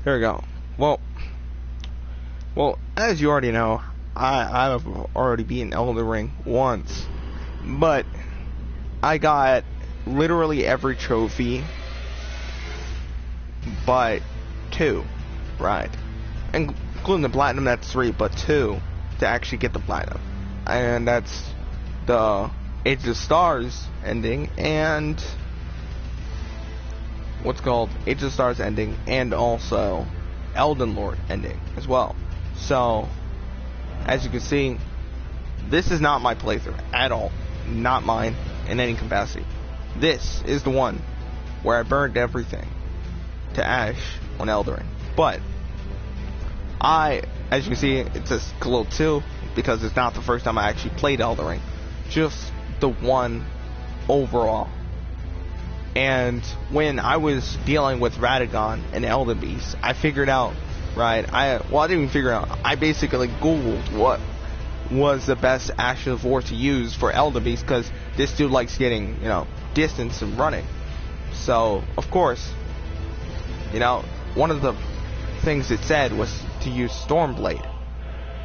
Here we go. Well, as you already know, I've already beaten Elden Ring once, but I got literally every trophy but two, right? Including the platinum, that's 3, but 2 to actually get the platinum, and that's the Age of Stars ending and Age of Stars ending, and also Elden Lord ending as well. So, as you can see, this is not my playthrough at all. Not mine in any capacity. This is the one where I burned everything to ash on Elden Ring. But, as you can see, it says Glow 2, because it's not the first time I actually played Elden Ring. Just the one overall. And when I was dealing with Radagon and Elden Beast, I figured out, right, I didn't even figure out, I basically Googled what was the best Ash of War to use for Elden Beast, because this dude likes getting, distance and running. So, of course, one of the things it said was to use Stormblade,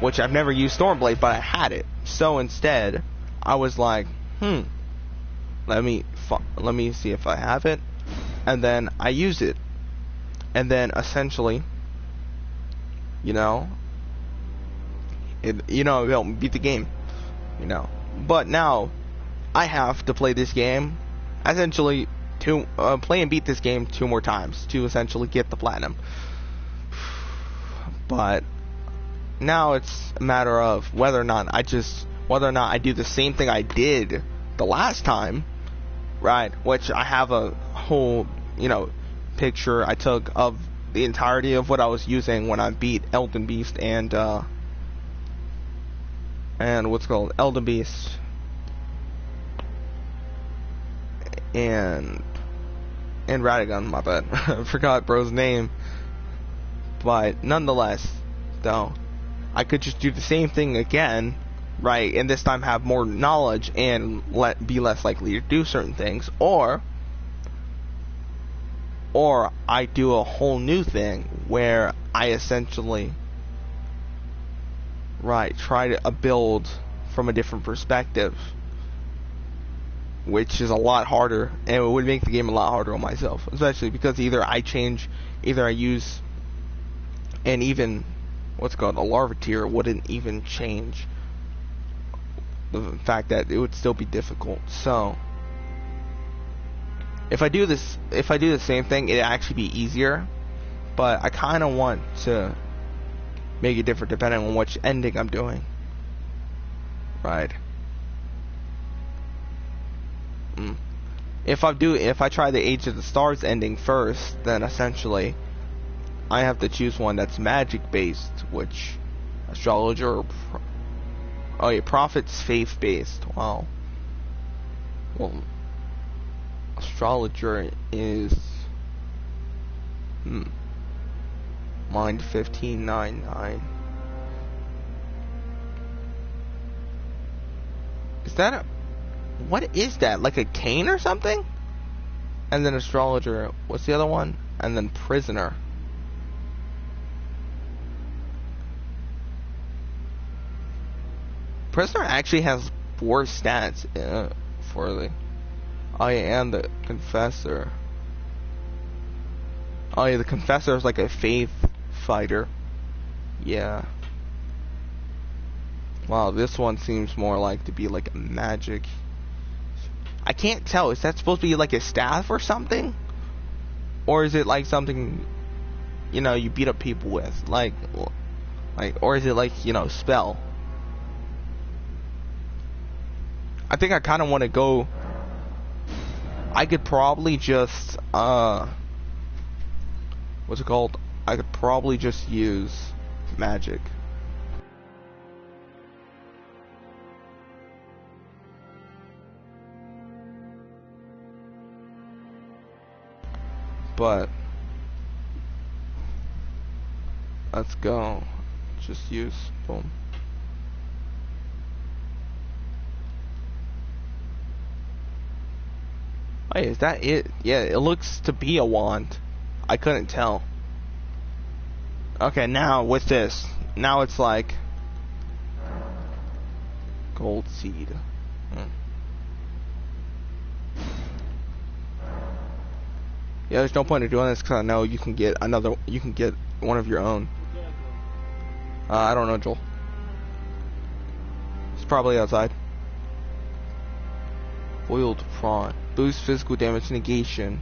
which I've never used Stormblade, but I had it. So instead, I was like, let me see if I have it, and then I use it, and then essentially, it'll beat the game, But now, I have to play this game, essentially, play and beat this game 2 more times to essentially get the platinum. But now it's a matter of whether or not I do the same thing I did the last time, right? Which I have a whole, picture I took of the entirety of what I was using when I beat Elden Beast and Elden Beast and Radagon, my bad. I forgot bro's name. But nonetheless, though, I could just do the same thing again, right, and this time have more knowledge and be less likely to do certain things, or I do a whole new thing where I essentially, try to build from a different perspective, which is a lot harder, and it would make the game a lot harder on myself, especially because either I use, and even a larva tier wouldn't even change the fact that it would still be difficult. So if I do the same thing, it'd actually be easier, but I kind of want to make it different depending on which ending I'm doing, right? If I try the Age of the Stars ending first, then essentially I have to choose one that's magic based, which astrologer prophet's faith based. Wow. Well, astrologer is mind 1599. Is that what is that? Like a cane or something? And then astrologer, what's the other one? And then prisoner. Prisoner actually has worse stats for the. Oh yeah, and the confessor. Oh yeah, the confessor is like a faith fighter. Yeah. Wow, this one seems more like to be like a magic. I can't tell. Is that supposed to be like a staff or something? Or is it like something, you beat up people with? Or is it like, spell? I think I kind of want to go. I could probably just I could probably just use magic. But let's go. Just use boom. Hey, is that it? Yeah, it looks to be a wand. I couldn't tell. Okay, now with this, now it's like gold seed. Yeah, there's no point in doing this because I know you can get another. You can get one of your own. I don't know, Joel. It's probably outside. Boiled prawn. Boost physical damage negation.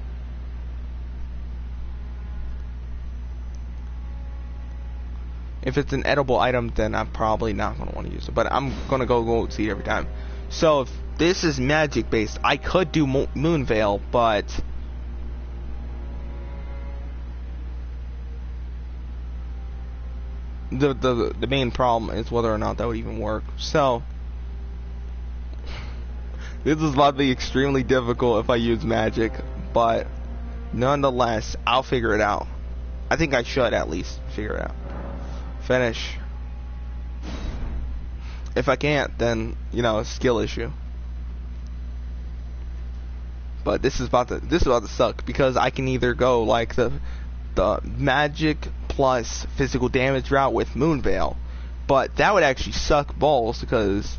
If it's an edible item, then I'm probably not going to want to use it. But I'm going to go gold seed every time. So if this is magic based, I could do Moonveil, but the main problem is whether or not that would even work. So this is about to be extremely difficult if I use magic, but nonetheless, I'll figure it out. I think I should at least figure it out. Finish. If I can't, then a skill issue. But this is about to suck because I can either go like the magic plus physical damage route with Moonveil, but that would actually suck balls because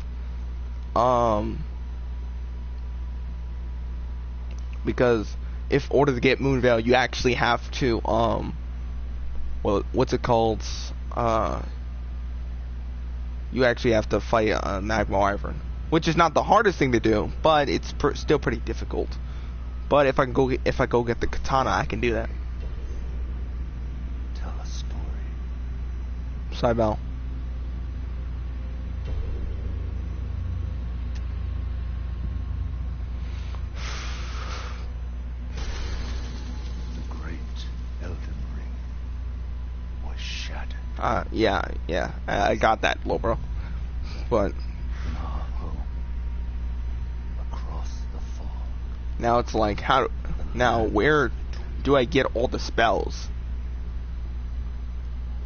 if in order to get Moonveil, you actually have to well, what's it called? You actually have to fight a Magma Wyvern, which is not the hardest thing to do, but it's still pretty difficult. But if I go get the katana, I can do that. Tell a story. Cybele. The great Elden Ring was shattered. Yeah, I got that, little bro. But In our home, across the fall. now it's like, where do I get all the spells?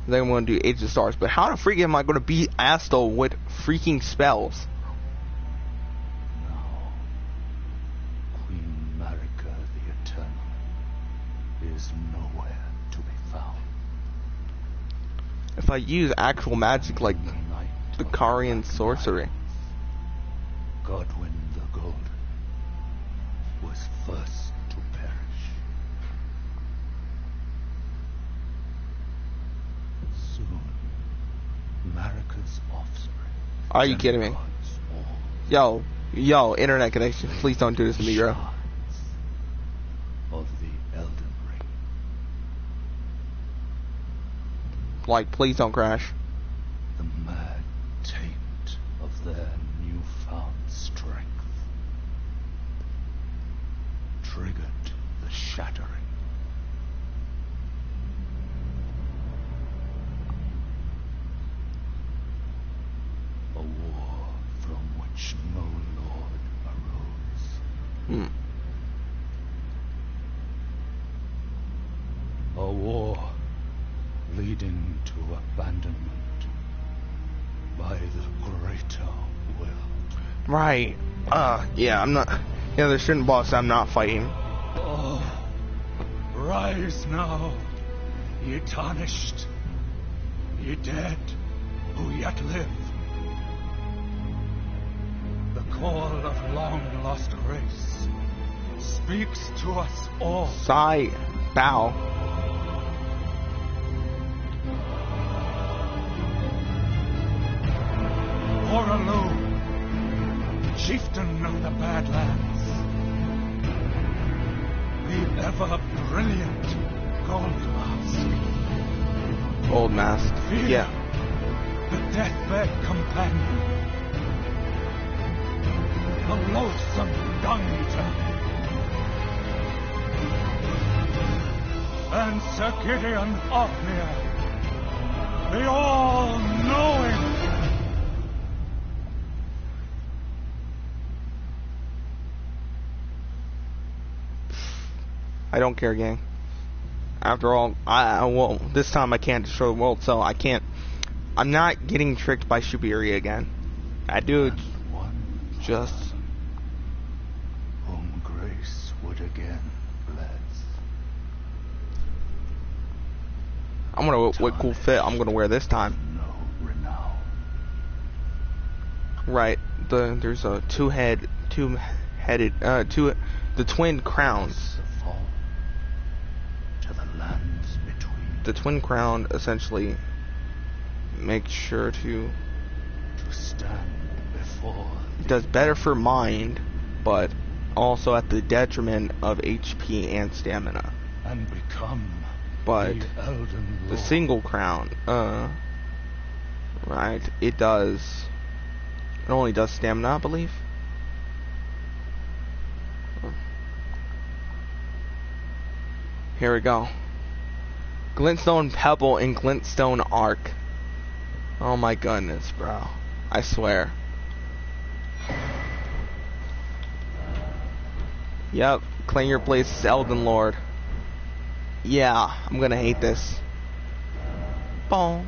Then I'm going to do Age of Stars, but how the freak am I going to beat Astel with freaking spells? Now, Queen Marika the Eternal is nowhere to be found. If I use actual magic like Night the of Karian Black sorcery. Lions, Godwyn the Golden was first to perish. Soon, Marika's offspring. Are you kidding me? Demigods all Yo, internet connection. Please don't do this to me, bro. shards of the Elden Ring. Like, please don't crash. The mad taint of their newfound strength triggered the shattering. A war from which no lord arose. A war leading to abandonment by the greater will. Right. Yeah, I'm not. Yeah, there's certain boss I'm not fighting. Oh, rise now, ye tarnished, ye dead who yet live. The call of long-lost grace speaks to us all. Sigh. Bow. Oralu, chieftain of the Badlands, the ever-brilliant Gold Mask. Old mask. Fear, Yeah. the deathbed companion, the loathsome dung-eater, and Sir Gideon Ofnir, the all-knowing. I don't care, gang. After all, I will. This time I can't destroy the world, so I can't. I'm not getting tricked by Shibuya again. I do And one just. whom grace would again bless. I'm gonna what cool fit I'm gonna wear this time. No renown. Right. There's a two-headed the twin crowns. The fall to the lands between. The twin crown essentially makes sure to Stand before. does better for mind, but also at the detriment of HP and stamina. And become But the Elden the Lord. single crown, right, it only does stamina, I believe. Here we go. Glintstone Pebble and Glintstone Arc. Oh my goodness, bro. I swear. Yep, claim your place as Elden Lord. Yeah, I'm gonna hate this. Balls.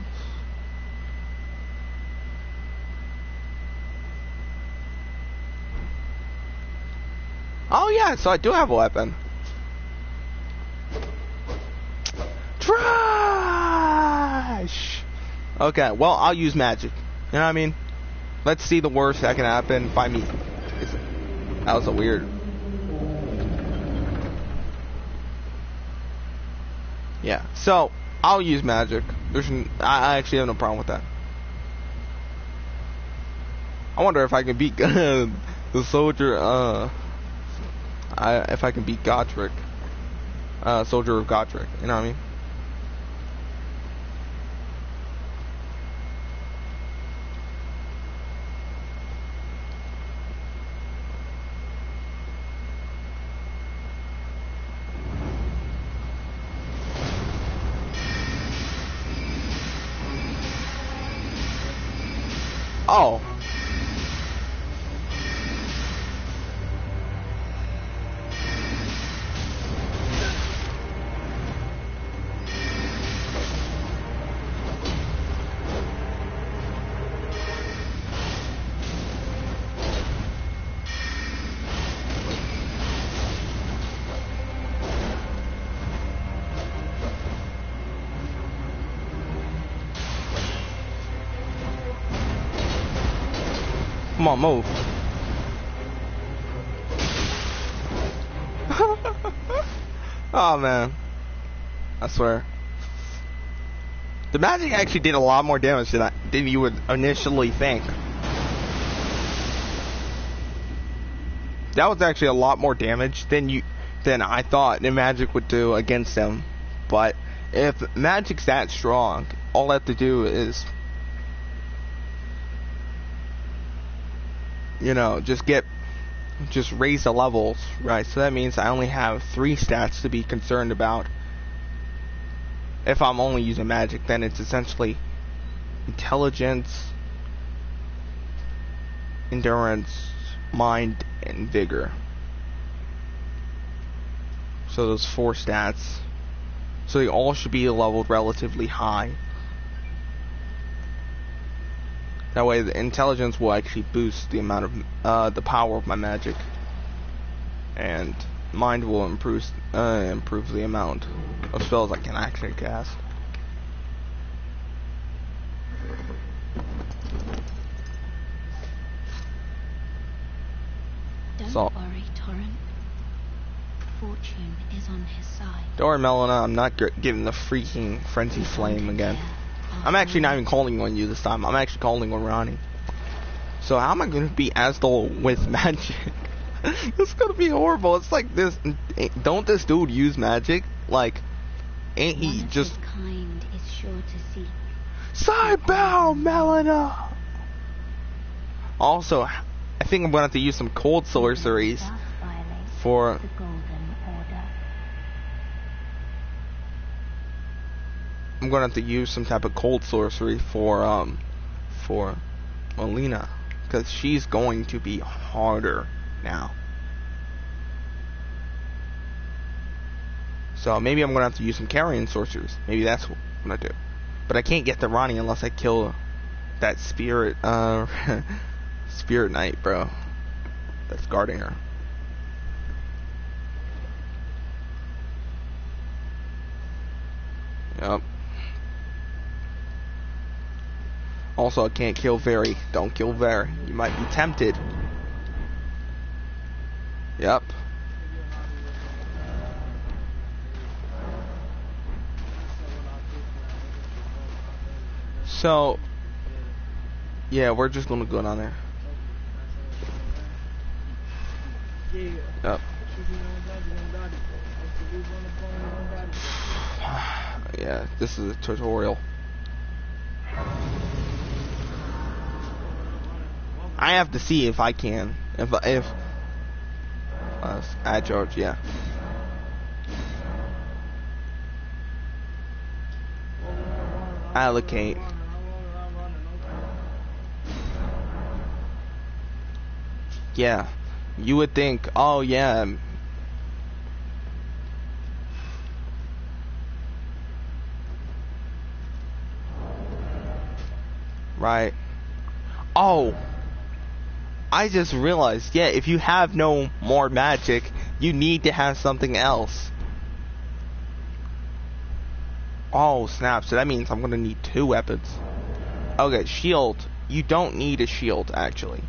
Oh yeah, so I do have a weapon. Trash! Okay, well, I'll use magic. You know what I mean? Let's see the worst that can happen by me. That was a weird... Yeah, so, I'll use magic. I actually have no problem with that. I wonder if I can beat the soldier, if I can beat Godric. Soldier of Godric, you know what I mean? Oh. Come on, move. Oh man, I swear. The magic actually did a lot more damage than you would initially think. That was actually a lot more damage than I thought the magic would do against them. But if magic's that strong, all I have to do is, you know, just raise the levels, right? So that means I only have 3 stats to be concerned about. If I'm only using magic, then it's essentially intelligence, endurance, mind, and vigor. So those 4 stats. So they all should be leveled relatively high. That way the intelligence will actually boost the amount of, the power of my magic. And mind will improve the amount of spells I can actually cast. Don't worry, Torrent. Fortune is on his side. Don't worry, Melina, I'm not giving the freaking frenzy flame again. I'm actually not even calling on you this time. I'm actually calling on Ronnie. So how am I going to be Asdol with magic? It's going to be horrible. It's like this. Don't this dude use magic? Like, ain't he just... His kind is sure to seek. Sidebound, Melina! Also, I think I'm going to have to use some cold sorceries for... The Golden Order. I'm going to have to use some type of cold sorcery for Melina. Because she's going to be harder now. So maybe I'm going to have to use some carrion sorceries. Maybe that's what I'm going to do. But I can't get to Ronnie unless I kill that spirit, spirit knight, bro. That's guarding her. Yep. Also, I can't kill Very. Don't kill Very. You might be tempted. Yep. So, yeah, we're just gonna go down there. Yep. Yeah, this is a tutorial. I have to see if I can. If add charge, yeah. Allocate. Yeah, you would think, oh yeah. Right. Oh, I just realized, yeah, if you have no more magic, you need to have something else. Oh, snap, so that means I'm gonna need 2 weapons. Okay, shield. You don't need a shield, actually.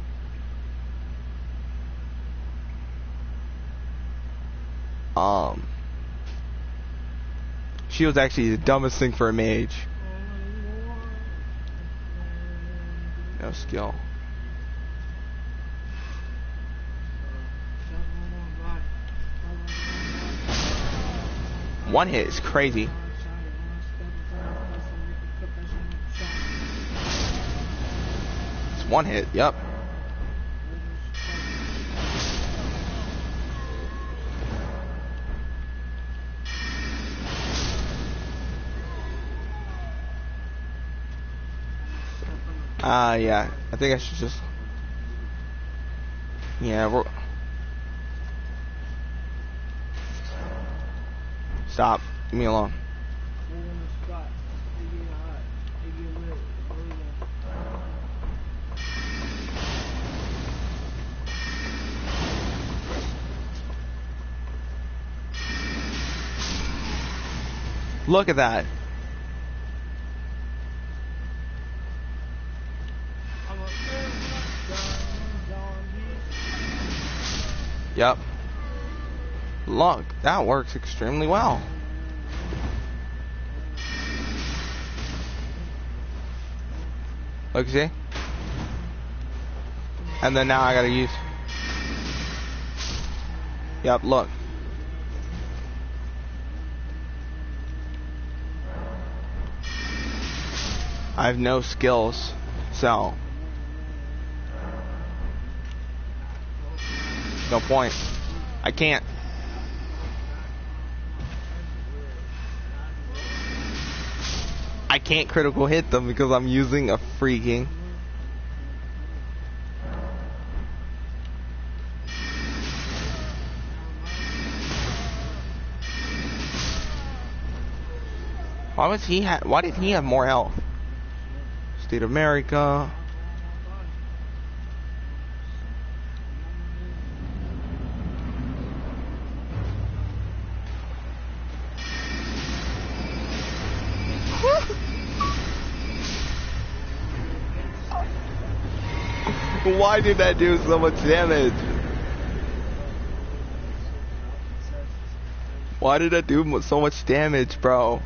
Shield's actually the dumbest thing for a mage. No skill. One hit is crazy. It's one hit, yep. Yeah, I think I should just... Yeah, we're... Stop. Leave me alone. Look at that. Yep. Look, that works extremely well. Look, see? And then now I gotta use... Yep, look. I have no skills, so... No point. I can't. I can't critical hit them because I'm using a freaking... Why did he have more health? State of America. Why did that do so much damage? Why did that do so much damage, bro?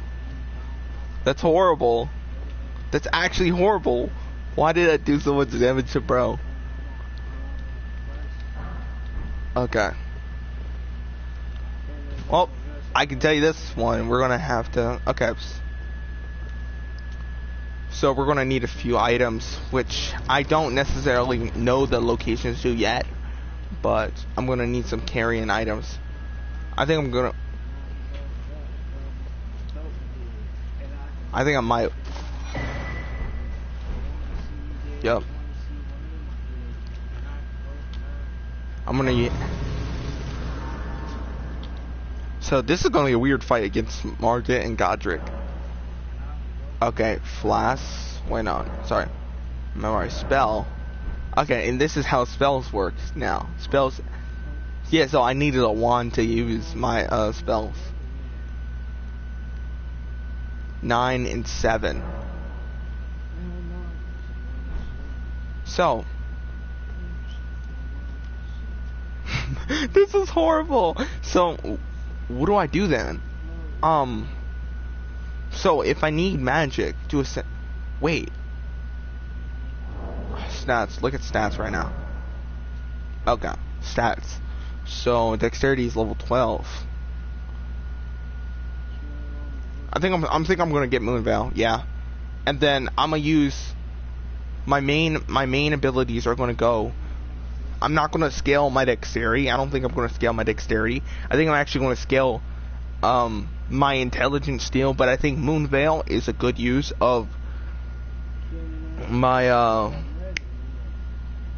That's horrible. That's actually horrible. Why did that do so much damage to bro? Okay. Well, I can tell you this one. We're gonna have to... Okay. So we're gonna need a few items, which I don't necessarily know the locations to yet, but I'm gonna need some carrying items. I think I might. Yep. I'm gonna. So this is gonna be a weird fight against Margaret and Godric. Okay, flask. Wait, no, sorry. Memorize spell. Okay, and this is how spells work now. Spells. Yeah, so I needed a wand to use my spells. 9 and 7. So, this is horrible. So, what do I do then? So if I need magic to ascend, wait. Stats. Look at stats right now. Okay, stats. So dexterity is level 12. I think I'm gonna get Moonveil. Yeah, and then I'm gonna use my main abilities are gonna go. I'm not gonna scale my dexterity. I don't think I'm gonna scale my dexterity. I think I'm actually gonna scale my intelligence still, but I think Moonveil is a good use of my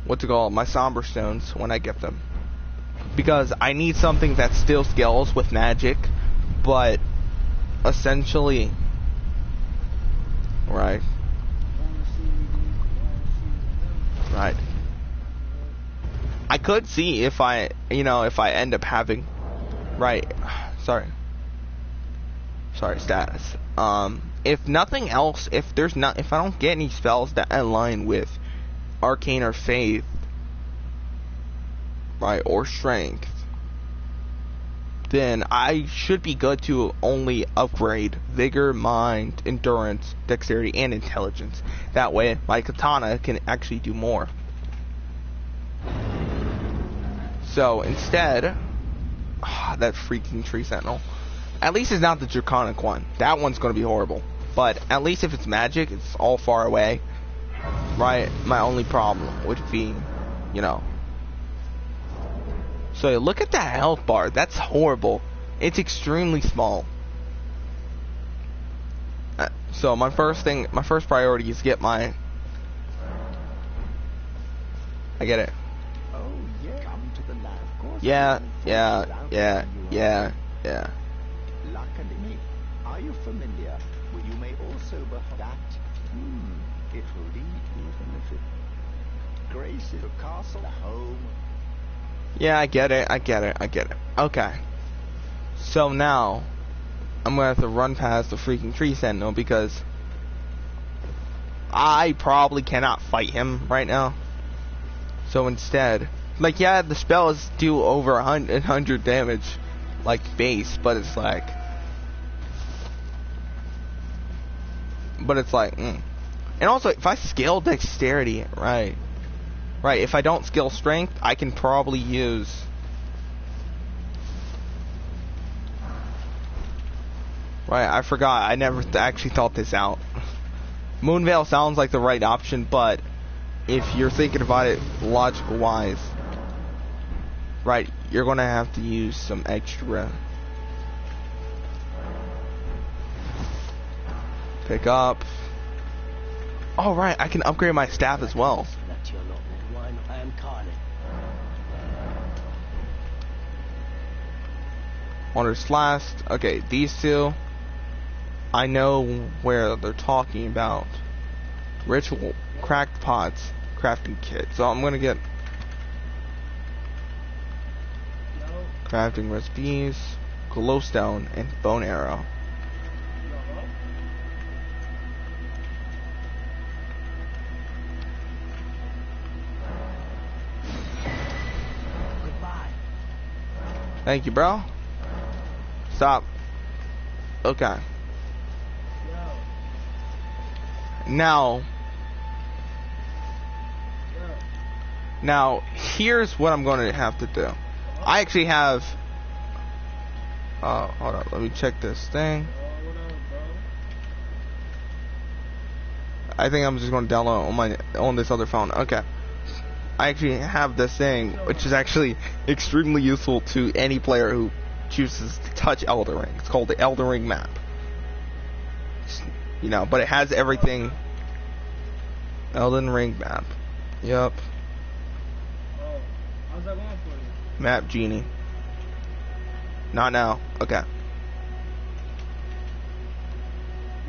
my Somber Stones when I get them, because I need something that still scales with magic, but essentially, right. I could see if I end up having, right. Sorry, status. If nothing else, if I don't get any spells that align with Arcane or Faith, right, or Strength, then I should be good to only upgrade Vigor, Mind, Endurance, Dexterity, and Intelligence. That way, my katana can actually do more. So instead, that freaking Tree Sentinel. At least it's not the Draconic one. That one's going to be horrible. But at least if it's magic, it's all far away. Right? My only problem would be, So look at that health bar. That's horrible. It's extremely small. So my first priority is get my... I get it. Oh, yeah. Come to the lab course. Yeah. Luckily, are you familiar? Well, you may also be that. It will be even if it graces the castle, the home. Yeah, I get it. Okay. So now, I'm gonna have to run past the freaking Tree Sentinel because I probably cannot fight him right now. So instead, the spells do over 100 damage, base, but it's like, and also if I scale dexterity, right, if I don't scale strength, I can probably use, I forgot, I never actually thought this out. Moonveil sounds like the right option, but if you're thinking about it logical wise, right, you're gonna have to use some extra. Pick up. Oh right, I can upgrade my staff as well. Wonders last. Okay, these two, I know where they're talking about. Ritual cracked pots crafting kit. So I'm gonna get crafting recipes, glowstone, and bone arrow. Goodbye. Thank you, bro. Stop. Okay. Now, here's what I'm going to have to do. I actually have... hold on. Let me check this thing. I think I'm just going to download on this other phone. Okay. I actually have this thing, which is actually extremely useful to any player who chooses to touch Elden Ring. It's called the Elden Ring map. But it has everything. Elden Ring map. Yup. How's that going for you? Map Genie. Not now. Okay.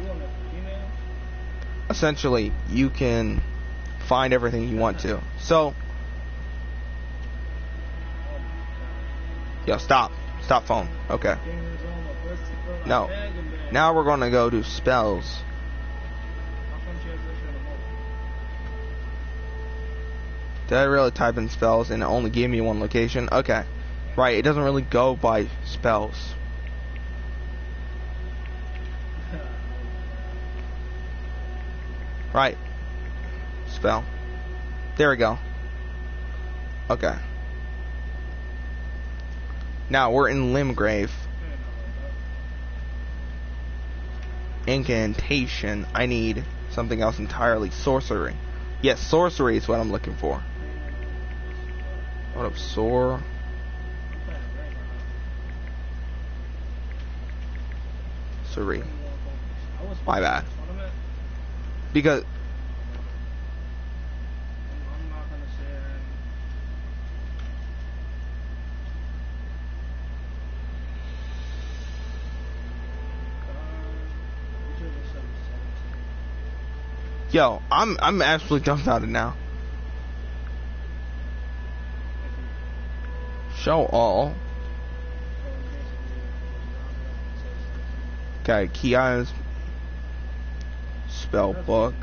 You on the email? Essentially, you can find everything you want to. So, yo, stop phone. Okay. No. Now we're gonna go to spells. Did I really type in spells and it only gave me one location? Okay. Right, it doesn't really go by spells. Right. Spell. There we go. Okay. Now we're in Limgrave. Incantation. I need something else entirely. Sorcery. Yes, sorcery is what I'm looking for. What up, Sor? Sorry. My bad. Because I'm not gonna say it. yo, I'm absolutely dumbfounded now. Show all. Okay, key items. Spell book.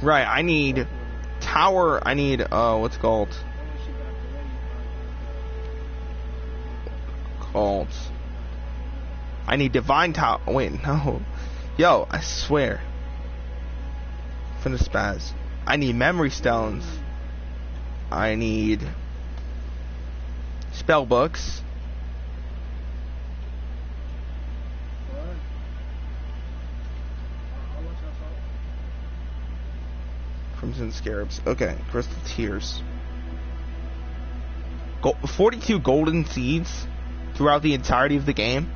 Right, I need tower. I need what's it called? I need divine tower. Wait, no. Yo, I swear. Finish spaz. I need memory stones. I need spell books. Crimson scarabs. Okay, crystal tears. 42 golden seeds throughout the entirety of the game.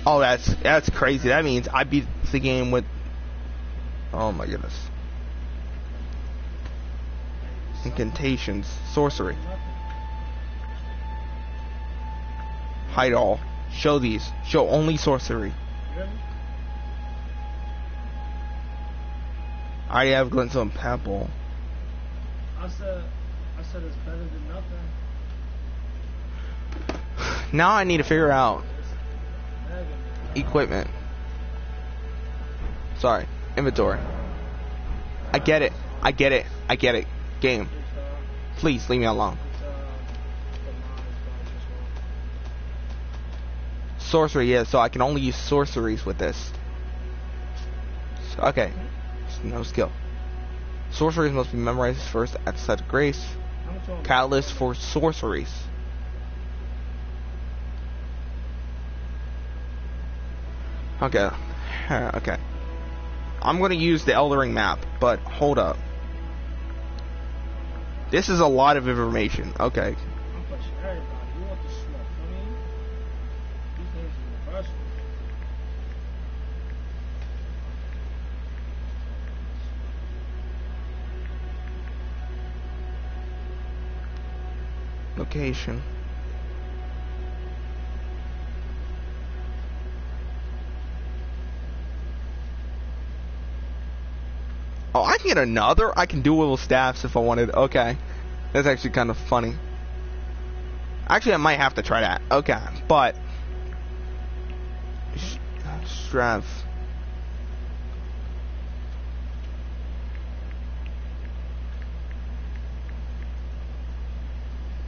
Oh, that's crazy. That means I beat the game with. Oh my goodness. Incantations, sorcery. Hide all. Show these. Show only sorcery. I have glintstone pebble. I said it's better than nothing. Now I need to figure out equipment. Sorry, inventory. I get it. I get it. I get it. Game. Please leave me alone. Sorcery, yeah, so I can only use sorceries with this. So, okay. No skill. Sorceries must be memorized first at the site of grace. Catalyst for sorceries. Okay. Okay. I'm gonna use the Elden Ring map, but hold up. This is a lot of information. Okay. I'm pushing everybody. You want the smoke? I mean, these things are universal. Location. Oh, I can get another? I can dual staffs if I wanted. Okay. That's actually kind of funny. Actually, I might have to try that. Okay. But Strav.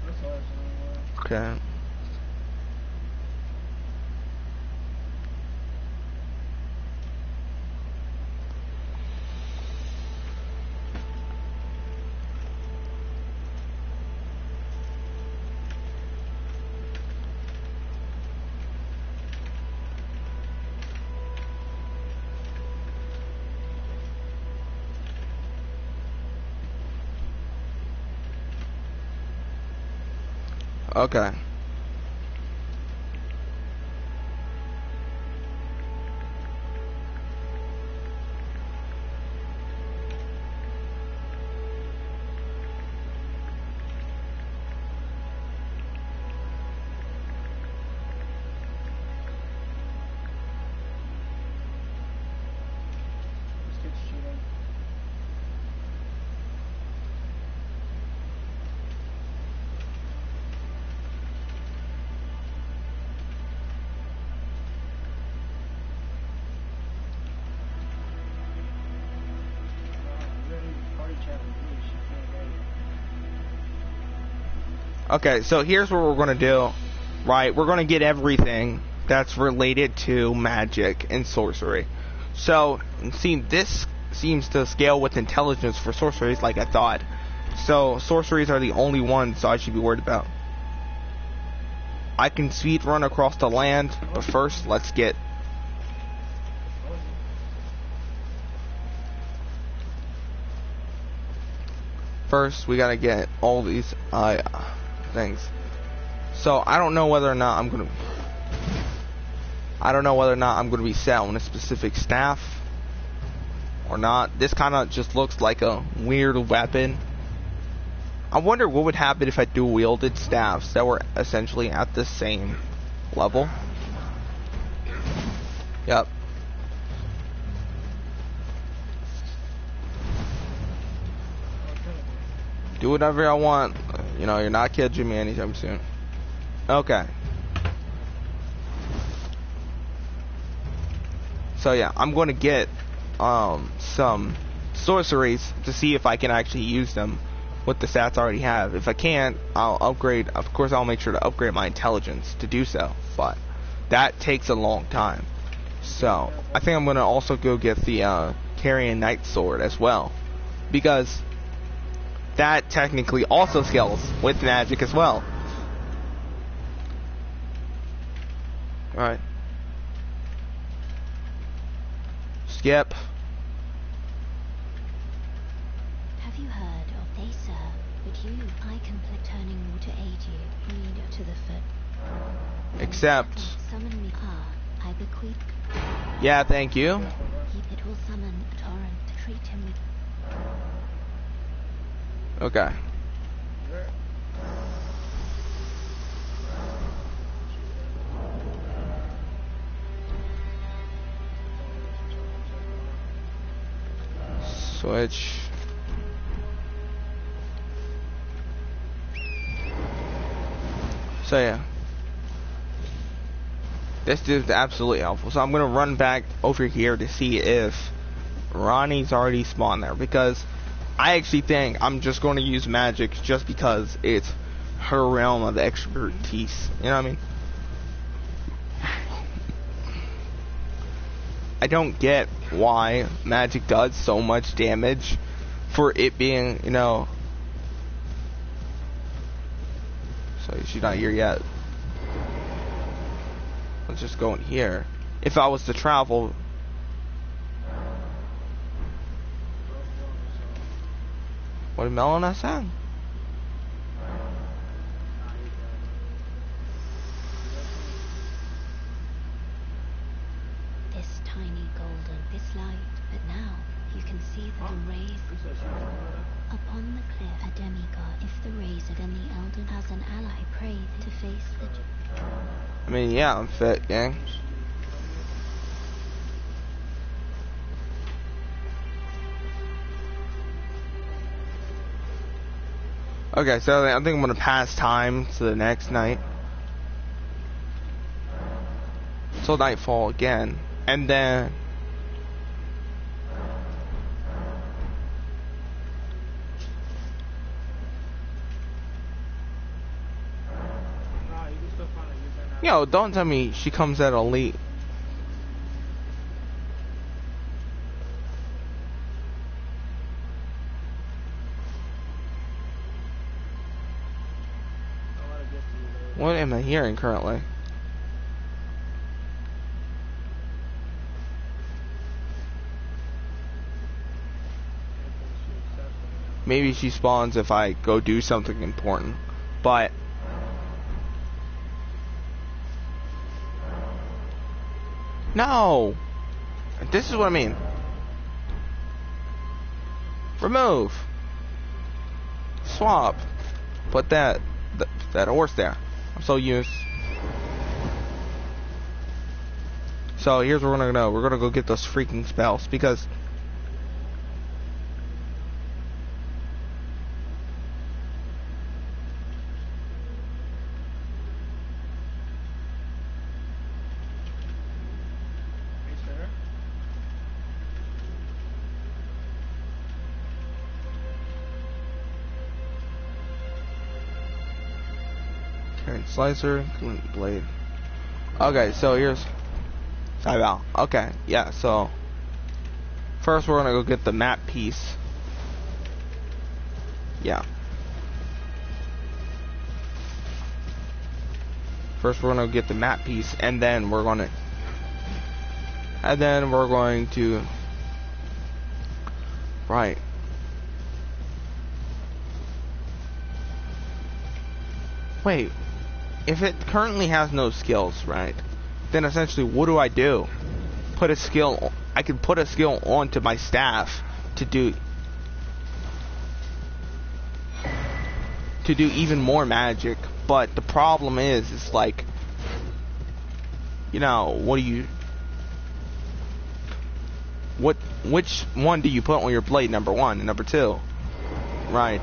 That's all it's Okay. Okay. Let's get shooting. Okay, so here's what we're gonna do. Right, we're gonna get everything that's related to magic and sorcery. So, see, this seems to scale with intelligence for sorceries like I thought. So, sorceries are the only ones I should be worried about. I can speed run across the land, but first, let's get... First, we gotta get all these things. So, I don't know whether or not I'm gonna be set on a specific staff or not. This kind of just looks like a weird weapon. I wonder what would happen if I dual wielded staffs that were essentially at the same level. Yep. Do whatever I want. You know, you're not catching me anytime soon. Okay. So yeah, I'm going to get some sorceries to see if I can actually use them with the stats I already have. If I can't, I'll upgrade. Of course, I'll make sure to upgrade my intelligence to do so. But that takes a long time. So I think I'm going to also go get the Carrion Knight Sword as well, because that technically also scales with magic as well. Alright. Skip. Have you heard of they, sir? But you, I can play turning water aid you. Read to the foot. Except. Summon me. I bequeath. Yeah, thank you. It will summon a torrent to treat him with. Okay. Switch. So yeah. This is absolutely helpful. So I'm gonna run back over here to see if Ronnie's already spawned there, because I actually think I'm just going to use magic just because it's her realm of expertise. You know what I mean? I don't get why magic does so much damage for it being, you know... So she's not here yet. Let's just go in here. If I was to travel... What did Melina say? This tiny golden, this light, but now you can see that the rays upon the cliff, a demigod. If the rays are then the Elden has an ally prayed to face the. I mean, yeah, I'm fit, gang. Okay, so I think I'm gonna pass time to the next night. Till nightfall again. And then... Yo, don't tell me she comes at elite. What am I hearing currently? Maybe she spawns if I go do something important, but no. This is what I mean. Remove. Swap. Put that horse there. I'm so used. So here's what we're gonna go. We're gonna go get those freaking spells because Carrying slicer, blade. Okay, so here's Cyval. Okay, yeah, so first we're gonna go get the map piece. Yeah. First we're gonna get the map piece and then we're going to right. Wait, if it currently has no skills, right, then essentially what do? I can put a skill onto my staff to do even more magic, but the problem is like, you know, which one do you put on your blade, number one, and number two, right?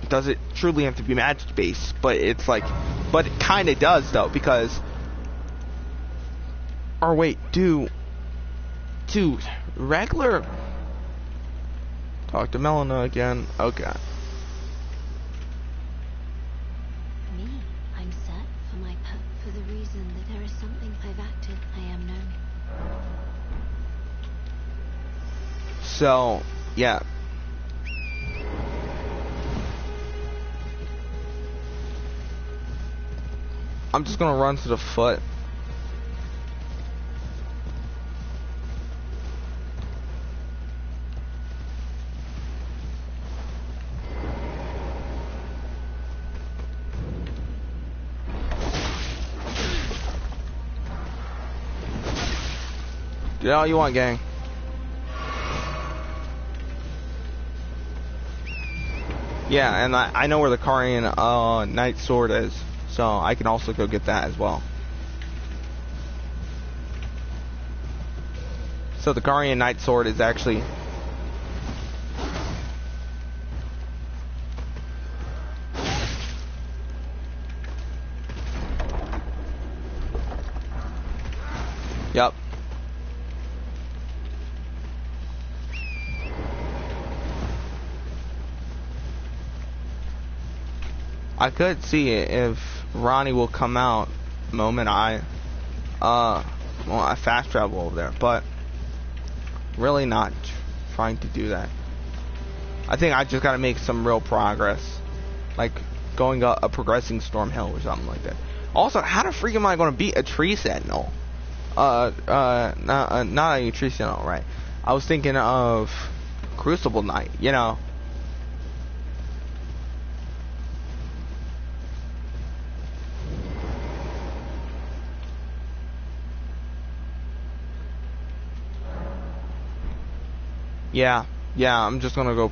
Does it truly have to be magic based? But it's like, but it kind of does though, because, or wait, do regular, talk to Melina again, okay. Me, I'm set for my for the reason that there is something I've acted, I am known. So, yeah. I'm just gonna run to the foot. Do all you want, gang. Yeah, and I know where the Karian Knight Sword is, so I can also go get that as well. So the Karian Knight Sword is actually... Yep. I could see it if Ronnie will come out the moment I fast travel over there, but really not trying to do that. I think I just gotta make some real progress, like going up a progressing Storm Hill or something like that. Also, how the freak am I gonna beat a tree sentinel? Not a tree sentinel, right? I was thinking of Crucible Knight, you know. Yeah, I'm just gonna go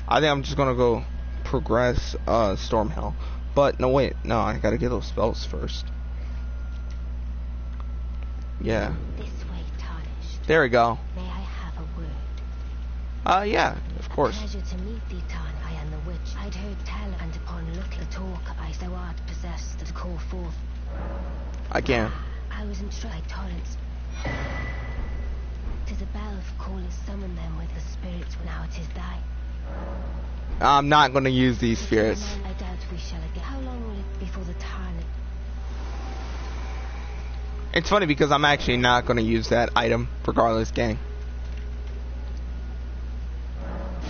I think I'm just gonna go progress Storm Hill. But no, wait, no, I gotta get those spells first. Yeah. This way, tarnished. There we go. May I have a word? Yeah, of course. Pleasure to meet thee, Tarn. I am the witch. I'd heard tell, and upon looking the talk, I so art possessed to call forth. I can. I was instructed torrents. 'Tis a bell of callers summon them with the spirits when now it is thy. I'm not gonna use these spirits. I doubt we shall again. How long will it before the Tarn? It's funny because I'm actually not gonna use that item regardless, gang.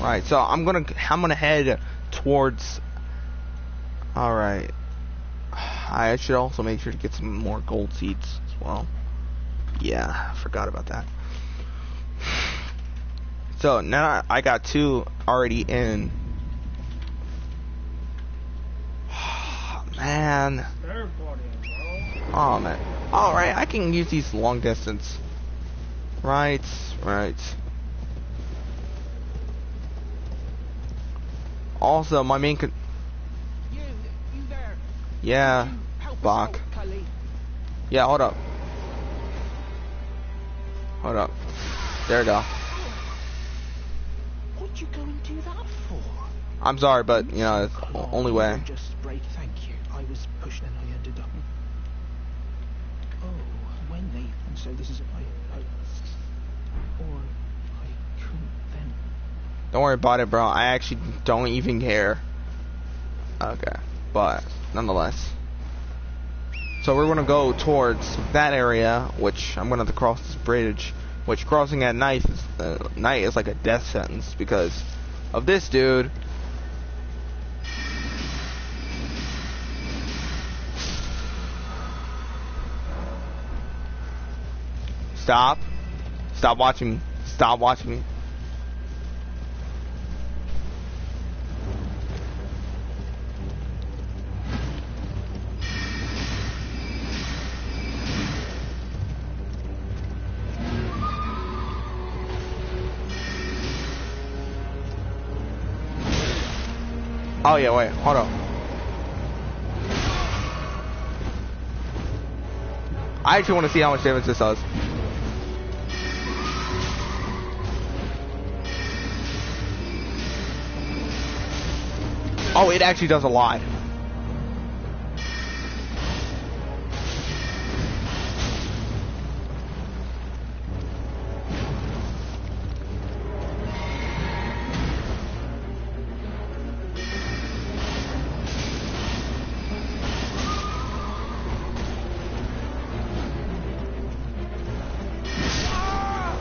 Right, so I'm gonna head towards. All right. I should also make sure to get some more gold seeds as well. Yeah, I forgot about that. So now I got 2 already in. Man. Oh man. Alright, I can use these long distance. Right. Also, my main You there. yeah, Bach. Yeah, hold up. There we go. What'd you go and do that for? I'm sorry, but you know, it's the only way. Just break. Thank you. I was pushed and I ended up. Oh, when they. And so this is. Or I couldn't then. Don't worry about it, bro. I actually don't even care. Okay, but nonetheless. So we're gonna go towards that area, which I'm gonna have to cross this bridge. Which crossing at night is like a death sentence because of this dude. Stop. Stop watching me. Stop watching me. Oh yeah, wait, hold on. I actually want to see how much damage this does. Oh, it actually does a lot.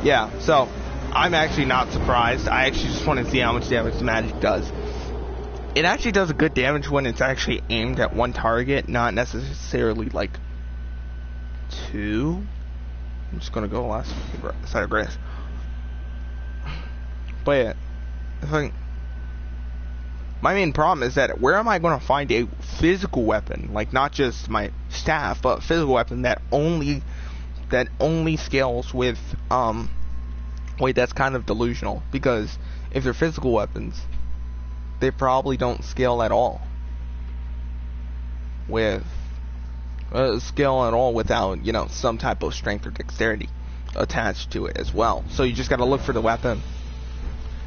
Yeah, so I'm actually not surprised. I actually just want to see how much damage the magic does. It actually does a good damage when it's actually aimed at one target, not necessarily like two. I'm just gonna go last side of grass. But yeah, I think my main problem is that where am I gonna find a physical weapon, like not just my staff, but a physical weapon that only scales with wait, that's kind of delusional, because if they're physical weapons, they probably don't scale at all with without, you know, some type of strength or dexterity attached to it as well. So you just gotta look for the weapon.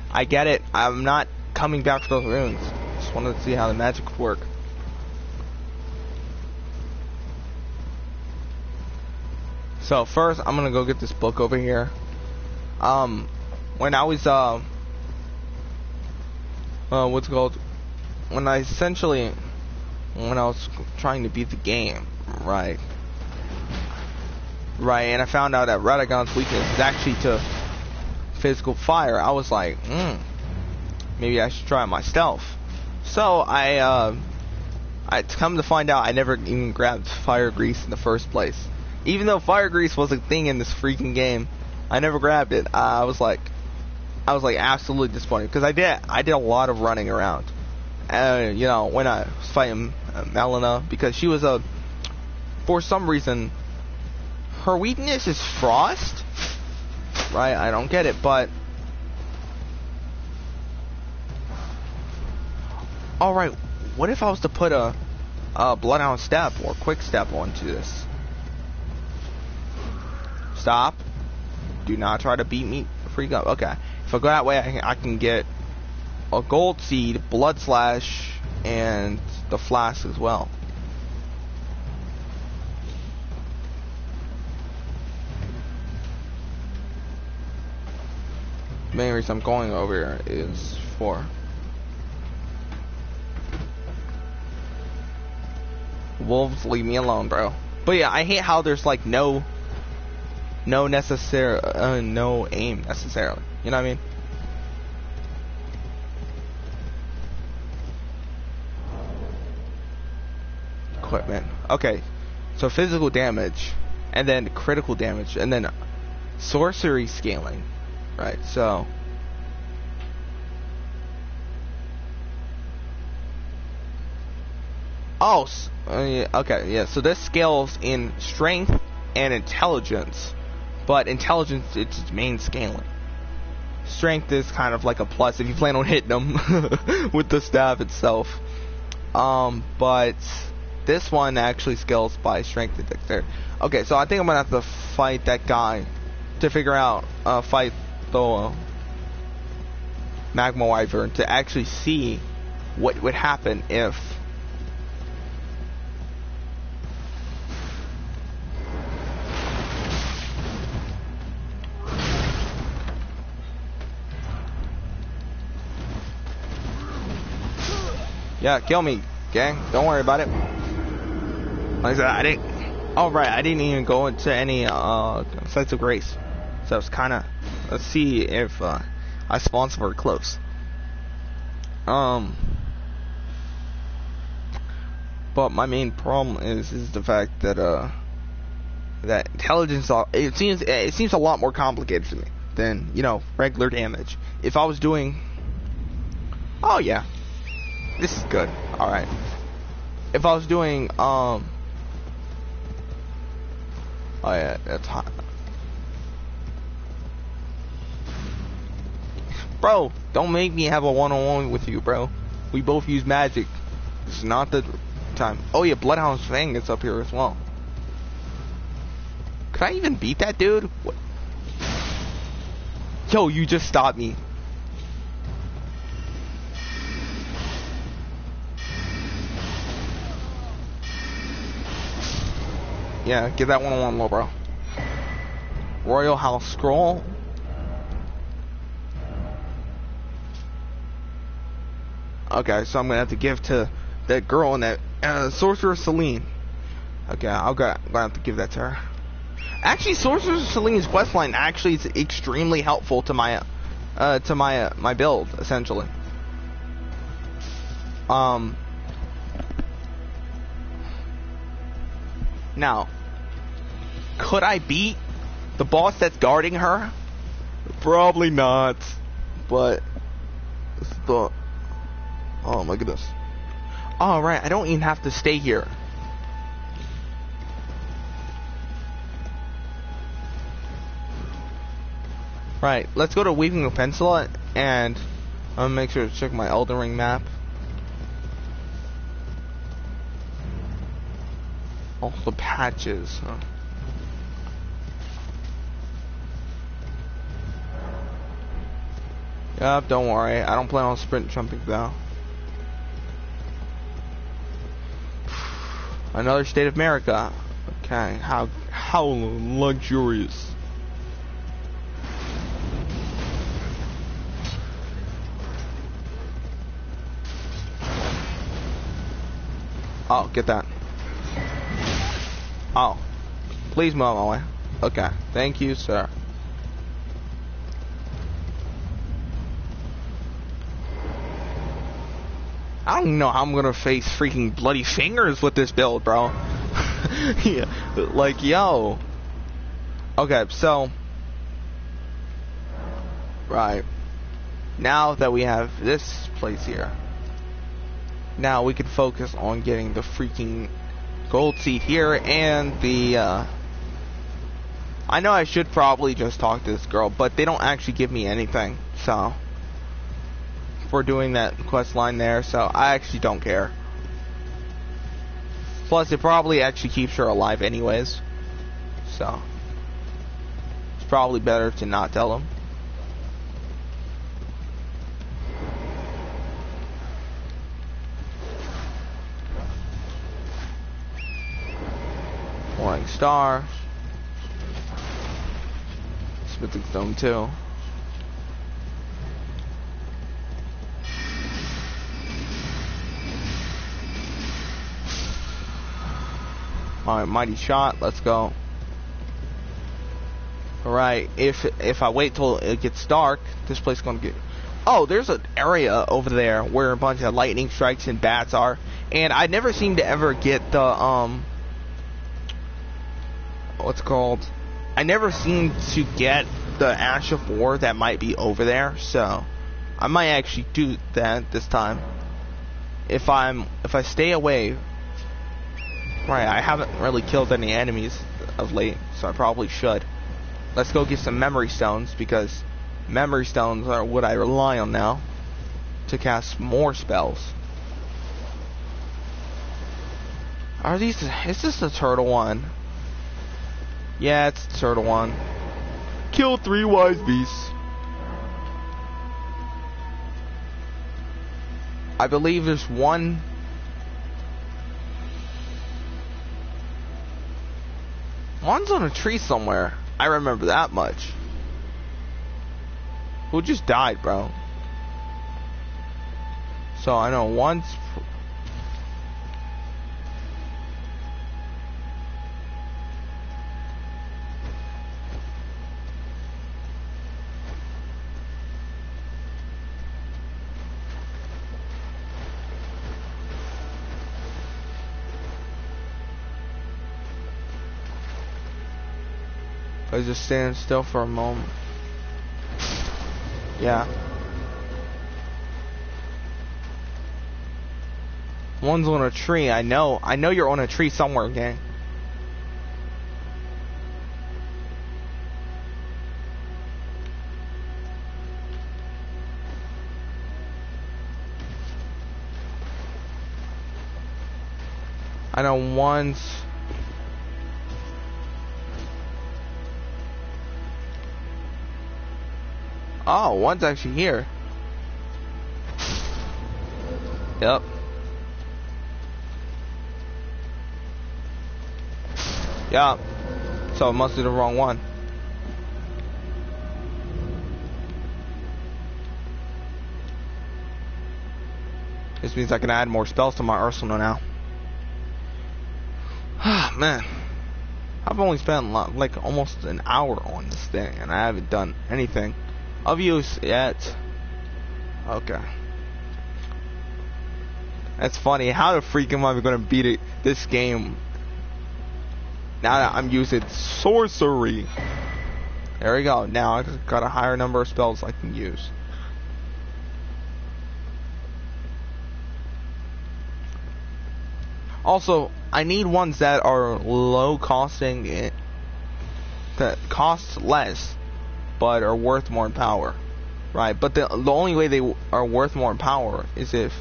I get it. I'm not coming back for those runes. Just wanted to see how the magic would work. So first, I'm gonna go get this book over here. When I was what's it called? When I was trying to beat the game, right, and I found out that Radagon's weakness is actually to physical fire. I was like, maybe I should try it myself. So I come to find out I never even grabbed fire grease in the first place. Even though fire grease was a thing in this freaking game, I never grabbed it. I was like absolutely disappointed because I did a lot of running around. You know, when I was fighting Melina, because she was for some reason, her weakness is frost, right? I don't get it, but all right. What if I was to put a bloodhound step or quick step onto this? Stop. Do not try to beat me. Freak up. Okay. If I go that way, I can get a gold seed, blood slash, and the flask as well. The main reason I'm going over here is for wolves. Leave me alone, bro. But yeah, I hate how there's like no aim necessarily. You know what I mean? Equipment. Okay. So physical damage, and then critical damage, and then sorcery scaling. Right, so yeah, okay, yeah, so this scales in strength and intelligence. But intelligence, it's its main scaling. Strength is kind of like a plus if you plan on hitting them with the staff itself. But this one actually scales by strength and dexterity. Okay, so I think I'm gonna have to fight that guy to figure out, fight the magma wyvern to actually see what would happen if Yeah, kill me, gang. Don't worry about it. Like I said, I didn't. Oh right, I didn't even go into any sites of grace. So it's kind of. Let's see if I spawn somewhere close. But my main problem is the fact that that intelligence. It seems a lot more complicated to me than, you know, regular damage. If I was doing. Oh yeah, this is good. All right. If I was doing oh yeah, that's hot. Bro, don't make me have a one-on-one with you, bro. We both use magic. This is not the time. Oh yeah, Bloodhound's Fang is up here as well. Could I even beat that dude? What? Yo, you just stopped me. Yeah, get that one-on-one low, bro. Royal House Scroll. Okay, so I'm gonna have to give to that girl and that Sorcerer Celine. Okay, I'm gonna have to give that to her. Actually, Sorcerer Celine's questline actually is extremely helpful to my my build, essentially. Now, could I beat the boss that's guarding her? Probably not. But it's the. Oh my goodness. Alright, I don't even have to stay here. Right, let's go to Weaving Peninsula and I'm gonna make sure to check my Elden Ring map. All the patches. Huh? Yep, don't worry. I don't plan on sprint jumping though. Another state of America. Okay, how luxurious. Oh, get that. Oh, please move my way. Okay, thank you, sir. I don't know how I'm gonna face freaking bloody fingers with this build, bro. Yeah, like, yo. Okay, so. Right. Now that we have this place here. Now we can focus on getting the freaking gold seed here and the, I know I should probably just talk to this girl, but they don't actually give me anything, so. For doing that quest line there, so I actually don't care. Plus, it probably actually keeps her alive anyways, so it's probably better to not tell them. Morning Star, Smithing Stone 2. Alright, Mighty Shot, let's go. Alright, if I wait till it gets dark, this place is gonna get... Oh, there's an area over there where a bunch of lightning strikes and bats are. And I never seem to ever get the, what's it called? I never seem to get the Ash of War that might be over there, so I might actually do that this time. If I stay away. Right, I haven't really killed any enemies of late, so I probably should. Let's go get some memory stones, because memory stones are what I rely on now to cast more spells. Are these... Is this the turtle one? Yeah, it's the turtle one. Kill 3 wise beasts. I believe there's one... One's on a tree somewhere. I remember that much. Who just died, bro? So I know one's I just stand still for a moment. Yeah. One's on a tree. I know you're on a tree somewhere, gang. I know one's... Oh, one's actually here. Yep. Yeah. So it must be the wrong one. This means I can add more spells to my arsenal now. Ah, man. I've only spent like almost an hour on this thing and I haven't done anything of use yet. Okay. That's funny. How the freak am I gonna beat this game now that I'm using sorcery? There we go. Now I got a higher number of spells I can use. Also, I need ones that are low costing, that cost less, but are worth more in power, right? But the only way they are worth more in power is if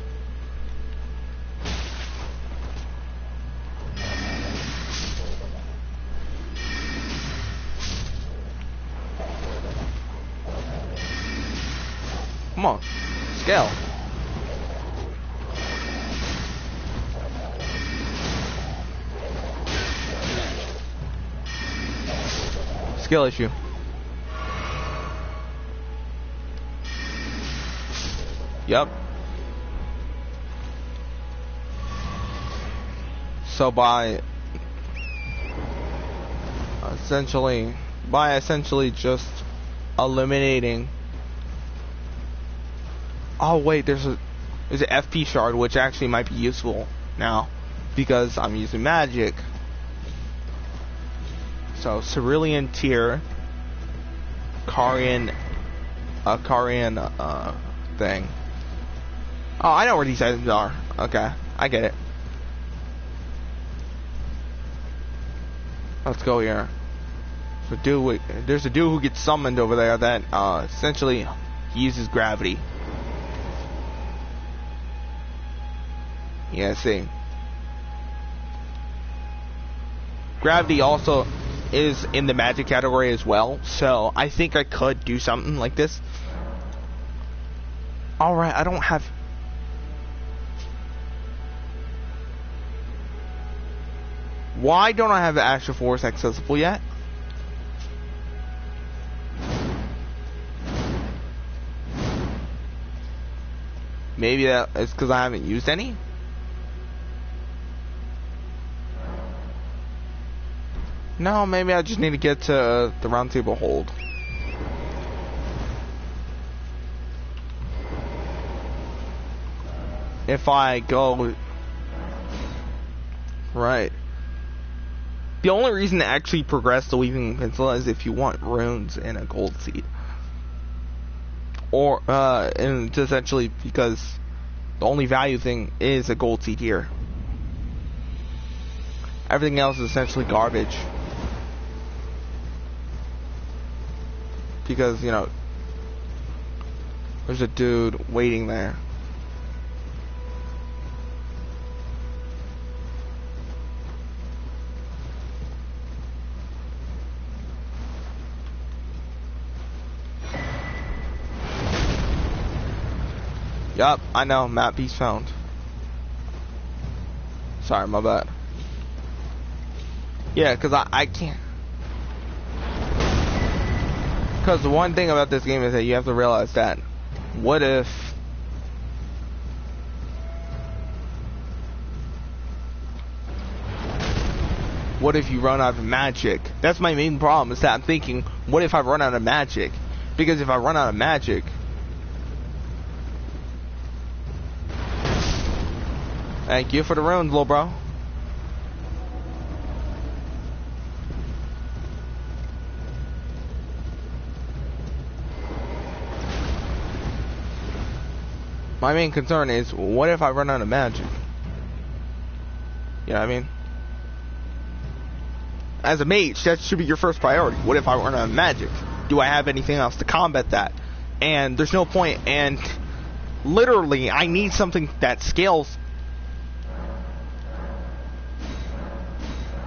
come on, scale. Skill issue. Yep. So by essentially just eliminating. Oh wait, there's an FP shard which actually might be useful now because I'm using magic. So Cerulean Tier, Carian thing. Oh, I know where these items are. Okay, I get it. Let's go here. There's a dude who gets summoned over there that essentially he uses gravity. Yeah, see. Gravity also is in the magic category as well, so I think I could do something like this. Alright, I don't have... Why don't I have Astral Force accessible yet? Maybe that is because I haven't used any? No, maybe I just need to get to the round table hold. If I go... Right. The only reason to actually progress the Weaving Peninsula is if you want runes and a gold seed. Or, and essentially because the only value thing is a gold seed here. Everything else is essentially garbage. Because, you know, there's a dude waiting there. Yup, I know, map piece found. Sorry, my bad. Yeah, because I can't. Because the one thing about this game is that you have to realize that what if you run out of magic? That's my main problem, is that I'm thinking, what if I run out of magic? Because if I run out of magic, thank you for the runes, little bro. My main concern is, what if I run out of magic? You know what I mean? As a mage, that should be your first priority. What if I run out of magic? Do I have anything else to combat that? And there's no point, and literally, I need something that scales.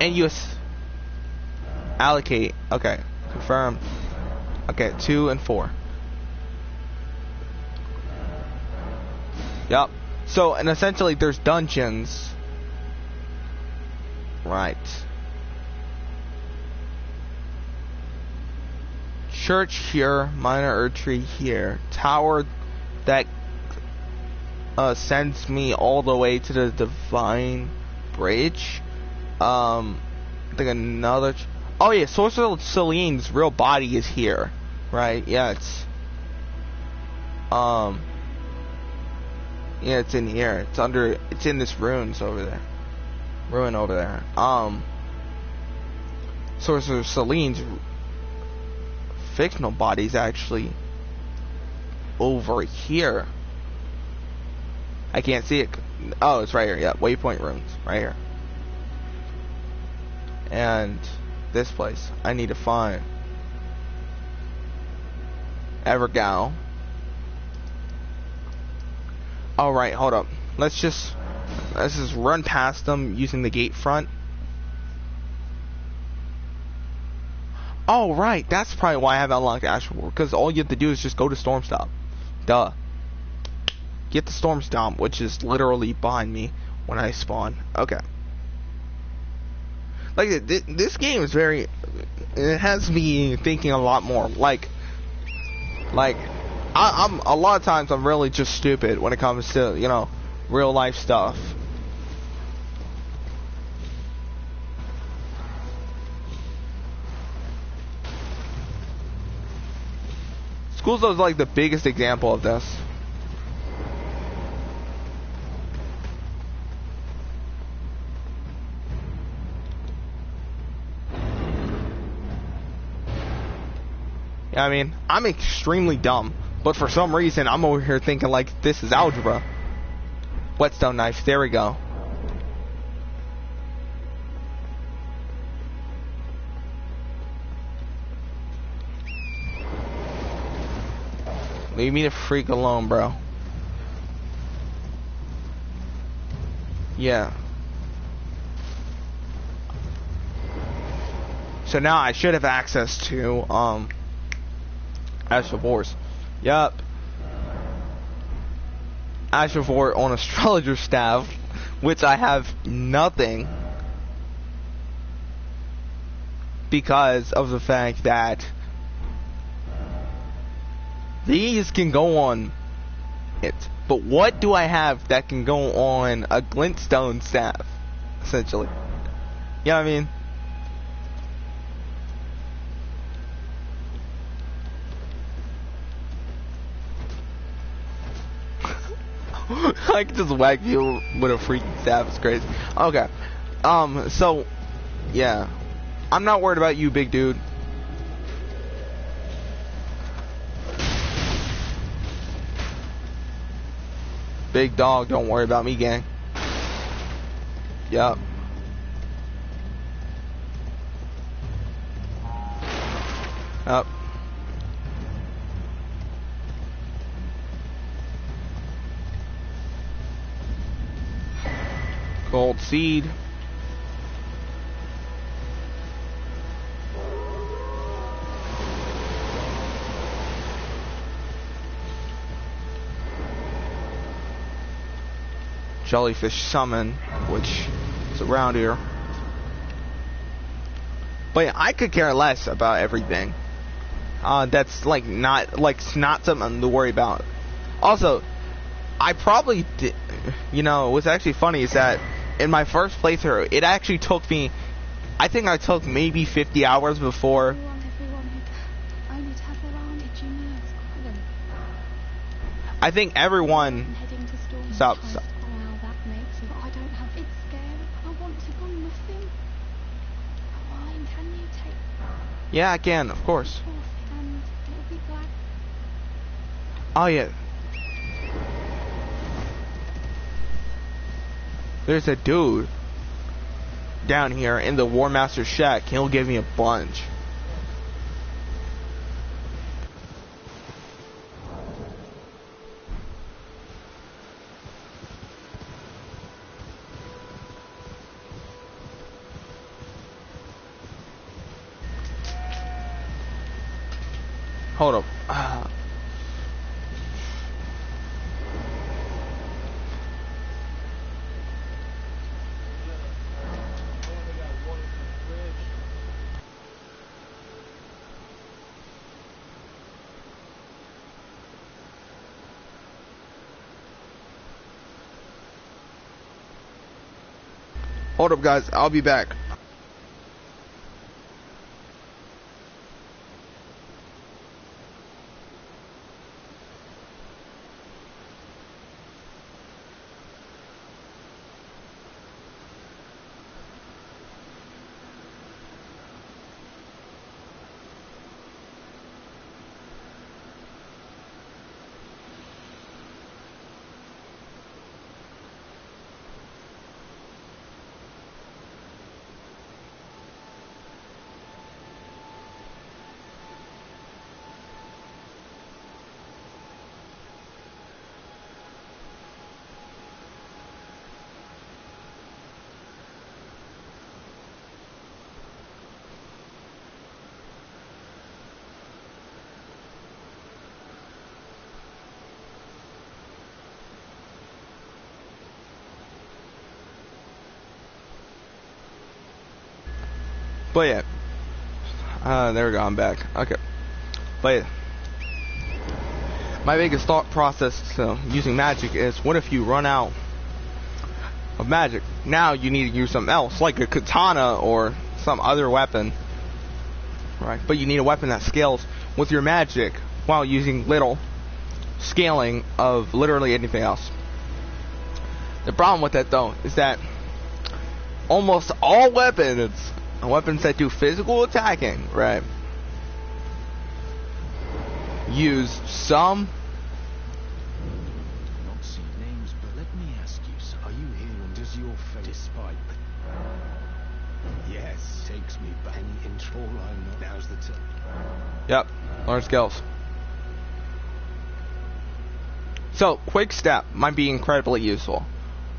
And you allocate. Okay, confirm. Okay, 2 and 4. Yep. So, and essentially, there's dungeons. Right. Church here, minor Erdtree here, tower that sends me all the way to the Divine Bridge. I think another. Oh yeah, Sorcerer Celine's real body is here, right? Yeah, it's yeah, it's in here. It's under. It's in this ruins over there. Ruin over there. Sorcerer Celine's fictional body's actually over here. I can't see it. Oh, it's right here. Yeah, Waypoint Ruins, right here. And this place, I need to find Evergal. All right, hold up. Let's just run past them using the gate front. Oh, right. That's probably why I haven't unlocked Ashford, because all you have to do is just go to Stormstop. Duh. Get the Stormstop, which is literally behind me when I spawn. Okay. Like, this game is very... It has me thinking a lot more. Like, I'm a lot of times I'm really just stupid when it comes to, you know, real life stuff. School's is like the biggest example of this. Yeah, I mean, I'm extremely dumb, but for some reason I'm over here thinking like this is algebra. Whetstone knife, there we go. Leave me the freak alone, bro. Yeah. So now I should have access to Ashford. Yup. Ashford on astrologer staff, which I have nothing because of the fact that these can go on it. But what do I have that can go on a glintstone staff, essentially? You know what I mean? I can just whack you with a freaking staff. It's crazy. Okay. So, yeah. I'm not worried about you, big dude. Big dog, don't worry about me, gang. Yup. Up. Gold seed. Jellyfish summon, which is around here. But yeah, I could care less about everything. That's like not something to worry about. Also, I probably did, you know, what's actually funny is that in my first playthrough, it actually took me, I think I took maybe 50 hours before. I think everyone. Stop. Yeah, I can, of course. Oh yeah. There's a dude down here in the War Master shack. He'll give me a bunch. Hold up. Hold up, guys. I'll be back. But yeah, there we go, I'm back. Okay, but yeah, my biggest thought process using magic is, what if you run out of magic? Now you need to use something else, like a katana or some other weapon, right? But you need a weapon that scales with your magic while using little scaling of literally anything else. The problem with that, though, is that almost all weapons that do physical attacking, right, use some. Not see names, but let me ask you, so are you here and does your face despite? Yes, takes me back. Any inch, all I know. Now's the time. Yep, learn skills. So, quick step might be incredibly useful.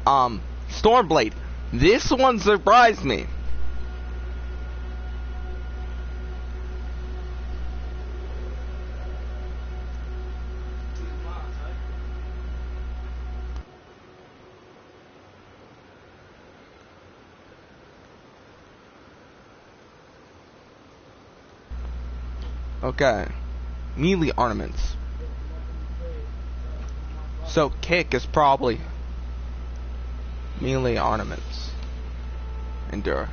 Stormblade. This one surprised me. Okay, melee ornaments. So kick is probably melee ornaments. Endure.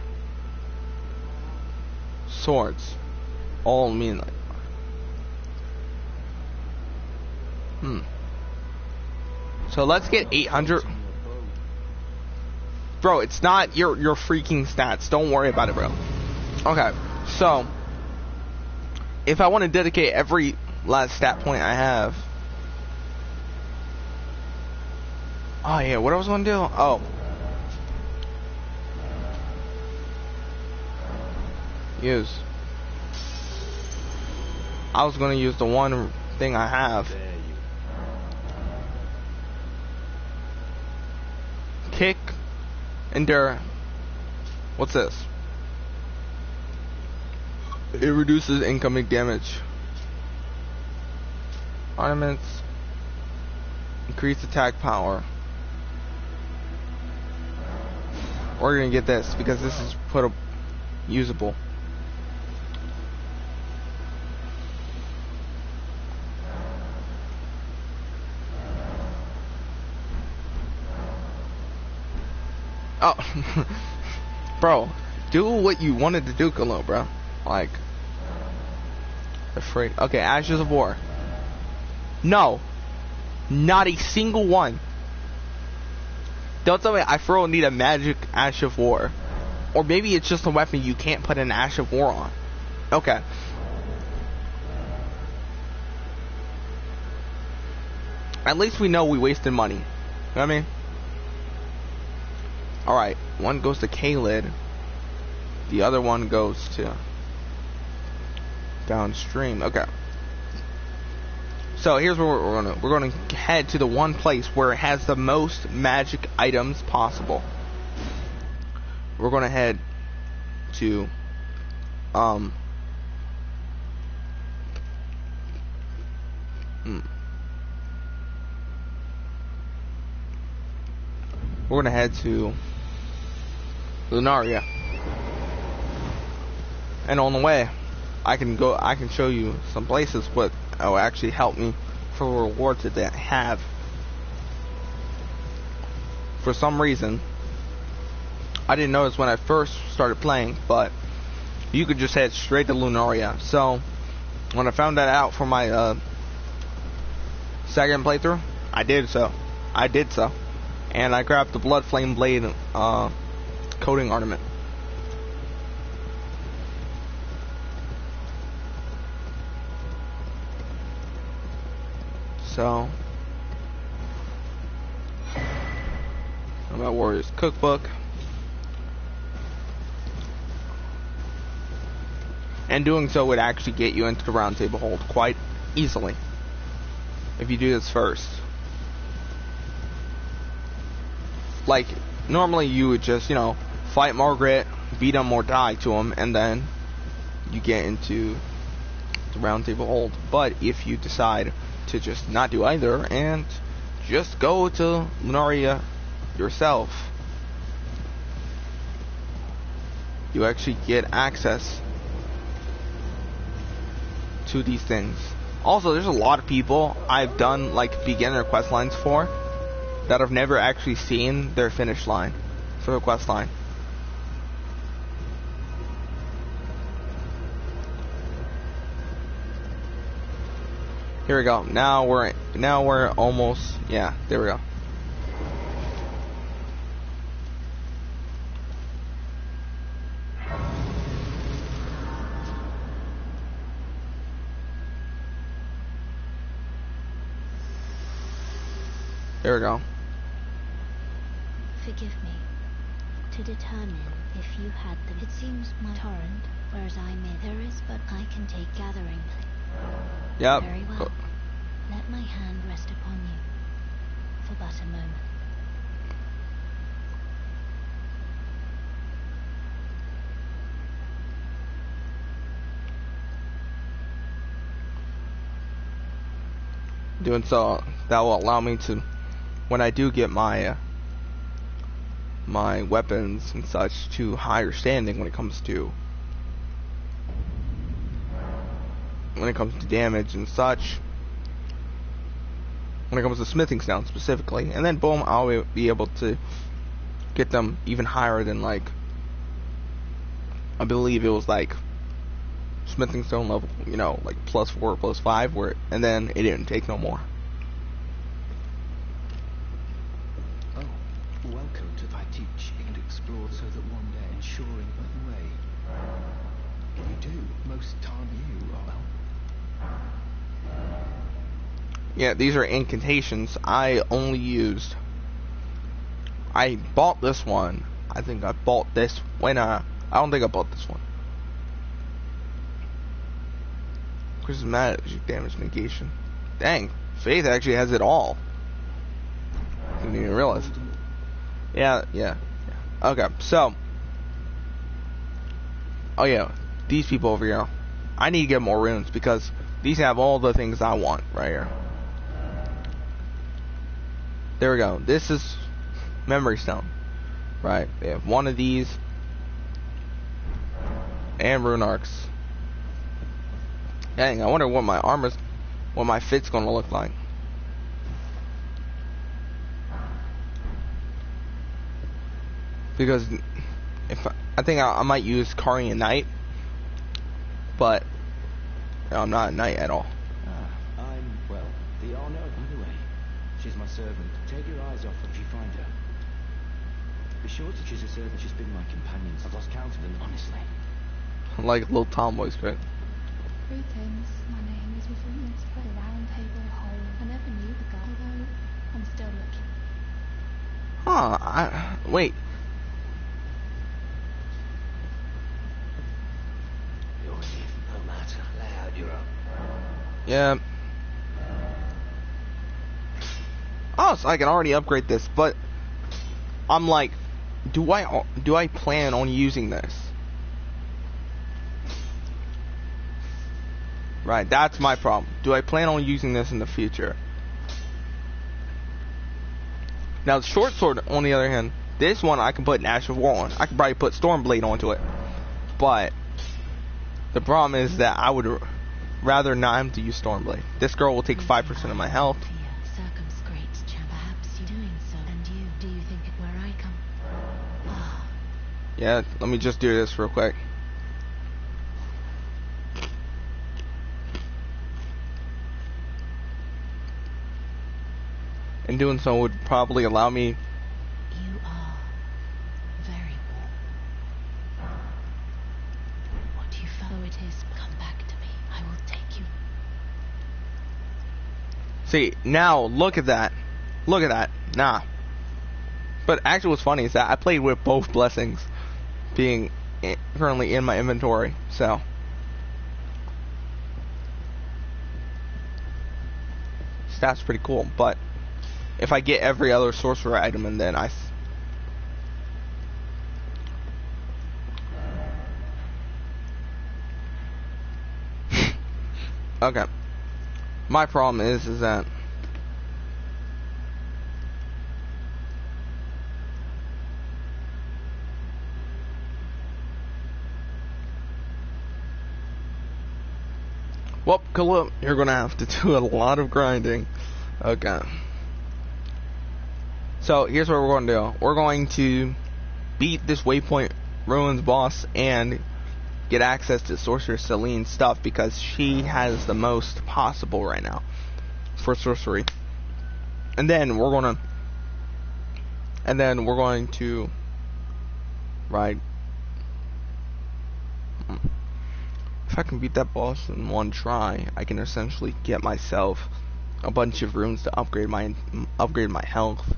Swords, all melee. So let's get 800. Bro, it's not your freaking stats. Don't worry about it, bro. Okay, so if I want to dedicate every last stat point I have. Oh yeah, what I was gonna do? Oh. Use. I was gonna use the one thing I have. Kick, endure. What's this? It reduces incoming damage. Ornaments. Increase attack power. We're gonna get this because this is usable. Oh, bro, do what you wanted to do, Kalo, bro. Like, the freak. Okay, Ashes of War. No, not a single one. Don't tell me I need a magic Ash of War. Or maybe it's just a weapon you can't put an Ash of War on. Okay. At least we know we wasted money. You know what I mean? Alright, one goes to Kaled. The other one goes to downstream. Okay. So here's where we're gonna head to the one place where it has the most magic items possible. We're gonna head to we're gonna head to Lunaria. And on the way, I can show you some places what will actually help me for the rewards that they have. For some reason, I didn't notice when I first started playing, but you could just head straight to Lunaria. So when I found that out for my second playthrough, I did so, and I grabbed the Blood Flame Blade coating ornament. So, my Warrior's Cookbook. And doing so would actually get you into the Round Table Hold quite easily if you do this first. Like, normally you would just, fight Margaret, beat him or die to him, and then you get into the Round Table Hold. But if you decide to just not do either and just go to Lunaria yourself, you actually get access to these things. Also, there's a lot of people I've done like beginner quest lines for that have never actually seen their finish line for the quest line. Here we go. Now we're almost, yeah, there we go. There we go. Forgive me. To determine if you had them, it seems my torrent, whereas I may. There is, but I can take gathering. Yep. Very well. Let my hand rest upon you for but a moment. Doing so, that will allow me to, when I do get my my weapons and such to higher standing when it comes to damage and such, when it comes to smithing stone specifically, and then boom, I'll be able to get them even higher than, like, I believe it was like smithing stone level, like +4, +5, and then it didn't take no more. Oh, welcome to thy teaching and explore so that one day ensuring the way. You do, most time you are well. Yeah, these are incantations I only used. I bought this one. I think I bought this when I don't think I bought this one. Charismatic magic damage negation. Dang, Faith actually has it all. Didn't even realize. Yeah. Okay, so. Oh yeah, these people over here. I need to get more runes because these have all the things I want right here. There we go. This is Memory Stone. Right. They have one of these. And Rune Arcs. Dang, I wonder what my fit's gonna look like. Because I think I might use Carian Knight, but I'm not a knight at all. The honor of the way. She's my servant. Take your eyes off her if you find her. Be sure to choose a servant. She's been my companion. I've lost count of them, honestly. Like little tomboys, right? Greetings, my name is Within the Round Table Hold. I never knew the guy, though I'm still looking. Huh, wait. Yeah. Oh, so I can already upgrade this, but I'm like, do I plan on using this? Right, that's my problem. Do I plan on using this in the future? Now, the short sword, on the other hand, this one I can put an Ash of War on. I could probably put Stormblade onto it. But the problem is that I would rather not have to use Stormblade. This girl will take 5% of my health. Yeah, let me just do this real quick. And doing so would probably allow me. You are very warm. What you felt, though it is, come back to me. I will take you. See, now look at that. Look at that. Nah. But actually what's funny is that I played with both blessings being currently in my inventory. So that's pretty cool. But if I get every other sorcerer item and then I okay. My problem is that well, Kalip, you're gonna have to do a lot of grinding. Okay. So here's what we're going to do. We're going to beat this Waypoint Ruins boss and get access to Sorcerer Celine's stuff because she has the most possible right now for sorcery. And then we're going to right. If I can beat that boss in one try, I can essentially get myself a bunch of runes to upgrade my health,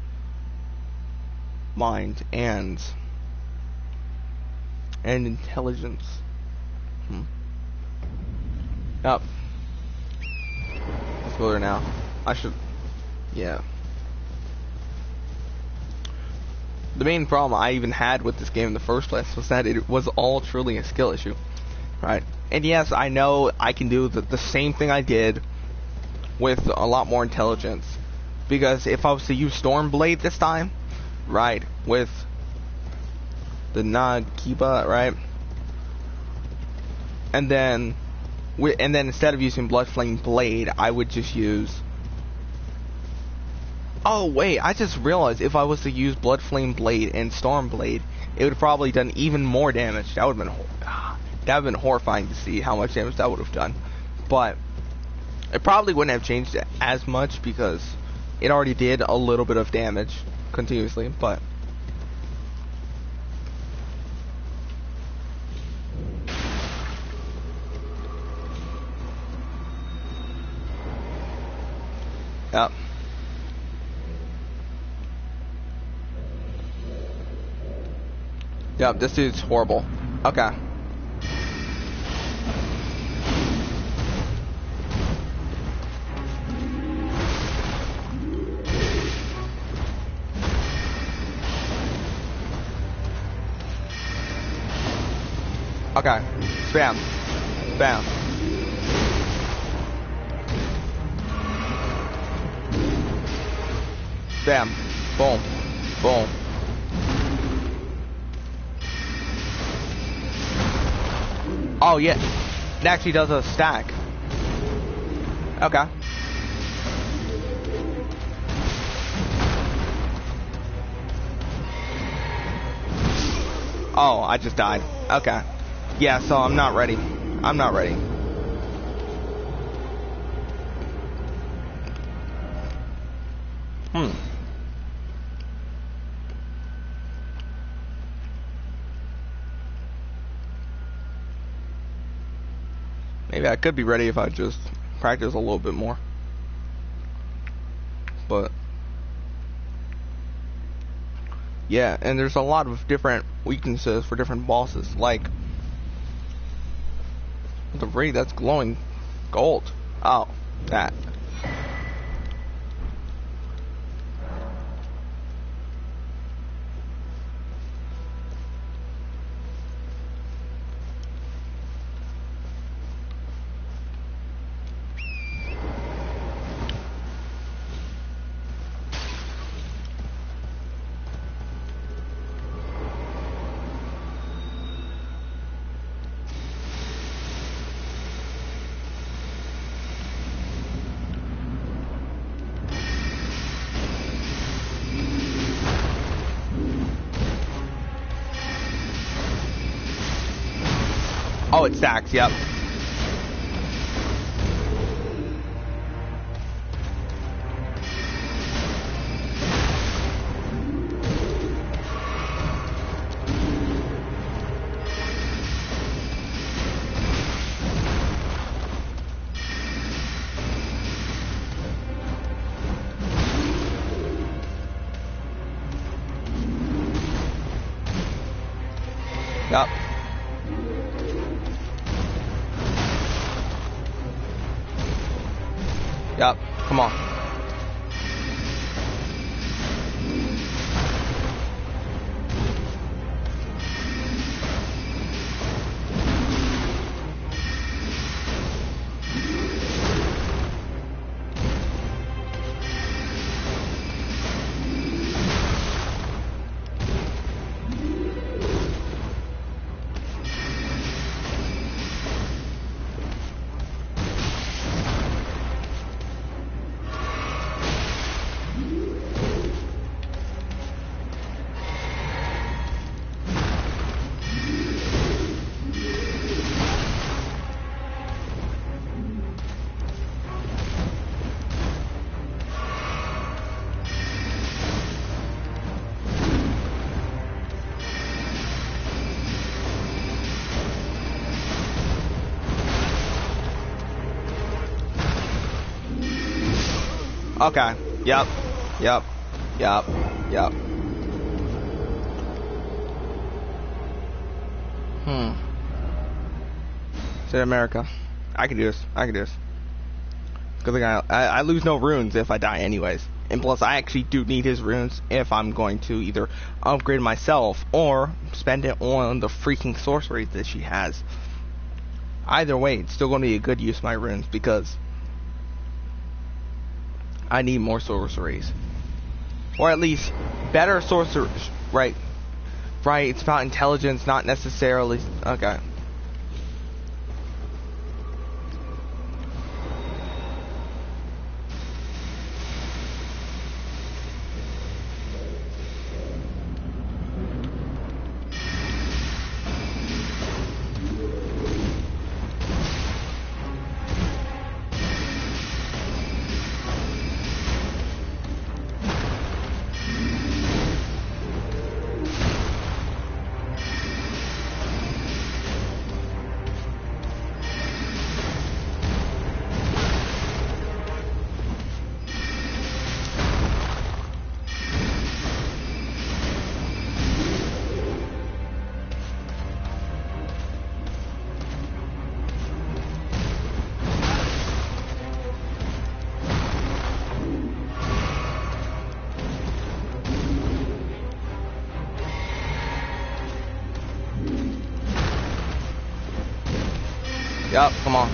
mind, and intelligence. Yep. Let's go there now. I should. Yeah. The main problem I even had with this game in the first place was that it was all truly a skill issue, right? And yes, I know I can do the same thing I did with a lot more intelligence, because if I was to use Stormblade this time, right, with the Nagiba, right, and then instead of using Bloodflame Blade, I would just use. Oh wait, I just realized if I was to use Bloodflame Blade and Stormblade, it would have probably done even more damage. That would have been horrifying to see how much damage that would have done. But it probably wouldn't have changed it as much because it already did a little bit of damage continuously, but yep. Yep, this dude's horrible. Okay. Okay. Spam. Bam. Bam. Boom. Boom. Oh yeah, it actually does a stack. Okay. Oh, I just died. Okay. Yeah, so I'm not ready. I'm not ready. Maybe I could be ready if I just practice a little bit more. But yeah, and there's a lot of different weaknesses for different bosses. Like the ring that's glowing gold. Oh, That. Oh, it stacks, yep. Yep. Yep, come on. Okay. Yep. Yep. Yep. Yep. Say America. I can do this. I can do this. Good thing I lose no runes if I die anyways. And plus, I actually do need his runes if I'm going to either upgrade myself or spend it on the freaking sorcery that she has. Either way, it's still going to be a good use of my runes because I need more sorceries. Or at least better sorceries, right? Right, it's about intelligence, not necessarily... Okay. Yup, come on.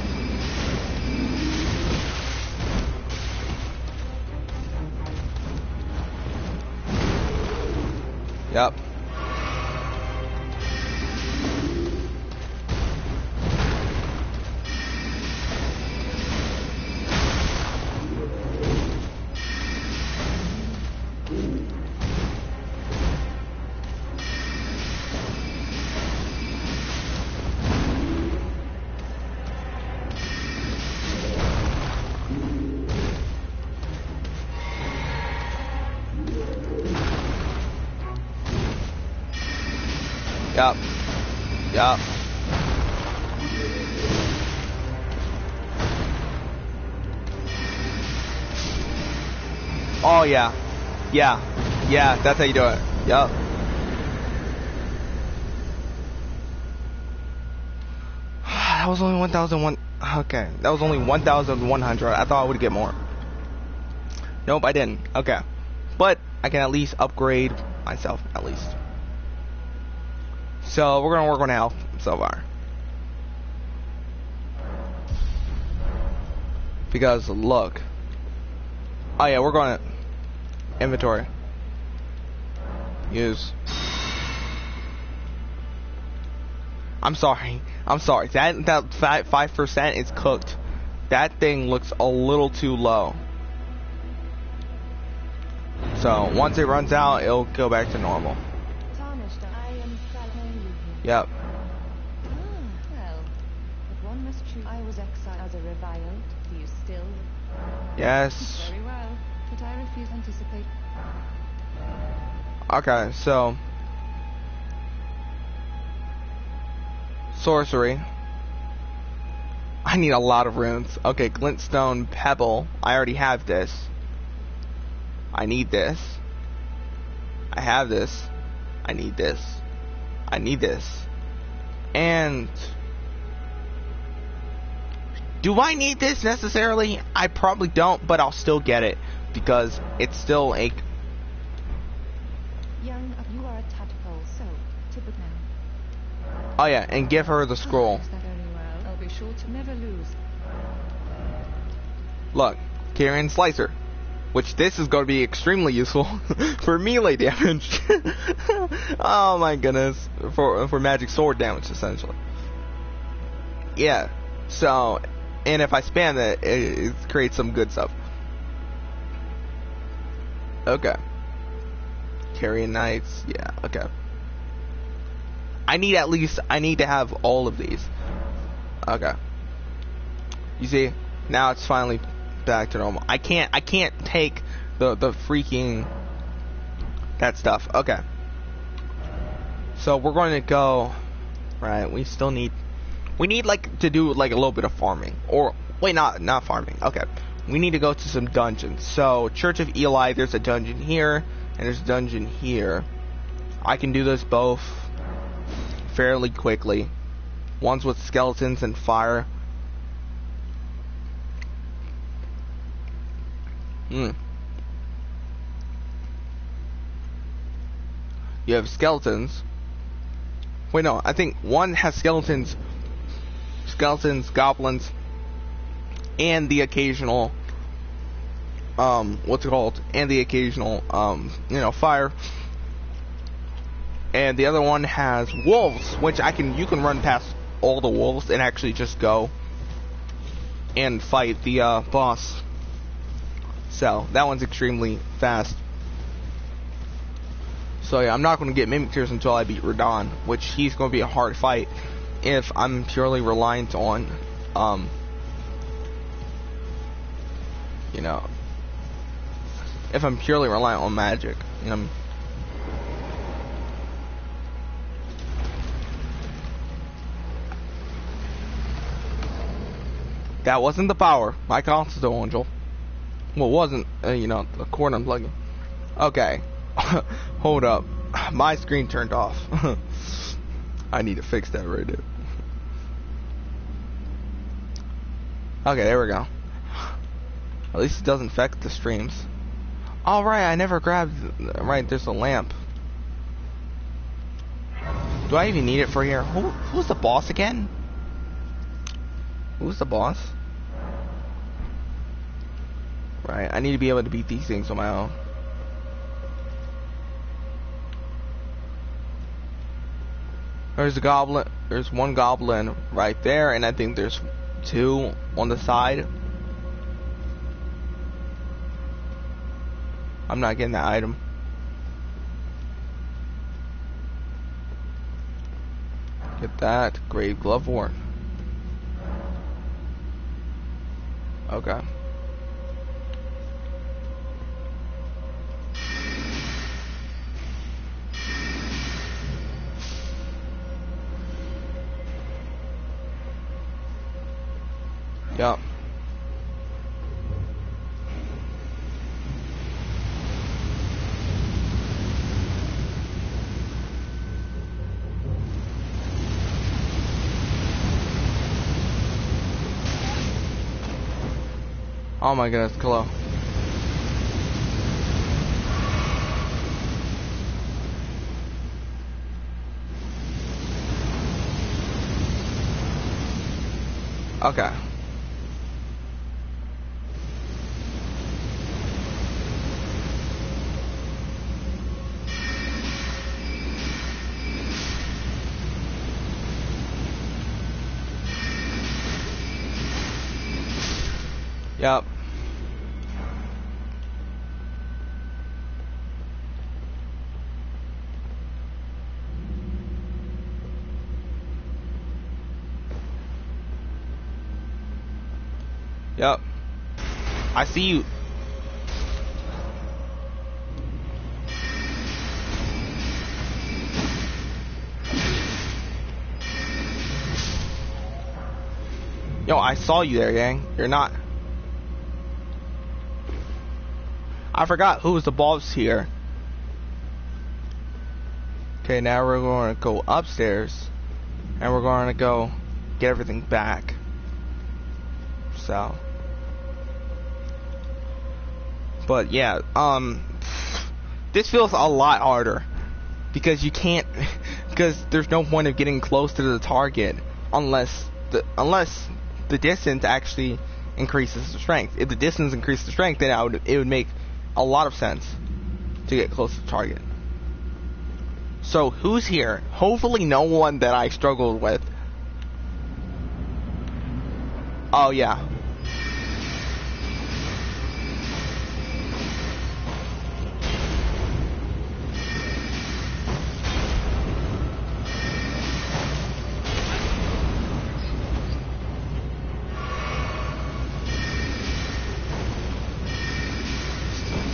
Yup. Yup. Yup. Oh yeah. Yeah. Yeah, that's how you do it. Yup. That was only 1,001. Okay, that was only 1,100. I thought I would get more. Nope, I didn't. Okay. But I can at least upgrade myself, at least. So, we're gonna work on health so far. Because, look. Oh yeah, we're going to inventory. Use. I'm sorry. That 5% is cooked. That thing looks a little too low. So once it runs out, it'll go back to normal. Yep. Well, if one must choose, I was exiled as a reviled. Do you still? Yes. Very well, but I refuse to anticipate. Okay, so sorcery. I need a lot of runes. Okay, glintstone pebble. I already have this. I need this. I have this. I need this. I need this. And do I need this necessarily? I probably don't, but I'll still get it because it's still a. Young, you are a tadpole, so tip it now. Oh yeah, and give her the scroll. Is that very well? I'll be sure to never lose. Look, Kieran Slicer. Which this is going to be extremely useful for melee damage. Oh my goodness. For magic sword damage, essentially. Yeah. So, and if I spam it, it creates some good stuff. Okay. Carrion Knights. Yeah, okay. I need to have all of these. Okay. You see? Now it's finally back to normal. I can't take the freaking that stuff. Okay. So we're going to go right, we need like to do like a little bit of farming. Or wait, not farming. Okay. We need to go to some dungeons. So Church of Eli, there's a dungeon here and there's a dungeon here. I can do this both fairly quickly. One's with skeletons and fire. You have skeletons. Wait, no, I think one has skeletons, goblins, and the occasional, what's it called? And the occasional, fire. And the other one has wolves, which you can run past all the wolves and actually just go and fight the boss. So that one's extremely fast. So yeah, I'm not going to get Mimic Tears until I beat Radon, which he's going to be a hard fight if I'm purely reliant on, if I'm purely reliant on magic. That wasn't the power. My constant angel. Well, it wasn't, the cord unplugging. Okay. Hold up. My screen turned off. I need to fix that right now. Okay, there we go. At least it doesn't affect the streams. Alright, I never grabbed... Right, there's a lamp. Do I even need it for here? Who's the boss again? Who's the boss? Right, I need to be able to beat these things on my own. There's a goblin. There's one goblin right there, and I think there's two on the side. I'm not getting that item. Get that. Grave glove worn. Okay. Yup. Oh my goodness, Kalo. Okay. Yep. Yep. I see you. Yo, I saw you there, gang. You're not. I forgot who was the boss here. Okay, now we're going to go upstairs. And we're going to go get everything back. So. But yeah, this feels a lot harder. Because you can't, because there's no point of getting close to the target unless the distance actually increases the strength. If the distance increases the strength, then it would make a lot of sense to get close to the target. So who's here? Hopefully no one that I struggled with. Oh yeah.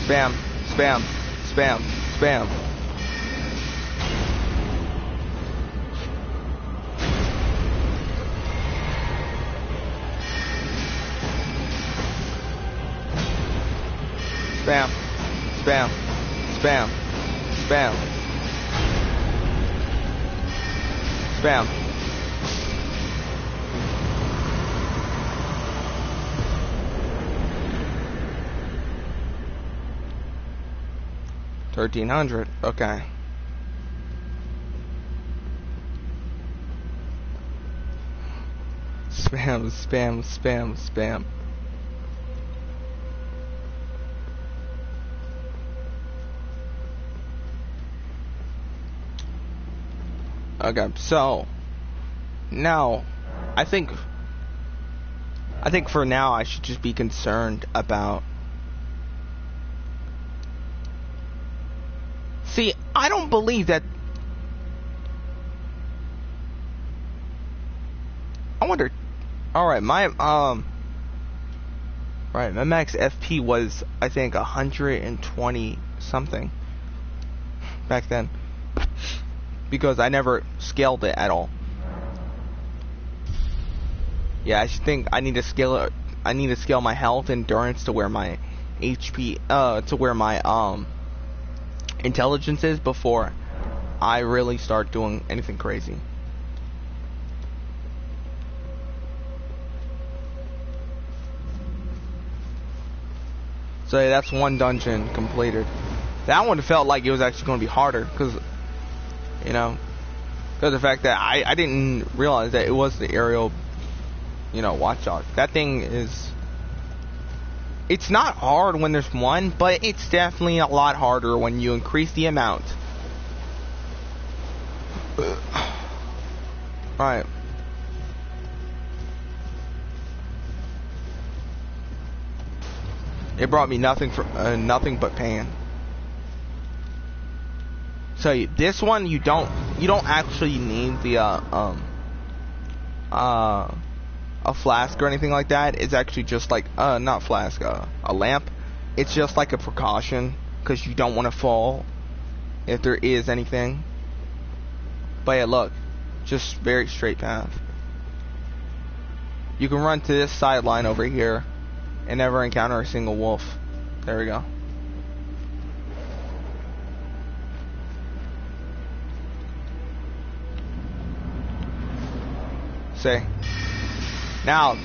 Spam, spam, spam, spam. Spam, spam, spam, spam, spam. $1,300. Okay. Spam, spam, spam, spam. Okay, so now I think for now I should just be concerned about. See, I don't believe that. I wonder. All right, my right, my max FP was I think 120 something back then, because I never scaled it at all. Yeah, I should think I need to scale it. I need to scale my health endurance to where my HP to where my intelligence is before I really start doing anything crazy. So yeah, that's one dungeon completed. That one felt like it was actually going to be harder because, you know, because the fact that I didn't realize that it was the aerial, you know, watchdog. That thing is. It's not hard when there's one, but it's definitely a lot harder when you increase the amount. Right. It brought me nothing but pain. So this one you don't actually need the a flask or anything like that. It's actually just like not flask, a lamp. It's just like a precaution because you don't want to fall if there is anything. But yeah, look, just very straight path. You can run to this sideline over here and never encounter a single wolf. There we go. Say. Now,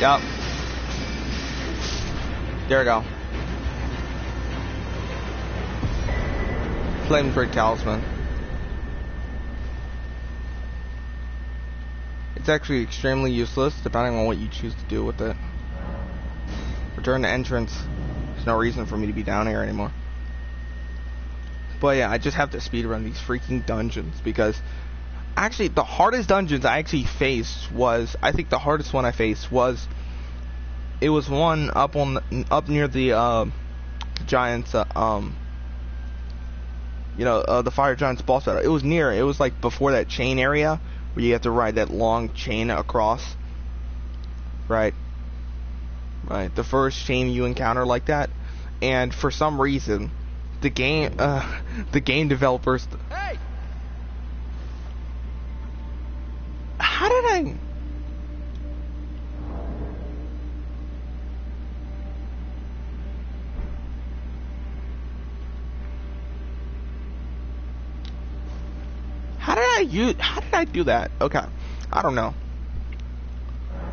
Yep. There we go. Flame Grid Talisman. It's actually extremely useless depending on what you choose to do with it. Return to entrance. There's no reason for me to be down here anymore. But yeah, I just have to speedrun these freaking dungeons because actually the hardest dungeons I actually faced was, I think the hardest one I faced was, it was one up up near the giants the fire giants boss battle. It was like before that chain area where you have to ride that long chain across. Right. The first chain you encounter like that, and for some reason the game developers, Hey! how did I how did I do that? Okay, I don't know.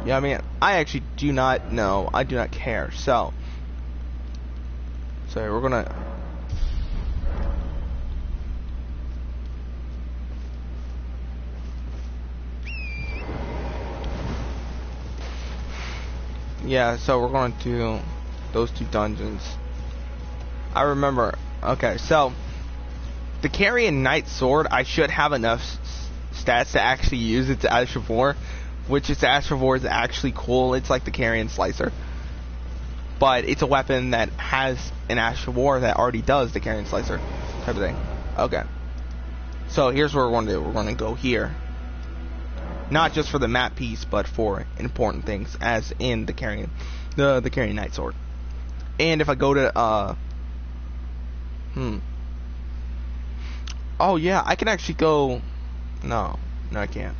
Yeah, I mean, I actually do not know. I do not care. So we're gonna. Yeah, so we're going to those two dungeons. I remember. Okay, so the Carrion Knight Sword, I should have enough stats to actually use its Ash of War, which its Ash of War is actually cool. It's like the Carrion Slicer, but it's a weapon that has an Ash of War that already does the Carrion Slicer type of thing. Okay, so here's what we're going to do. We're going to go here, not just for the map piece, but for important things, as in the Carrion Knight Sword. And if I go to oh yeah, I can actually go. No, I can't.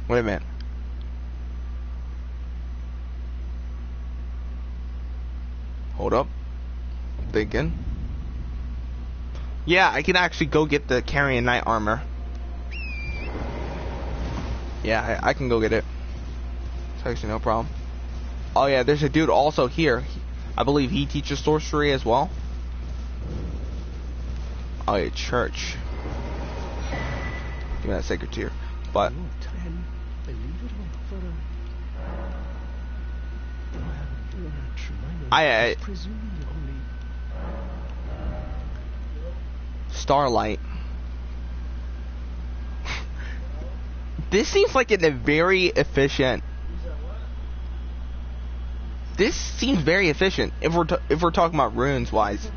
Wait a minute. Hold up. Thinking. Yeah, I can actually go get the Carrion Knight armor. Yeah, I can go get it. It's actually no problem. Oh yeah, there's a dude also here. I believe he teaches sorcery as well. Oh yeah, church. Give me that sacred tear. But I Starlight. This seems like a very efficient. This seems very efficient if we're talking about runes wise.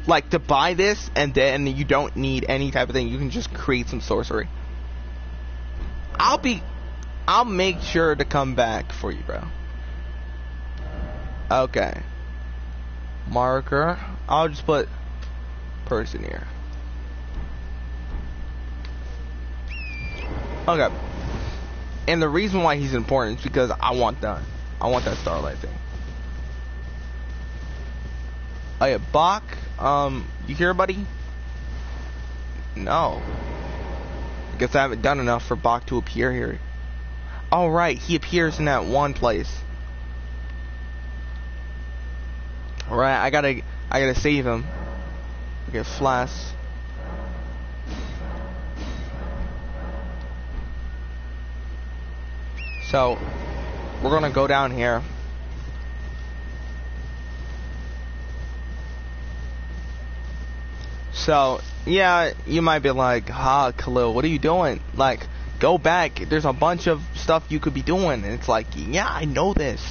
Like, to buy this and then you don't need any type of thing, you can just create some sorcery. I'll make sure to come back for you, bro. Okay. Marker. I'll just put person here. Okay. And the reason why he's important is because I want that starlight thing. Oh yeah, Bach. You here, buddy? No. I guess I haven't done enough for Bach to appear here. Oh right, he appears in that one place. Alright, I gotta save him. Okay, Flask. So, we're gonna go down here. So, yeah, you might be like, Khalil, what are you doing? Like, go back. There's a bunch of stuff you could be doing. And it's like, yeah, I know this.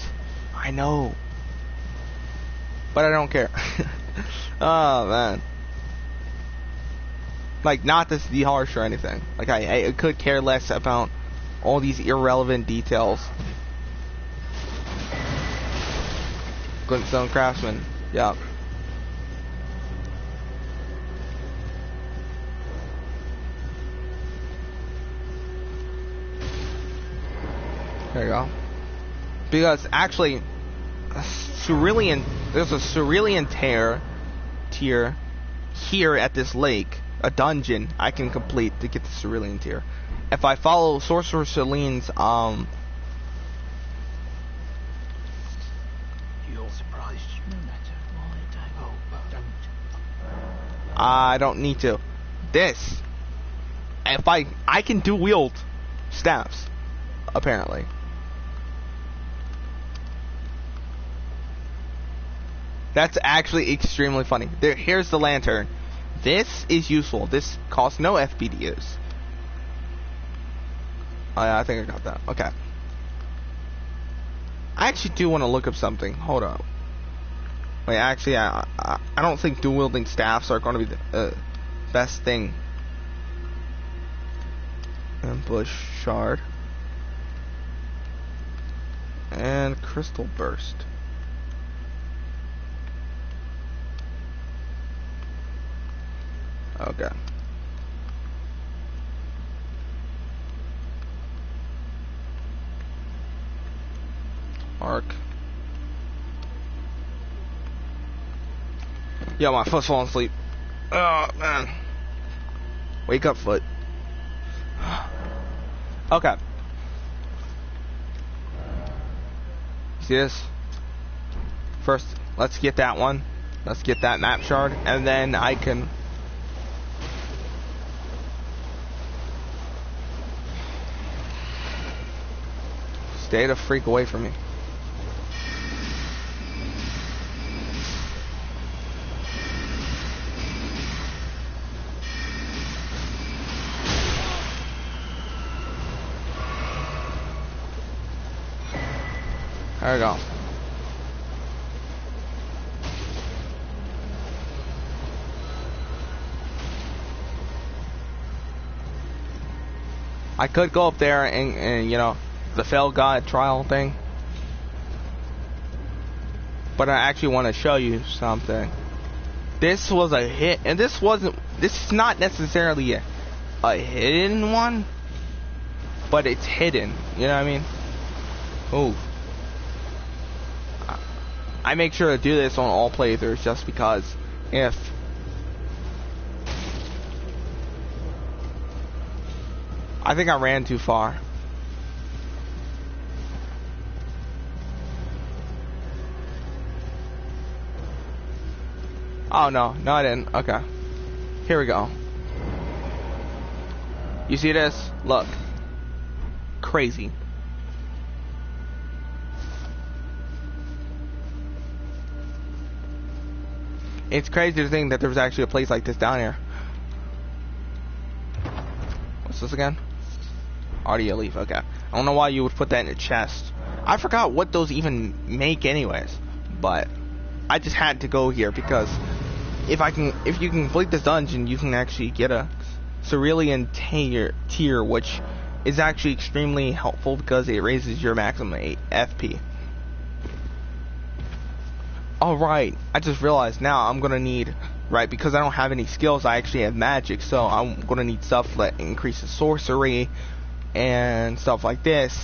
I know. But I don't care. Oh, man. Like, not to be harsh or anything. Like, I could care less about all these irrelevant details. Glintstone Craftsman. Yeah. There you go. Because actually, there's a Cerulean tier here at this lake, a dungeon I can complete to get the Cerulean tier. If I follow Sorcerer Celine's I don't need to. This. If I can dual wield staffs, apparently. That's actually extremely funny. Here's the lantern. This is useful. This costs no FP to use. Oh yeah, I think I got that. Okay. I actually do want to look up something. Hold up. Wait, actually, I don't think dual wielding staffs are going to be the best thing. Ambush shard and crystal burst. Okay. Arc. Yo, my foot's falling asleep. Oh man. Wake up, foot. Okay. See this? First, let's get that one. Let's get that map shard, and then I can. Stay the freak away from me. There we go. I could go up there and you know, the failed god trial thing. But I actually want to show you something. This was a hit, and this is not necessarily a hidden one, but it's hidden, you know what I mean? Ooh. I make sure to do this on all playthroughs just because if I think I ran too far. Oh no, I didn't. Okay. Here we go. You see this? Look. Crazy. It's crazy to think that there was actually a place like this down here. What's this again? Audio leaf, okay. I don't know why you would put that in your chest. I forgot what those even make anyways. But I just had to go here because if you can complete this dungeon, you can actually get a Cerulean tier, which is actually extremely helpful because it raises your maximum FP. Alright, I just realized now I'm gonna need, right, because I don't have any skills, I actually have magic, so I'm gonna need stuff that increases sorcery and stuff like this.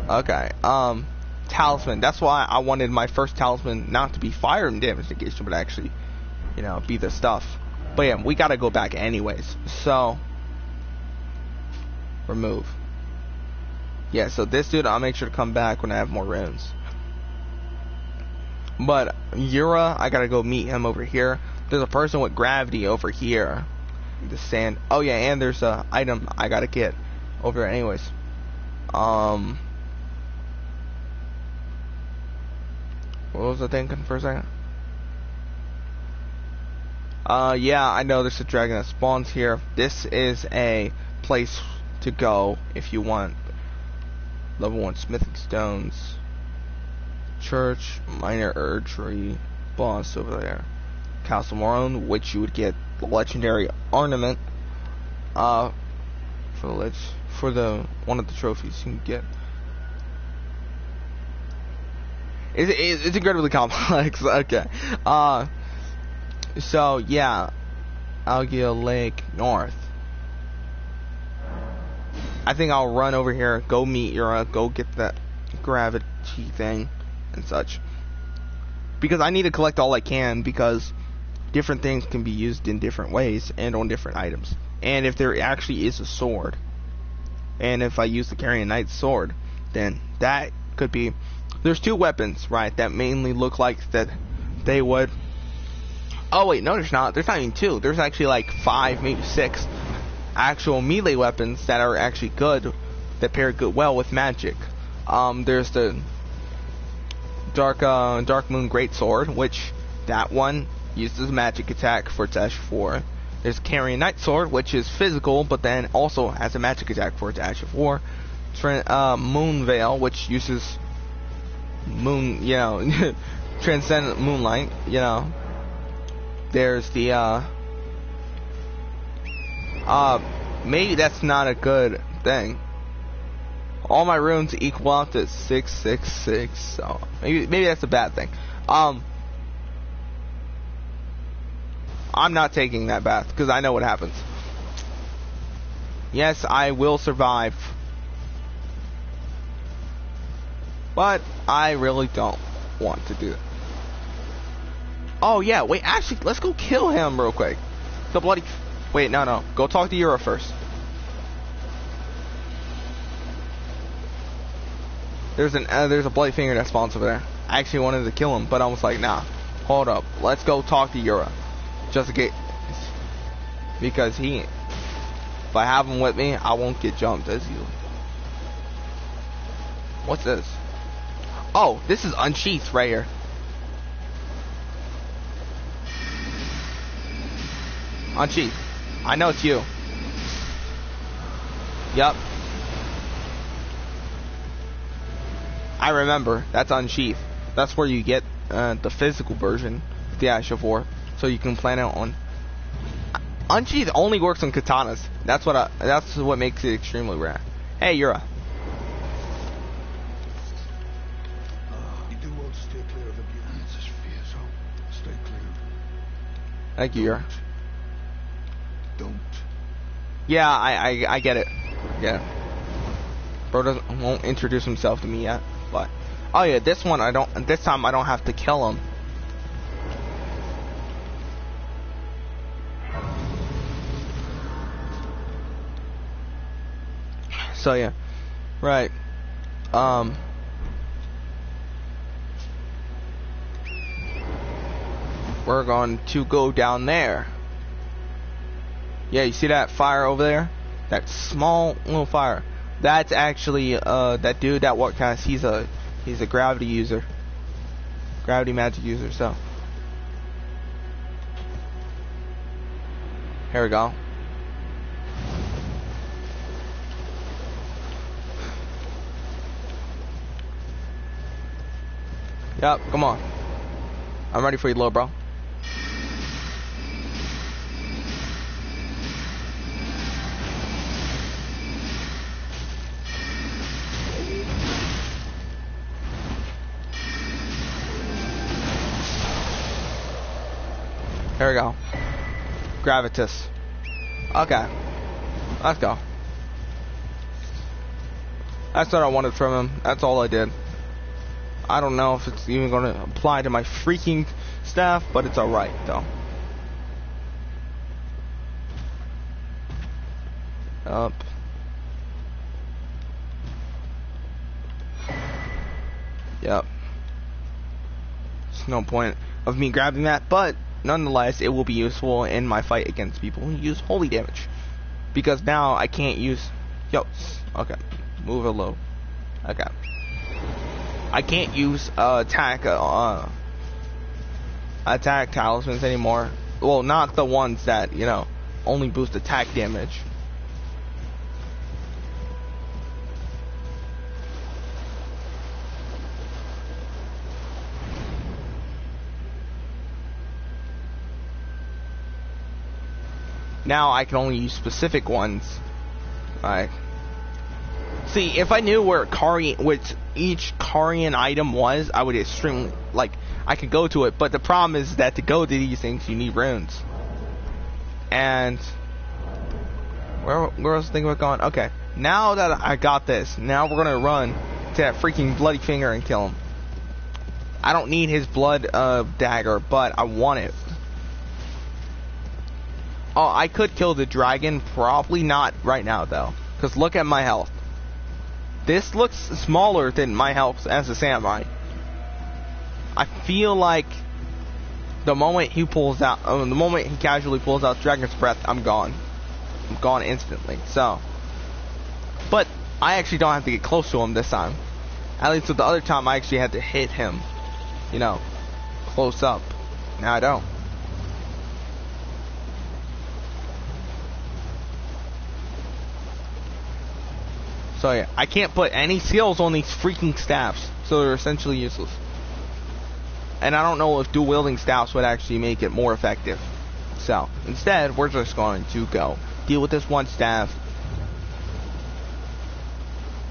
Okay, talisman. That's why I wanted my first talisman not to be fire and damage negation, but actually, you know, be the stuff. But yeah, we gotta go back anyways. So, remove. Yeah, so this dude, I'll make sure to come back when I have more runes. But Yura, I gotta go meet him over here. There's a person with gravity over here. The sand. Oh yeah, and there's a item I gotta get over there anyways. What was I thinking for a second? Yeah, I know there's a dragon that spawns here. This is a place to go if you want level 1 smithing stones. Church, minor urgery, boss over there. Castle Morone, which you would get the legendary ornament for the one of the trophies you can get. It's incredibly complex. Okay. So yeah, Algia Lake North. I think I'll run over here, go meet Yura, go get that gravity thing and such. Because I need to collect all I can, because different things can be used in different ways and on different items. And if there actually is a sword, and if I use the Carrion Knight's sword, then that could be. There's two weapons, right, that mainly look like that they would. Oh wait, no, there's not. There's not even two. There's actually like 5, maybe 6 actual melee weapons that are actually good, that pair good well with magic. There's the Dark Moon Greatsword, which that one uses magic attack for its Ash-4. There's Carrion Knight Sword, which is physical, but then also has a magic attack for its Ash-4. Moon Veil, which uses moon, transcendent moonlight, There's the, maybe that's not a good thing. All my runes equal out to 666, so maybe that's a bad thing. I'm not taking that bath, because I know what happens. Yes, I will survive. But I really don't want to do it. Oh yeah, wait, actually, let's go kill him real quick. The bloody... Wait, no. Go talk to Yura first. There's a bloody finger that spawns over there. I actually wanted to kill him, but I was like, nah. Hold up. Let's go talk to Yura. Just in case. Because if I have him with me, I won't get jumped as you. What's this? Oh, this is Unsheath right here. Unsheath. I know it's you. Yup. I remember. That's Unsheath. That's where you get the physical version of the Ash-4. So you can plan it on. Unsheath only works on katanas. That's what makes it extremely rare. Hey, Yura. You do want to stay clear of the beauty. It's just fear, so stay clear. Thank you, Yura. Don't. Yeah, I get it. Yeah. Bro won't introduce himself to me yet, but oh yeah, this time I don't have to kill him. So yeah. Right. We're going to go down there. Yeah, you see that fire over there? That small little fire. That's actually that dude that what kind of he's a gravity user. Gravity magic user, so. Here we go. Yep, come on. I'm ready for you, little bro. Here we go. Gravitas. Okay. Let's go. That's what I wanted from him. That's all I did. I don't know if it's even going to apply to my freaking staff, but it's alright, though. Up. Yep. There's no point of me grabbing that, but nonetheless, it will be useful in my fight against people who use holy damage. Because now I can't use... Yo, okay. Move it low. Okay. I can't use attack talismans anymore. Well, not the ones that, only boost attack damage. Now I can only use specific ones. Alright. See, if I knew where each Carian item was, I would extremely, I could go to it. But the problem is that to go to these things, you need runes. And where else think about going? Okay, now that I got this, now we're gonna run to that freaking bloody finger and kill him. I don't need his blood dagger, but I want it. Oh, I could kill the dragon. Probably not right now, though. Because look at my health. This looks smaller than my health as a samurai. I feel like the moment he pulls out, the moment he casually pulls out Dragon's Breath, I'm gone. I'm gone instantly. So, but I actually don't have to get close to him this time. At least with the other time, I actually had to hit him, you know, close up. Now I don't. So yeah, I can't put any skills on these freaking staffs, so they're essentially useless. And I don't know if dual wielding staffs would actually make it more effective. So instead, we're just going to go deal with this one staff.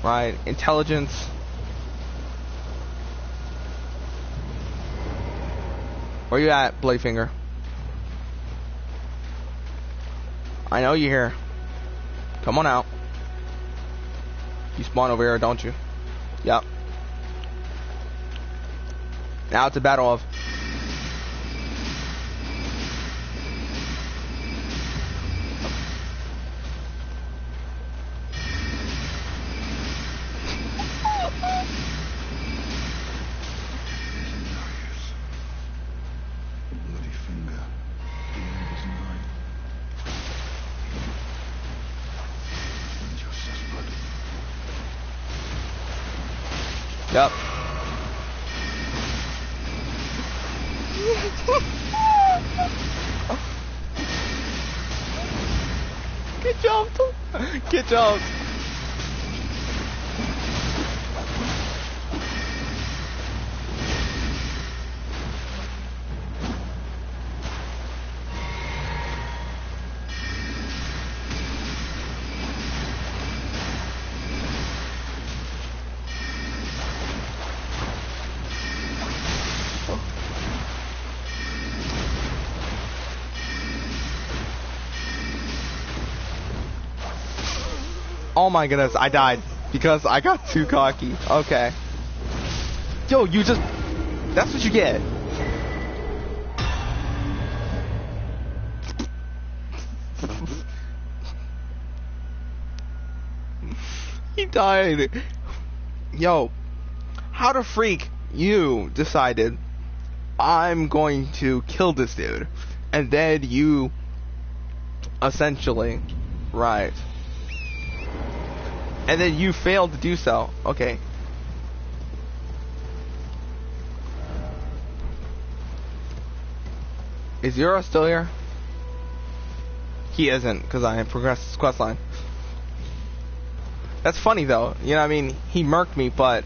Right, intelligence. Where you at, Bladefinger? I know you're here. Come on out. You spawn over here, don't you? Yep. Now it's a battle of... Yep. Good job, Tom. Good job. Oh my goodness, I died because I got too cocky. Okay. Yo, you just... That's what you get. He died. Yo, how the freak you decided I'm going to kill this dude, and then you essentially... Right. And then you failed to do so. Okay. Is Zero still here? He isn't, because I have progressed his quest line. That's funny though. You know what I mean? He murked me, but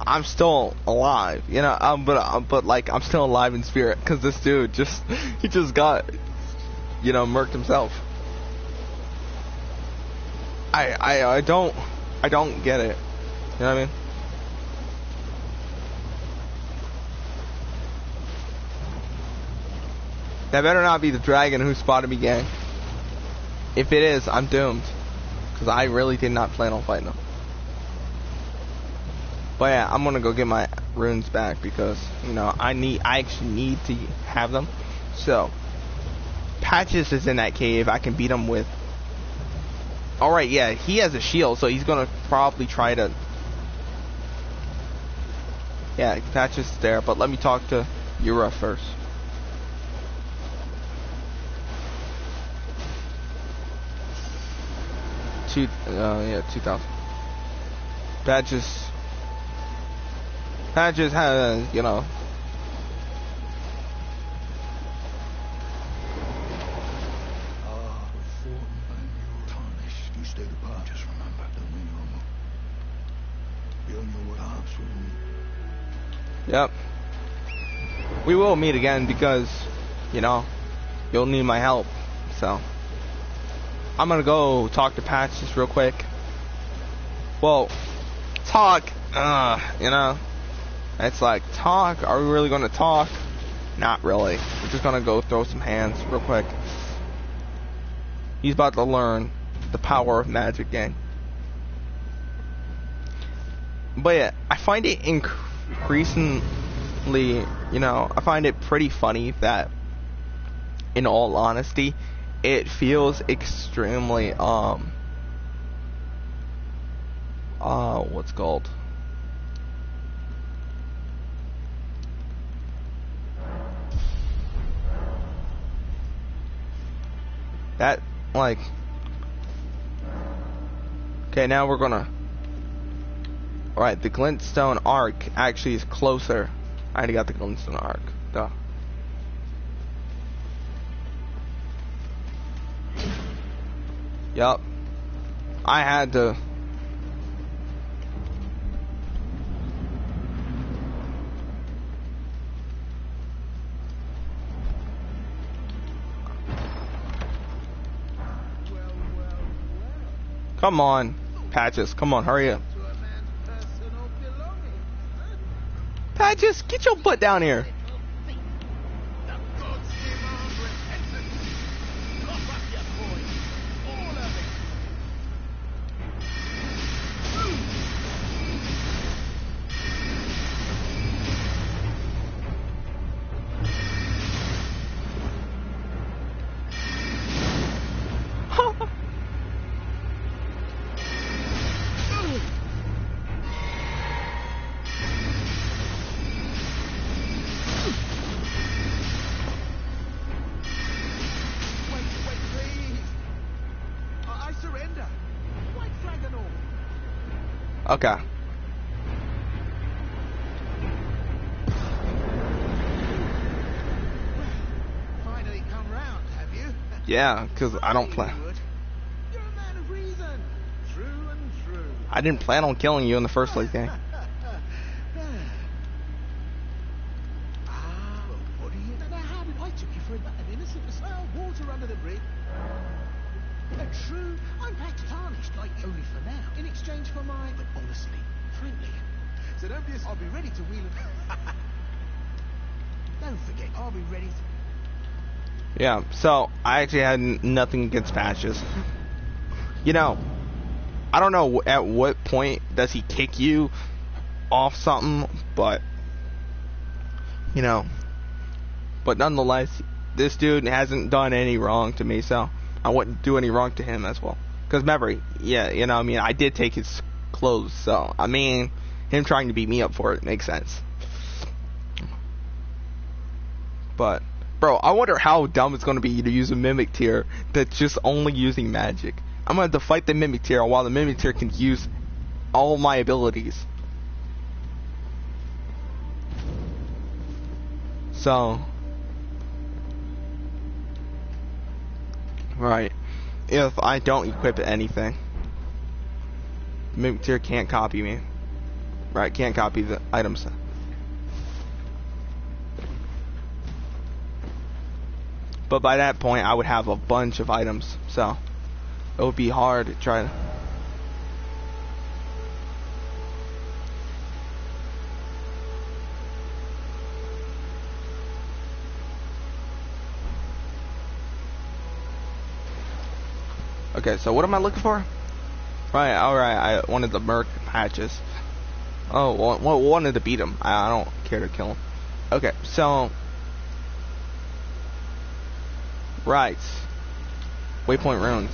I'm still alive. You know, but like I'm still alive in spirit, because this dude he just got, you know, murked himself. I don't get it. You know what I mean? That better not be the dragon who spotted me, gang. If it is, I'm doomed. Because I really did not plan on fighting him. But yeah, I'm gonna go get my runes back because, you know, I actually need to have them. So, Patches is in that cave. I can beat him with... Alright, yeah, he has a shield, so he's gonna probably try to... Yeah, Patches is there, but let me talk to Yura first. Yeah, 2,000. Patches has, you know... Yep. We will meet again because, you know, you'll need my help. So, I'm gonna go talk to Patches real quick. Well, talk, you know, it's like, talk? Are we really gonna talk? Not really. We're just gonna go throw some hands real quick. He's about to learn the power of magic, gang. But yeah, I find it increasingly, you know, I find it pretty funny that, in all honesty, it feels extremely, what's called? That, like... Okay, now we're gonna... Alright, the glintstone arc actually is closer. I already got the glintstone arc. Duh. Yup. I had to... Come on, Patches. Come on, hurry up. Patches, get your butt down here. Okay. Finally come round, have you? Yeah, because I don't plan. You're a man of reason. True and true. I didn't plan on killing you in the first place, gang. Well, what do you... Now, how did I took you for an innocent assault? Water under the bridge. True, I'm perhaps tarnished, like only for now, in exchange for my... But honestly, frankly, so don't be... I'll be ready to wheel it. Don't forget, I'll be ready to... Yeah, so I actually had nothing against Patches. You know, I don't know at what point does he kick you off something, but, you know, but nonetheless, this dude hasn't done any wrong to me, so I wouldn't do any wrong to him as well. Because remember, yeah, you know, I mean, I did take his clothes, so, I mean, him trying to beat me up for it makes sense. But, bro, I wonder how dumb it's going to be to use a Mimic Tier that's just only using magic. I'm going to have to fight the Mimic Tier while the Mimic Tier can use all my abilities. So... Right. If I don't equip anything, Mimic Tier can't copy me. Right, can't copy the items. But by that point, I would have a bunch of items, so it would be hard to try to... Okay, so what am I looking for? Right, alright, I wanted the Merc Patches. Oh, wanted to beat him. I don't care to kill him. Okay, so... Right. Waypoint runes.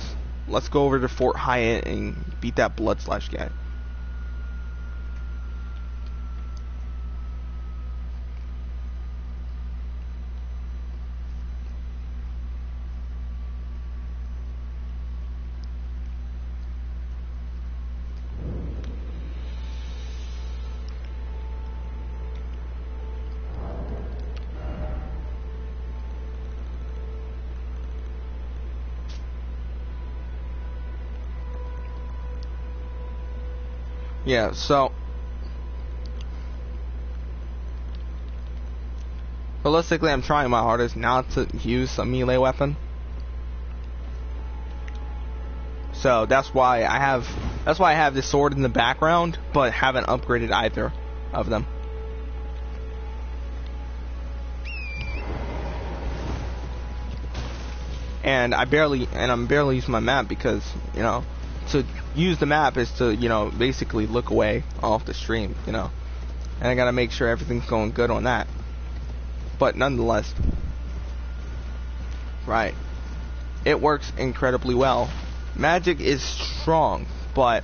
Let's go over to Fort Hyatt and beat that Blood Slash guy. Yeah, so realistically, I'm trying my hardest not to use a melee weapon. So that's why I have this sword in the background, but haven't upgraded either of them. And I'm barely using my map because, you know, to use the map is to, you know, basically look away off the stream, you know. And I gotta make sure everything's going good on that. But nonetheless, right, it works incredibly well. Magic is strong, but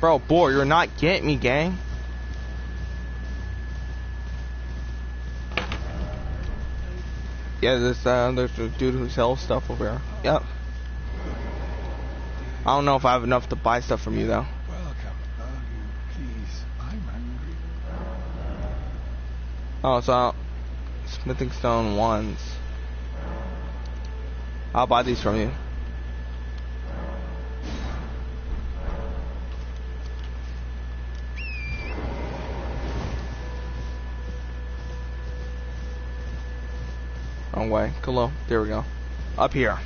Bro, boy, you're not getting me, gang. Yeah, there's a dude who sells stuff over here. Yep. I don't know if I have enough to buy stuff from you, though. Welcome. Please, I'm hungry. Oh, so smithing stone ones. I'll buy these from you. Wrong way. Hello. There we go. Up here.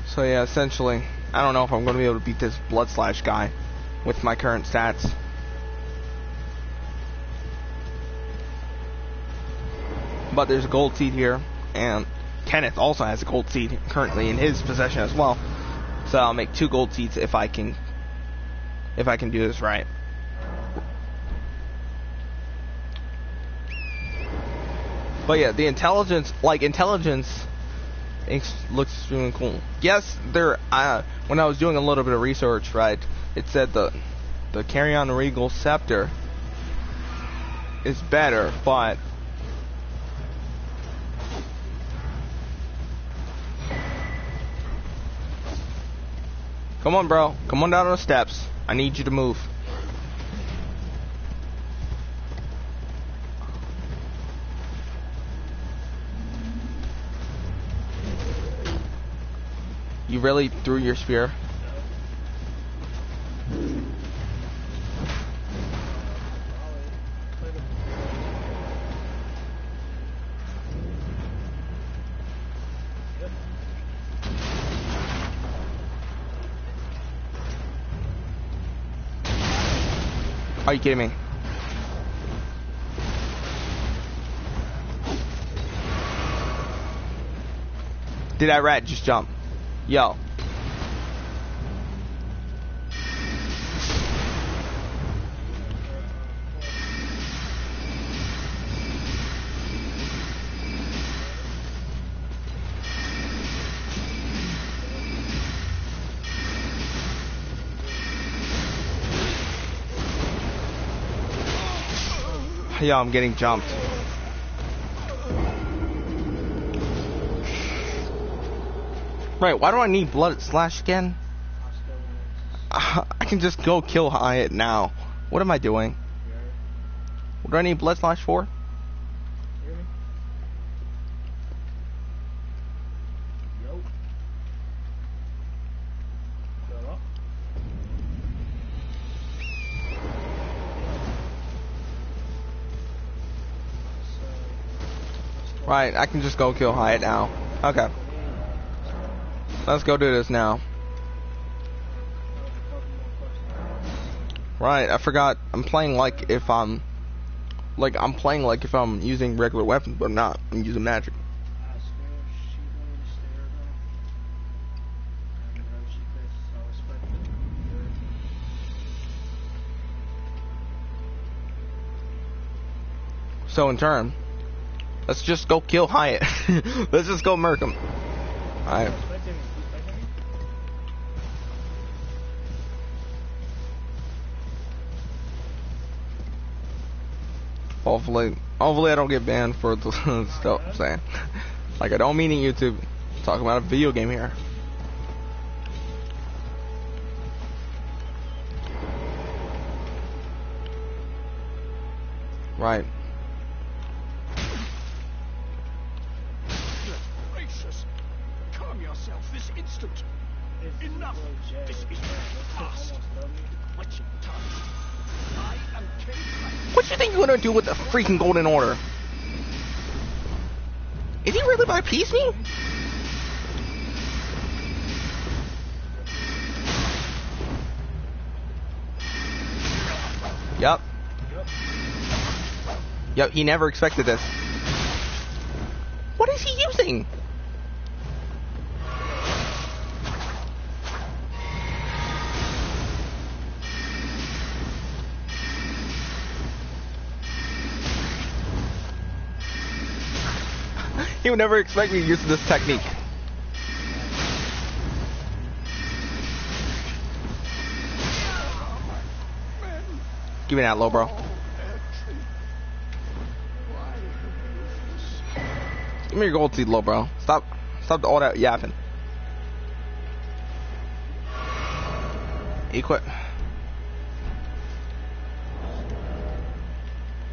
So yeah, essentially, I don't know if I'm going to be able to beat this Blood Slash guy with my current stats. But there's a gold seed here, and Kenneth also has a gold seed currently in his possession as well. So I'll make 2 gold seeds if I can do this right. But yeah, the intelligence looks extremely cool. Yes, when I was doing a little bit of research, right, it said the Carrion Regal Scepter is better, but come on, bro. Come on down the steps. I need you to move. You really threw your spear? Are you kidding me? Did that rat just jump? Yo. Yo, I'm getting jumped. Right, why do I need Blood Slash again? I can just go kill Hyatt now. What am I doing? What do I need Blood Slash for? Right, I can just go kill Hyatt now. Okay. Let's go do this now. Right, I forgot. I'm playing like if I'm using regular weapons, but I'm not. I'm using magic. So in turn, let's just go kill Hyatt. Let's just go murk him. Alright. Hopefully I don't get banned for the stuff I'm saying. Like, I don't mean in YouTube. I'm talking about a video game here. Right. Gracious. Calm yourself this instant. Enough. This is past. What's your tongue? I am King. What you think you're gonna do with the freaking Golden Order? Is he really gonna appease me? Yep. Yep, he never expected this. What is he using? He would never expect me to use this technique. Give me that low, bro. Give me your gold seed, low, bro. Stop all that yapping. Equip.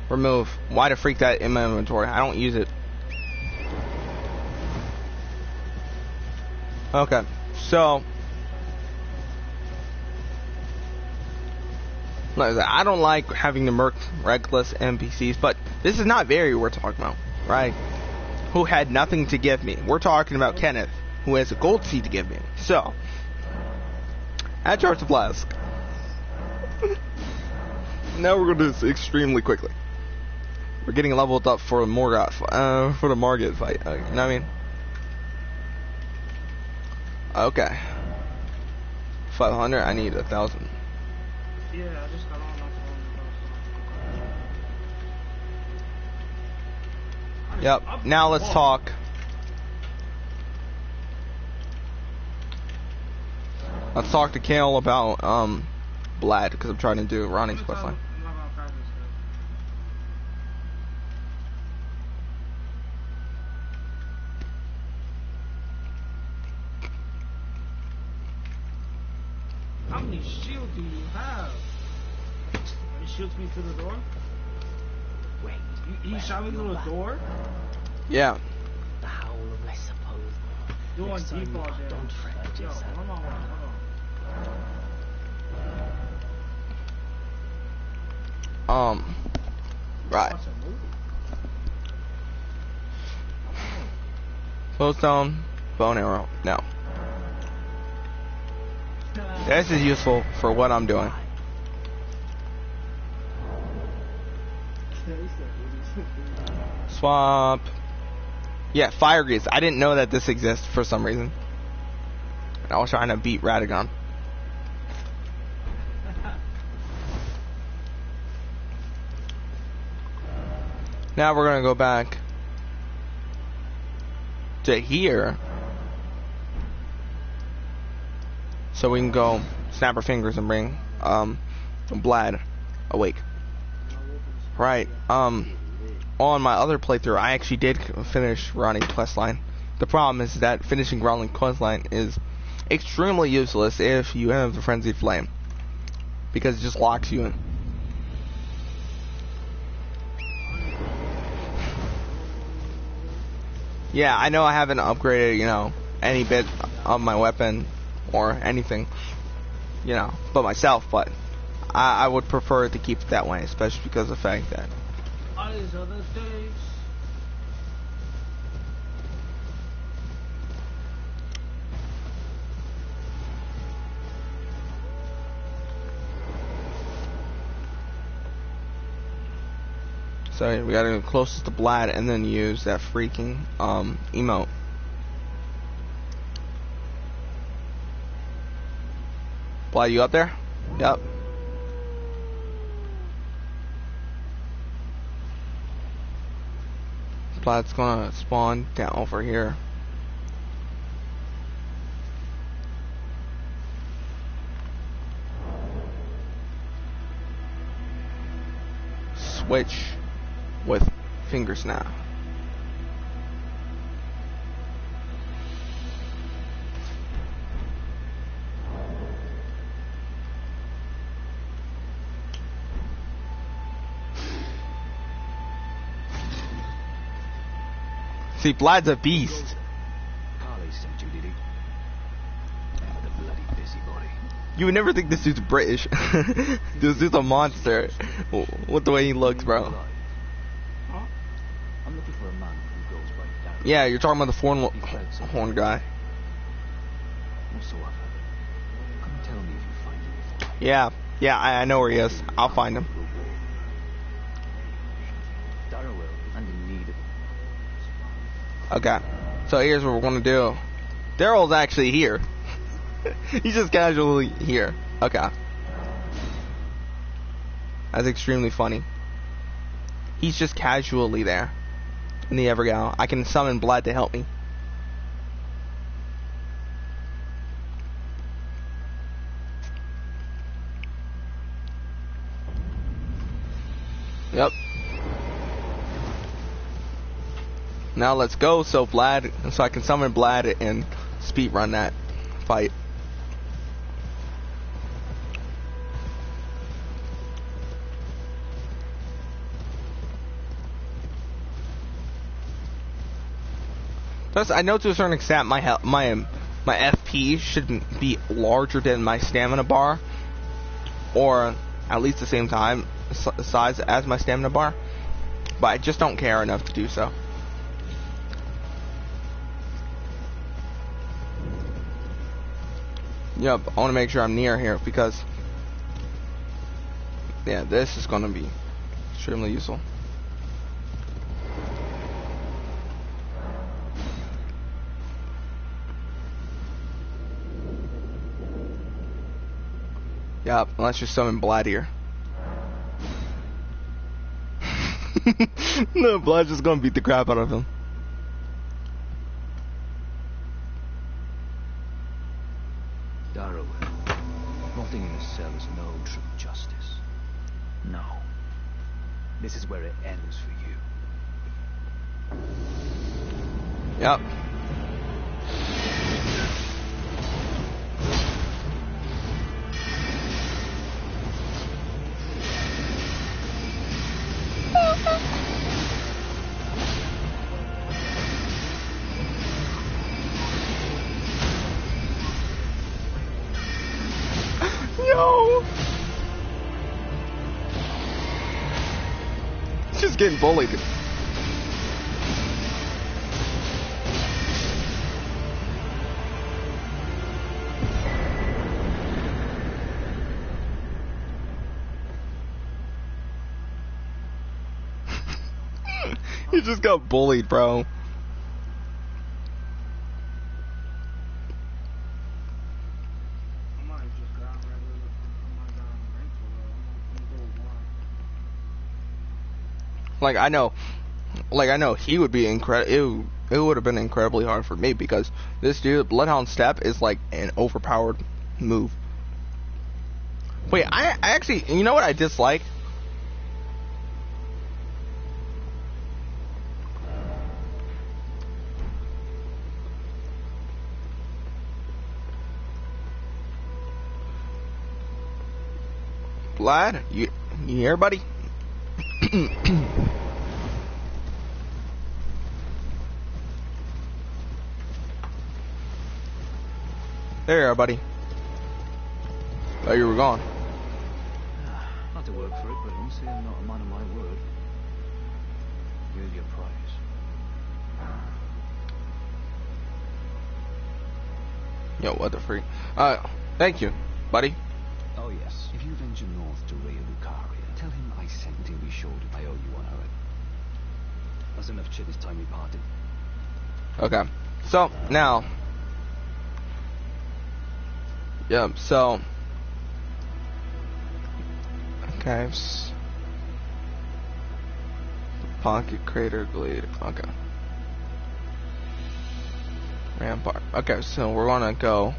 Remove. Why to freak that in my inventory? I don't use it. Okay, so like I said, I don't like having to murk reckless NPCs, but this is not Very we're talking about, right? Who had nothing to give me. We're talking about Kenneth, who has a gold seed to give me. So, add charge to flask. Now we're going to do this extremely quickly. We're getting leveled up for Morgoth, for the Margit fight. You know what I mean? Okay. 500. I need 1,000. Yeah, I just got on not too long ago. Yep. Now let's talk. Let's talk to Kale about Blad, because I'm trying to do Ronnie's questline. How many shields do you have? It shoots me through the door? Wait, you shot me through the door? Yeah. The howl of I suppose. You want default there. Don't fret, Yo, just hold on. Right. Close down, bow and arrow. No. This is useful for what I'm doing. Swap. Yeah, fire grease. I didn't know that this exists for some reason. I was trying to beat Radagon. Now we're gonna go back to here, so we can go snap our fingers and bring Blad awake. Right. On my other playthrough, I actually did finish Ronnie's questline. The problem is that finishing Ronnie's questline is extremely useless if you have the Frenzied Flame, because it just locks you in. Yeah, I know I haven't upgraded, you know, any bit of my weapon or anything, you know, but myself, but I would prefer to keep it that way, especially because of the fact that All these other days. so we gotta go closest to Blad and then use that freaking emote. Blad, you up there? Yep. Blad's gonna spawn down over here. Switch with finger snap. See, Blad's a beast. Carly sent you, did he? The bloody busybody. You would never think this dude's British. This dude's a monster. With the way he looks, bro. Huh? I'm looking for a man who goes by Darren. Yeah, you're talking about the horn guy. Also, come tell me if you find him. Yeah, I know where he is. I'll find him. Darren will, and in need of it. Okay, so here's what we're gonna do. Daryl's actually here. He's just casually here. Okay. That's extremely funny. He's just casually there in the Evergal. I can summon Blad to help me. Yep. Now let's go, so I can summon Vlad and speed run that fight. Plus, I know to a certain extent my FP shouldn't be larger than my stamina bar, or at least the same size as my stamina bar, but I just don't care enough to do so. Yep, I want to make sure I'm near here because, yeah, this is going to be extremely useful. Yep, let's just summon Vlad here. No, Vlad's just gonna beat the crap out of him. Darrow, nothing in a cell is no true justice. No. This is where it ends for you. Yep. No! He's just getting bullied. He just got bullied, bro. Like I know he would be incredible. It would have been incredibly hard for me because this dude, Bloodhound Step, is like an overpowered move. Wait, I actually, you know what I dislike? Vlad, you here, buddy? There you are, buddy. Oh, you were gone. Not to work for it, but honestly, I'm not a man of my word. You're your prize. Yo, what the freak? Thank you, buddy. Oh yes, if you venture north to Rhea Lucaria, tell him I sent him. Be sure to pay you on her. That's enough chit this time we parted. Okay, so now, yep. So, okay, pocket crater glade. Okay, rampart. Okay, so we're gonna go.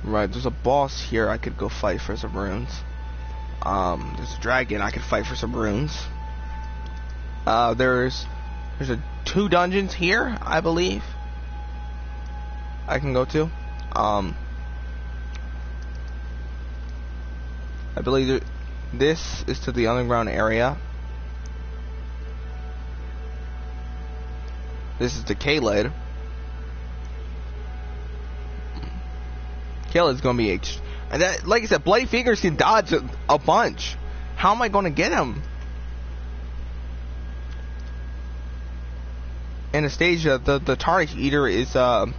Right, there's a boss here. I could go fight for some runes. There's a dragon. I could fight for some runes. There's two dungeons here, I believe. I can go to. I believe this is to the underground area. This is to Kaled. Kaled's gonna be and that, like I said, Bloody Fingers can dodge a bunch. How am I gonna get him? Anastasia, the Target Eater is up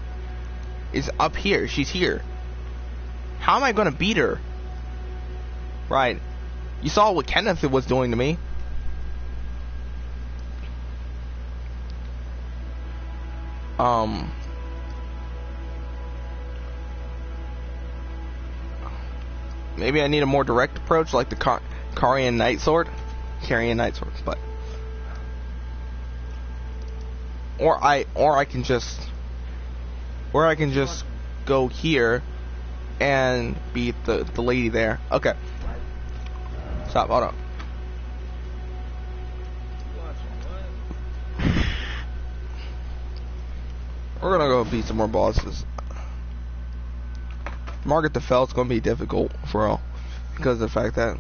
here. She's here. How am I gonna beat her? Right. You saw what Kenneth was doing to me. Maybe I need a more direct approach, like the Carrion Nightsword, but or I can just go here and beat the lady there. Okay. Stop, hold up. We're gonna go beat some more bosses. Margaret the Felt's gonna be difficult for all because of the fact that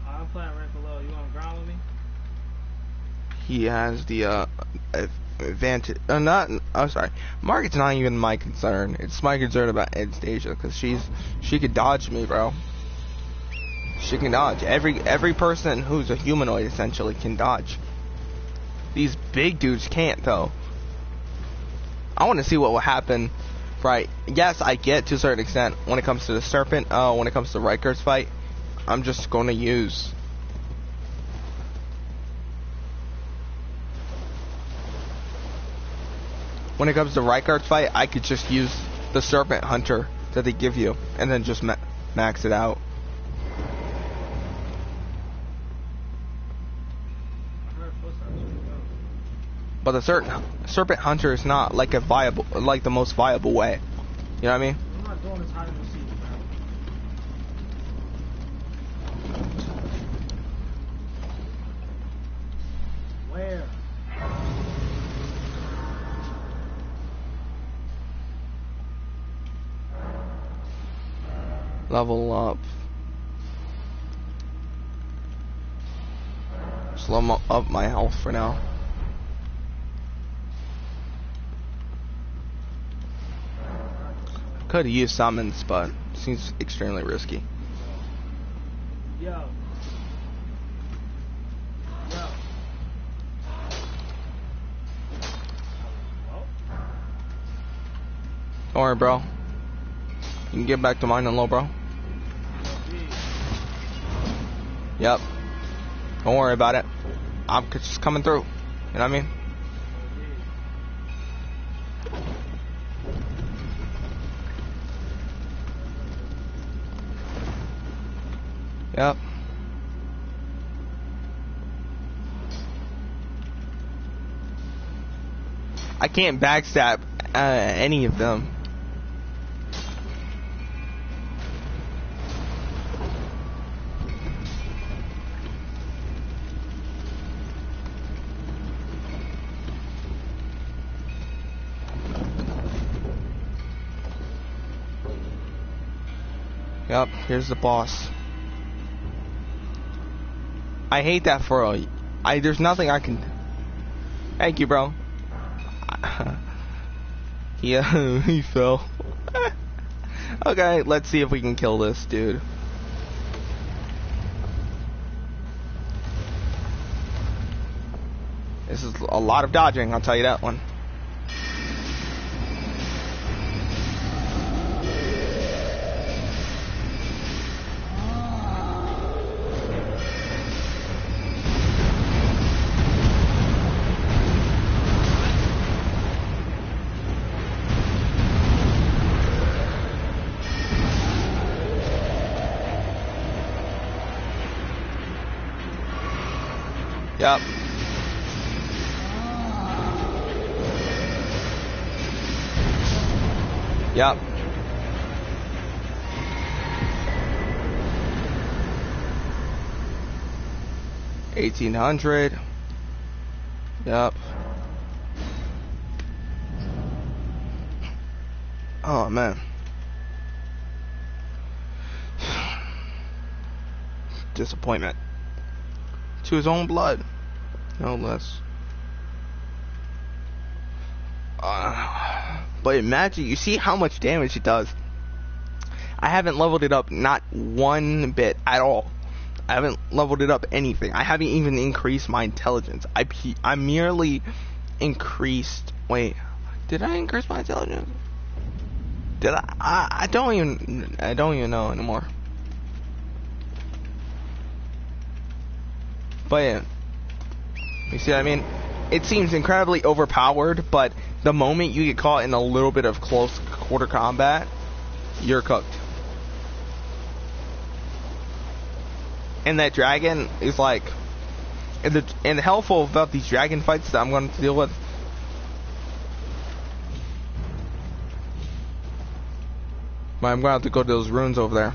I'm playing right below. You wanna ground with me? he has the advantage. I'm sorry. Margaret's not even my concern. It's my concern about Anastasia because she could dodge me, bro. She can dodge. Every person who's a humanoid essentially can dodge. These big dudes can't though. I want to see what will happen. Right. Yes, I get to a certain extent when it comes to the serpent. When it comes to Riker's fight, I'm just going to use. When it comes to Riker's fight, I could just use the serpent hunter that they give you, and then just max it out. But the serpent hunter is not like the most viable way. You know what I mean? I'm not doing this hide and seek, bro. Where? Level up. Slow up my health for now. Could use summons, but seems extremely risky. Yo. Don't worry, bro. You can get back to mine and low, bro. Yep. Don't worry about it. I'm just coming through. You know what I mean? Yep. I can't backstab any of them. Yep, here's the boss. I hate that for there's nothing I can. Thank you, bro. Yeah, he fell. Okay, let's see if we can kill this dude. This is a lot of dodging, I'll tell you that one. Yep. Yep. $1,800. Yep. Oh man. Disappointment. To his own blood. No less. But imagine, you see how much damage it does. I haven't leveled it up not one bit at all. I haven't leveled it up anything. I haven't even increased my intelligence. I merely increased. Wait, did I increase my intelligence? Did I? I don't even know anymore. But yeah, you see what I mean? It seems incredibly overpowered, but the moment you get caught in a little bit of close quarter combat, you're cooked. And that dragon is like, and the helpful about these dragon fights that I'm going to deal with. But I'm going to have to go to those ruins over there.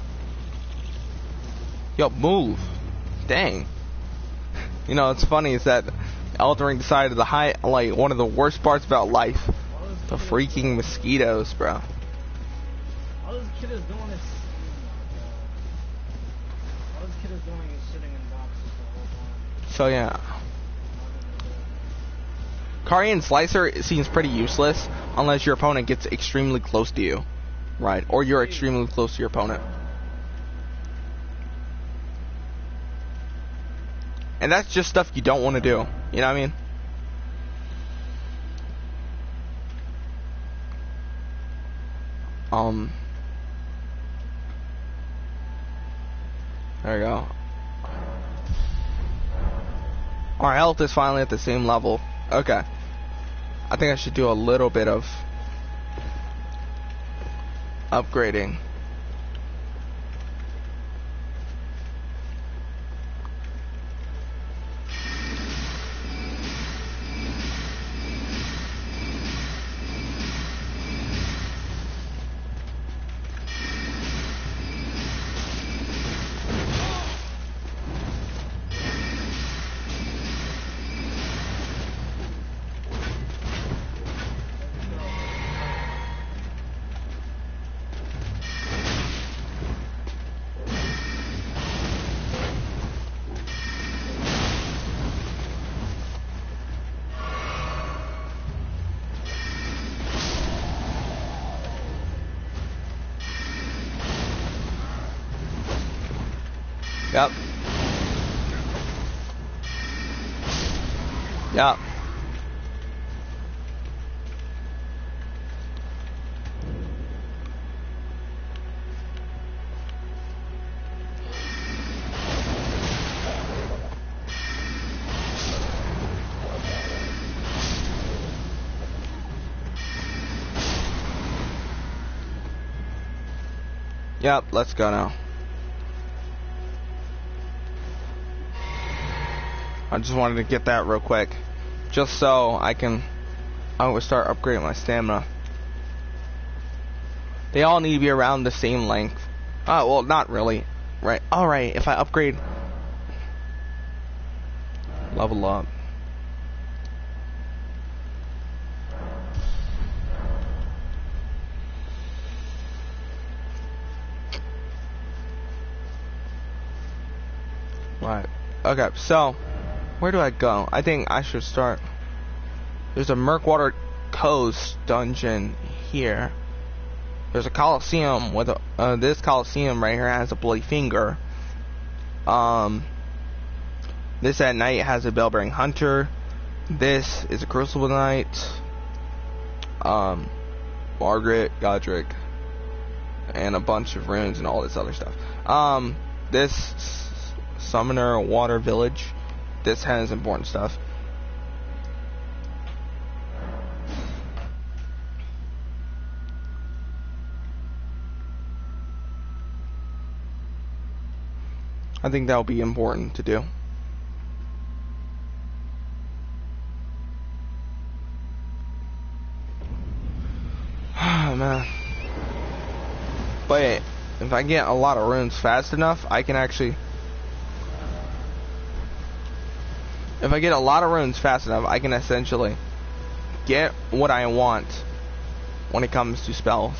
Yo, move. Dang. You know, it's funny is that Elden Ring decided to hide, like, one of the worst parts about life. The freaking mosquitoes, bro. All this kid is doing is... All this kid is doing is sitting in boxes the whole time. So, yeah. Carian Slicer seems pretty useless unless your opponent gets extremely close to you. Right, or you're extremely close to your opponent. And that's just stuff you don't want to do. You know what I mean? There we go. Our health is finally at the same level. Okay. I think I should do a little bit of upgrading. Yep. Yep. Yep, let's go now. I just wanted to get that real quick, just so I will start upgrading my stamina. They all need to be around the same length. Well, not really. Right. Alright, if I upgrade... Level up. Right. Okay, so... Where do I go? I think I should start. There's a Murkwater Coast dungeon here. There's a Coliseum with a, this Coliseum right here has a bloody finger. This at night has a bell-bearing hunter. This is a Crucible Knight. Margaret, Godric, and a bunch of runes and all this other stuff. This Summoner Water Village. This has important stuff. I think that'll be important to do. Man. But if I get a lot of runes fast enough, I can actually... If I get a lot of runes fast enough, I can essentially get what I want when it comes to spells.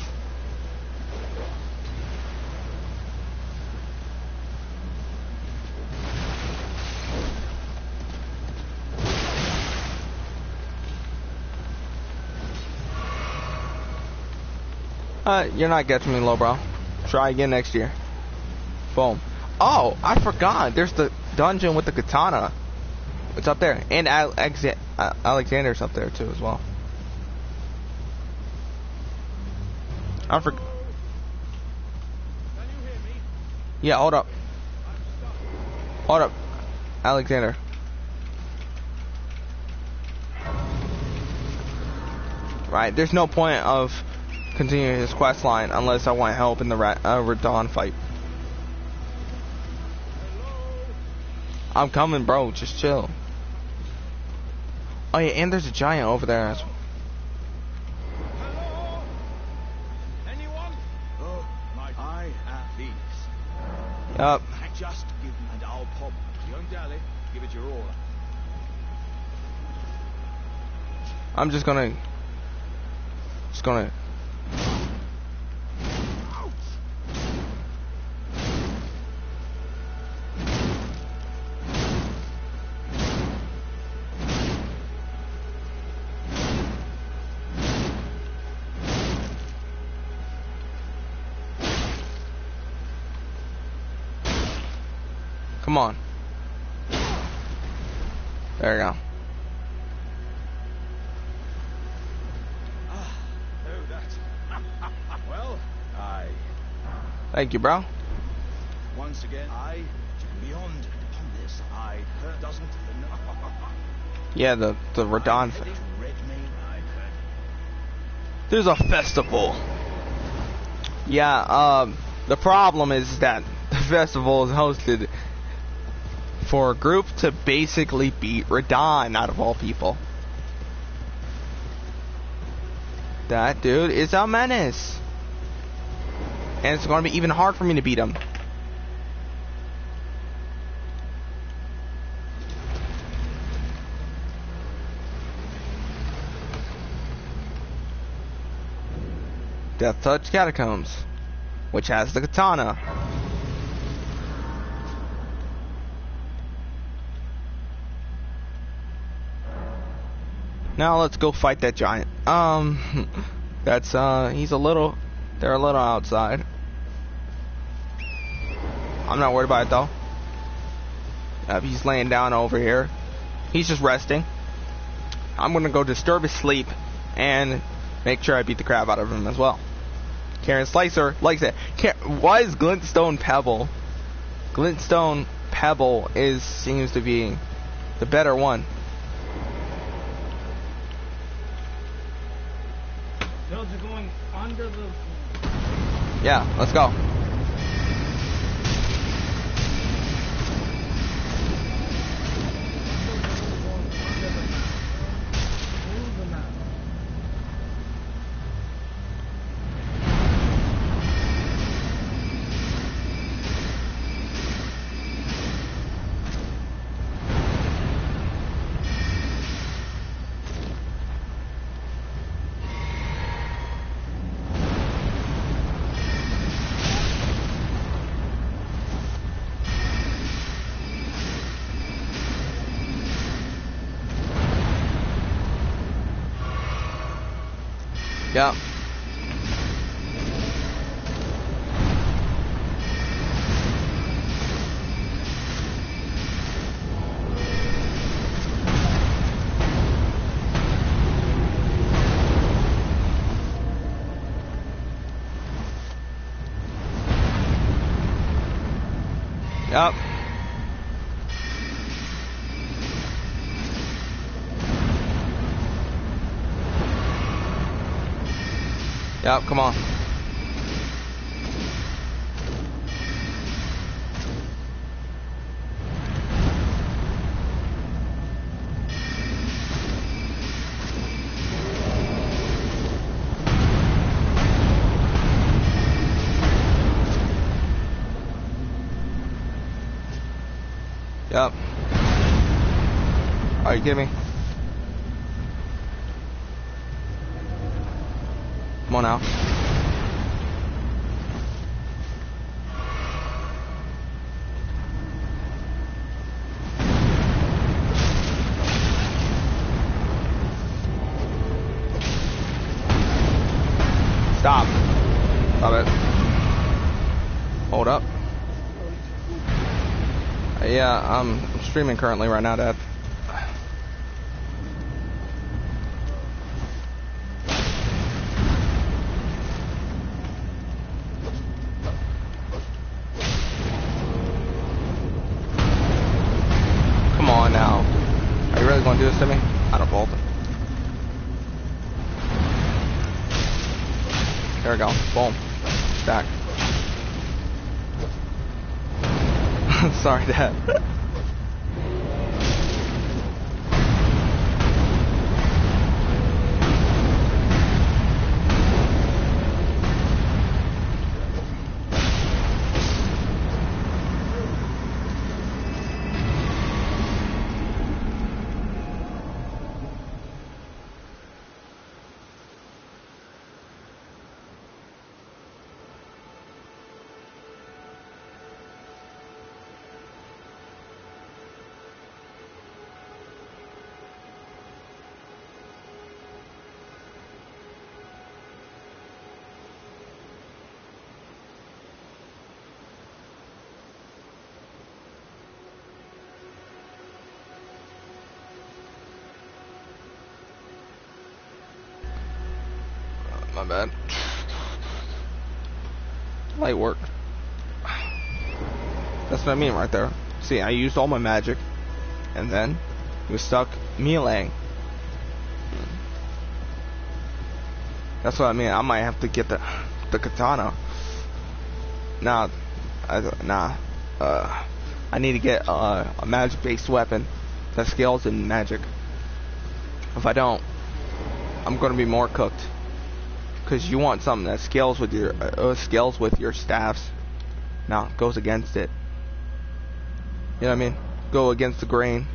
You're not getting me, low bro. Try again next year. Boom. Oh, I forgot. There's the dungeon with the katana. It's up there, and Alexander's up there too as well. I forgot. Yeah, hold up. Hold up, Alexander. Right, there's no point of continuing this quest line unless I want help in the Radon fight. I'm coming, bro. Just chill. Oh yeah, and there's a giant over there as well. Hello? Anyone? Oh, I have these. Yup. Just give me, and I'll pop. Young Dally, give it your all. I'm just gonna. Come on. There you go. Oh, that. Well, Thank you, bro. once again, beyond upon this, doesn't. Yeah, the Radon. Read me, There's a festival. Yeah, the problem is that the festival is hosted for a group to basically beat Radon out of all people. That dude is a menace. And it's going to be even hard for me to beat him. Death Touch Catacombs, which has the katana. Now let's go fight that giant. That's they're a little outside. I'm not worried about it though. He's laying down over here. He's just resting. I'm gonna go disturb his sleep and make sure I beat the crap out of him as well. Karen Slicer likes it. Why is Glintstone Pebble? Glintstone Pebble seems to be the better one. Those are going under the... Yeah, let's go. Yep. Yep. Yep, come on. Yep. Are you kidding me? Come on now. Stop. Stop it. Hold up. Yeah, I'm streaming currently right now, Dad. Come on now. Are you really going to do this to me? Out of bolt. There we go. Boom. Stack. Sorry, Dad. not bad. Light work. That's what I mean right there. See, I used all my magic, and then we stuck meleeing. That's what I mean. I might have to get the katana. I need to get a magic-based weapon that scales in magic. If I don't, I'm gonna be more cooked. Cause you want something that scales with your staffs. Now goes against it. You know what I mean? Go against the grain.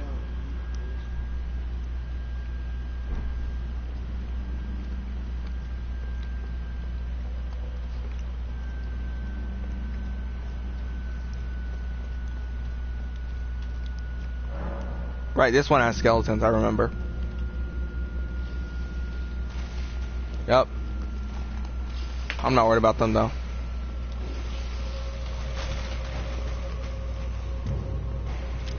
Right, this one has skeletons, I remember. Yep. I'm not worried about them though.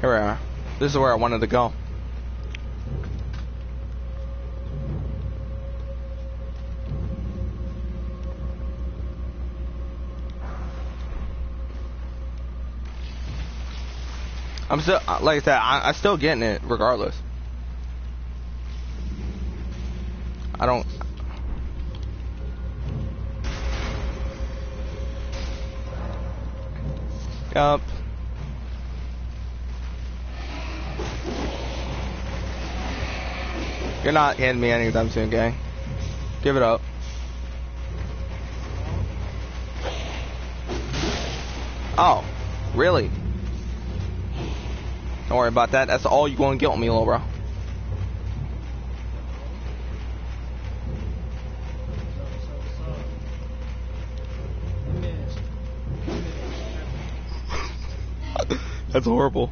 Here we are. This is where I wanted to go. I'm still, like I said, I'm still getting it regardless. I don't. Yup. You're not hitting me anytime soon, gang. Give it up. Oh, really? Don't worry about that. That's all you're going to get on me, little bro. That's horrible.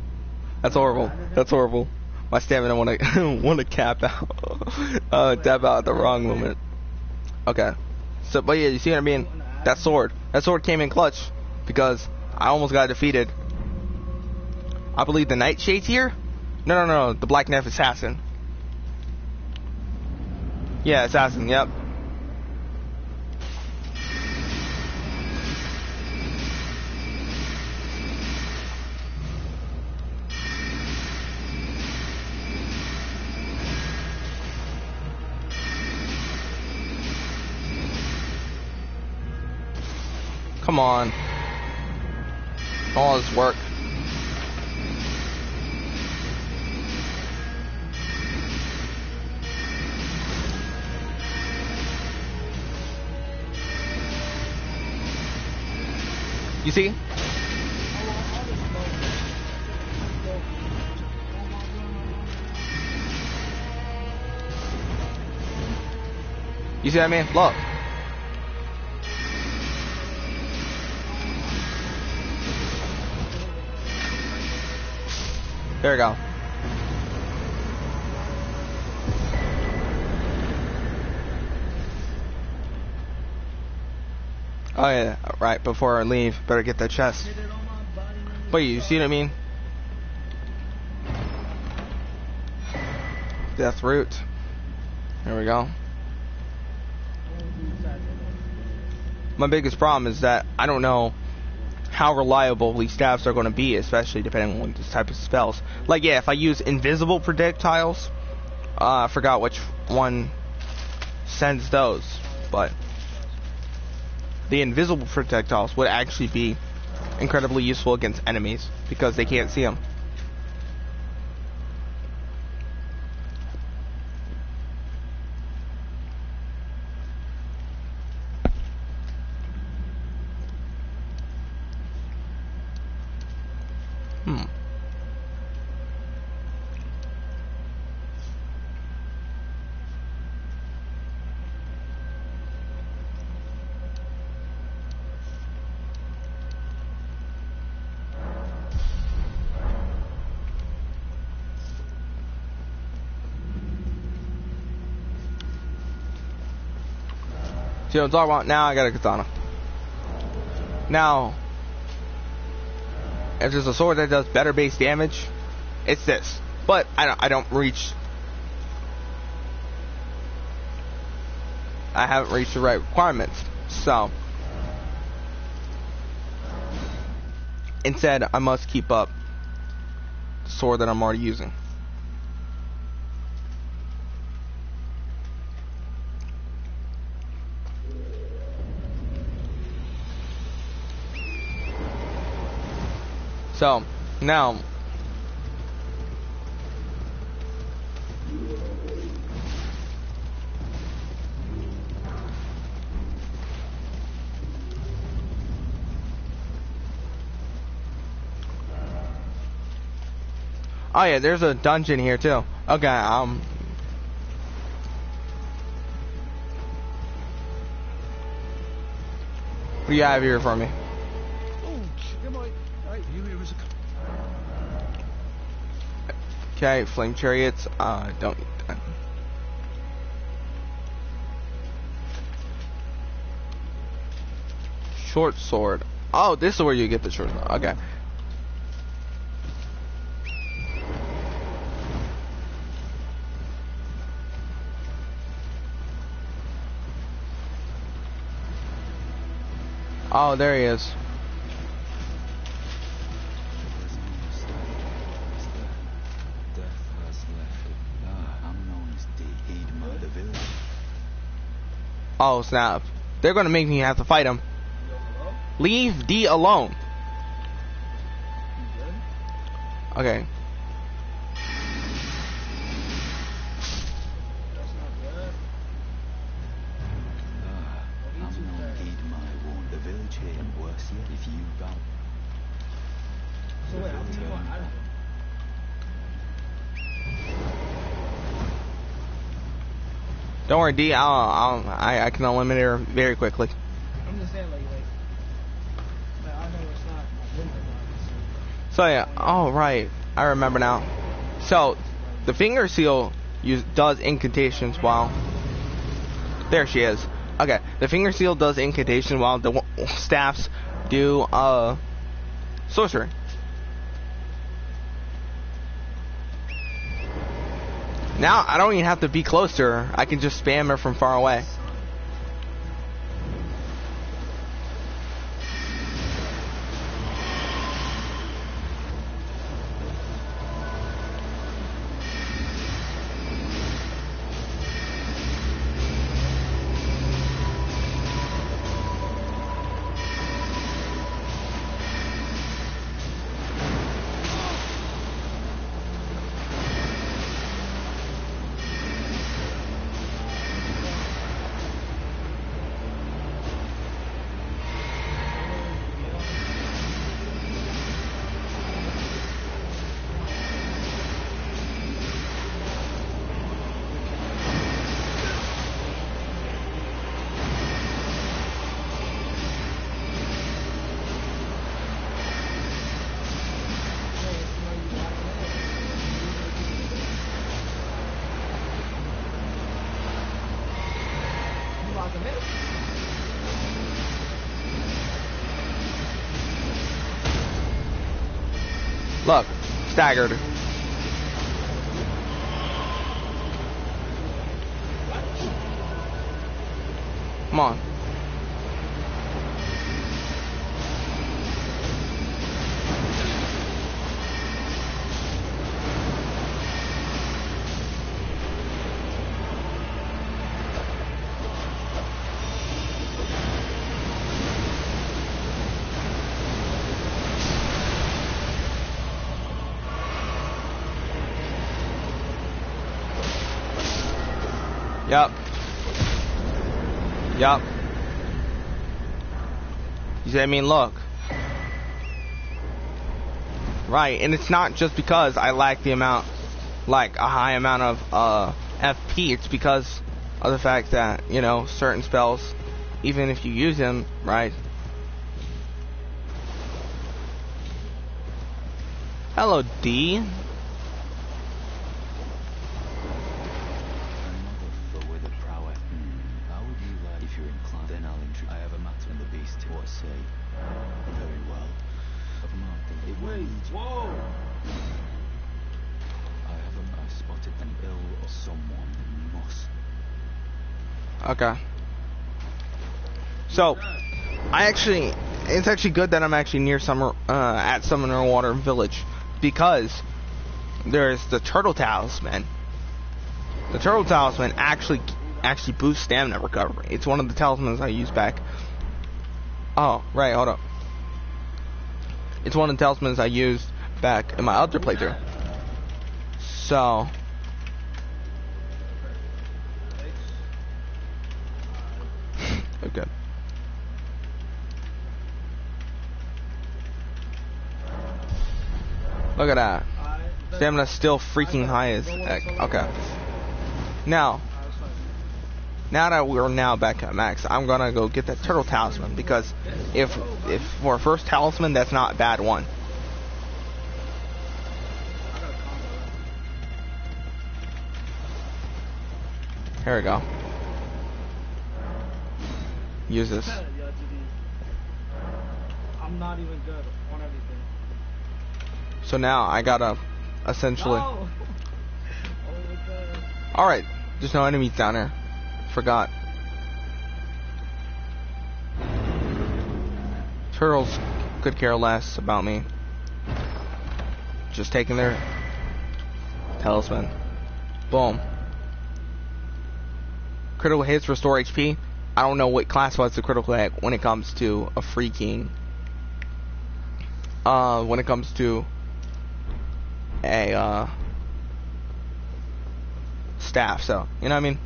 That's horrible. That's horrible. My stamina wanna cap out. Tap out at the wrong moment. Okay. So, but yeah, you see what I mean? That sword came in clutch because I almost got defeated. I believe the Nightshade here? No, the Black Knife Assassin. Yeah, Assassin, yep. Come on. All this work. You see? You see what I mean? Look. There we go. Oh yeah, right, before I leave, better get that chest. But you see what I mean? Death root. There we go. My biggest problem is that I don't know how reliable these staffs are going to be, especially depending on this type of spells. Like, yeah, if I use invisible projectiles, I forgot which one sends those, but the invisible projectiles would actually be incredibly useful against enemies because they can't see them. See what I'm talking about? Now I got a katana. Now, if there's a sword that does better base damage, it's this. But I don't reach. I haven't reached the right requirements. So instead, I must keep up the sword that I'm already using. So now oh yeah, there's a dungeon here too. Okay, what do you have here for me? Okay, flame chariots, don't need that. Short sword. Oh, this is where you get the short sword. Okay. Oh, there he is. Oh snap. They're gonna make me have to fight him. Leave D alone. Okay. Don't worry, D. I can eliminate her very quickly. I'm just saying, like I know it's not my limit. So yeah, oh right, I remember now. So the finger seal does incantations while there she is. Okay, the finger seal does incantation while the staffs do sorcery. Now I don't even have to be close to her. I can just spam her from far away. Look, staggered. Come on. Yup. Yup. You see what I mean? Look. Right, and it's not just because I lack the amount, like a high amount of FP. It's because of the fact that, you know, certain spells, even if you use them, right? Hello, D. Okay. So, it's actually good that I'm actually near at Summoner Water Village, because there's the Turtle Talisman. The Turtle Talisman actually boosts stamina recovery. It's one of the talismans I use back. Oh, right, hold up. It's one of the talismans I used back in my other playthrough. So, okay. Look at that. Stamina's still freaking high as heck. Okay. Now that we're now back at max, I'm gonna go get that turtle talisman, because if for a first talisman, that's not a bad one. Here we go. Use this. I'm not even good on everything. So now I gotta essentially. No. Alright, there's no enemies down there. Forgot. Turtles could care less about me. Just taking their talisman. Boom. Critical hits restore HP. I don't know what class was the critical hit when it comes to a freaking when it comes to a staff, so you know what I mean.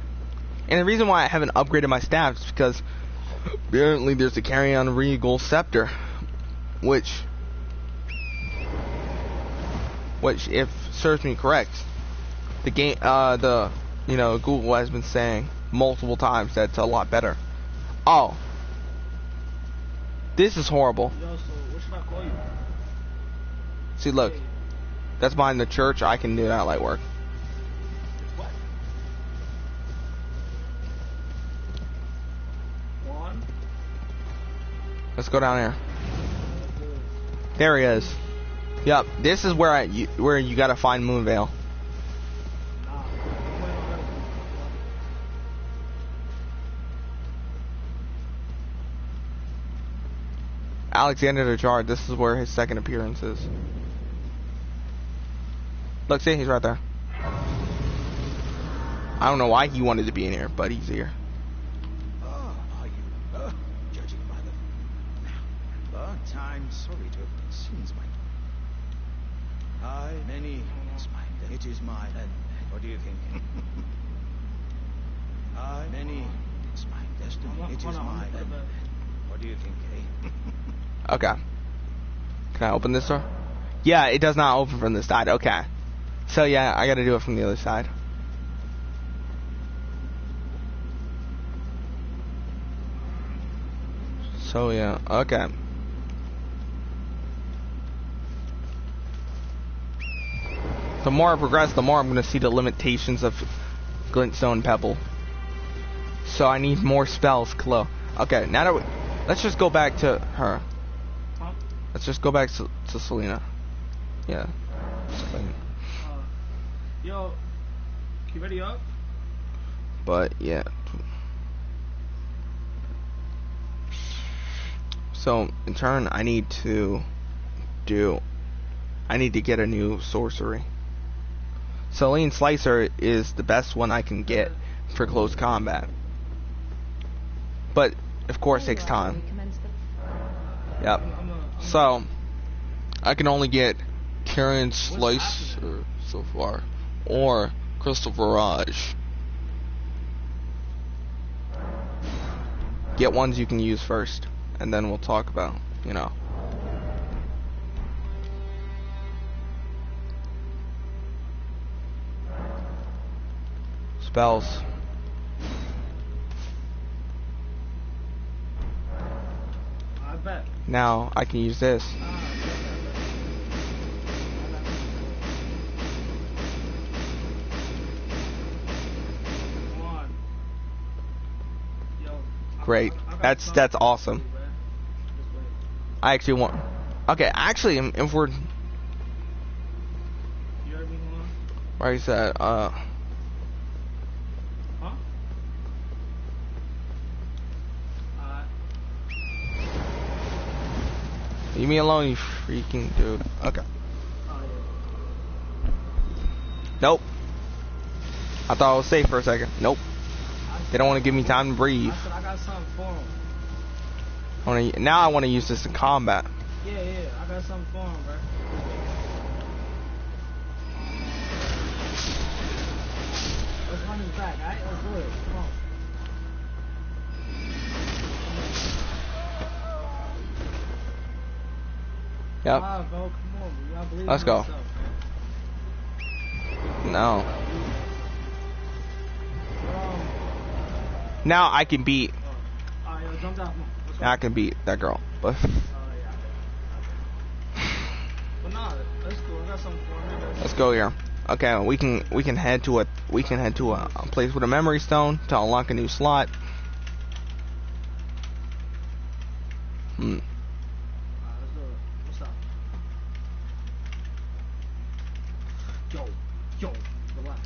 And the reason why I haven't upgraded my staff is because apparently there's a Carrion Regal Scepter, which if serves me correct, the game Google has been saying multiple times that it's a lot better. Oh, this is horrible. Yo, so what should I call you? See, look, that's behind the church. I can do that light work. What? One. Let's go down here. There he is. Yep, this is where you gotta find Moonvale. Alexander the Jard, this is where his second appearance is. Look, see, he's right there. I don't know why he wanted to be in here, but he's here. Are you judging by the time? Sorry to have seen my. Many. It is my. What do you think? Many. It's my destiny. It is my. What do you think, eh? Okay. Can I open this door? Yeah, it does not open from this side. Okay. So yeah, I gotta do it from the other side. So yeah, okay. The more I progress, the more I'm gonna see the limitations of Glintstone Pebble. So I need more spells, Chloe. Okay, now that let's just go back to her. Huh? Let's just go back to Selena. Yeah. Selena. Yo, you ready up? But yeah. So in turn, I need to get a new sorcery. Celine Slicer is the best one I can get for close combat. But of course it takes time. Yep. So I can only get Carrion Slicer so far, or Crystal Barrage. Get ones you can use first, and then we'll talk about, you know. Spells. I bet. Now I can use this. Great. That's awesome. I actually want. Okay, actually, if we're. Where is that? Huh? Leave me alone, you freaking dude. Okay. Nope. I thought I was safe for a second. Nope. They don't want to give me time to breathe. I said I got something for him. Now I want to use this in combat. Yeah, I got something for him, bro. Let's run his back, alright? Let's do it. Come on. Yep. Come on, bro. Come on, bro. You gotta believe Let's in go. yourself, man. No. Now I can beat. Alright, yo, jump down. Come on. Let's go. Now I can beat that girl. But But nah, let's go. I got something for him. let's go here. Okay, we can head to a place with a memory stone to unlock a new slot. Let's do it. What's up? Yo, relax.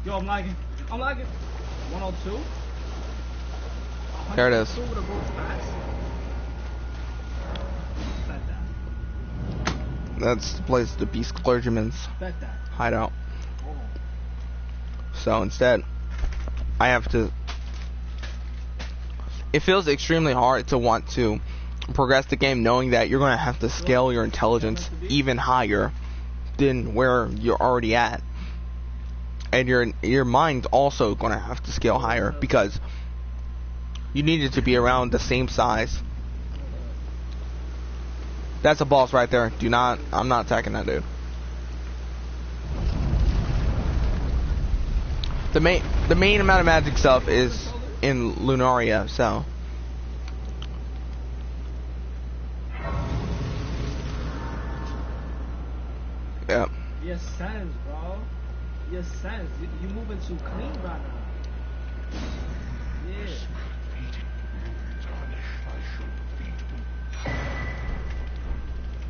Yo, I'm lagging. 102. There it is. 102 with a boat fast. Bet that. That's the place, the Beast Clergyman's Bet that. hideout. Hold on. So instead, I have to. It feels extremely hard to want to progress the game knowing that you're going to have to scale your intelligence even higher than where you're already at. And your mind's also going to have to scale higher because you need it to be around the same size. That's a boss right there. I'm not attacking that dude. The main amount of magic stuff is in Lunaria, so. Yep. Your sense, bro. Your sense. You moving too clean right now. Yeah.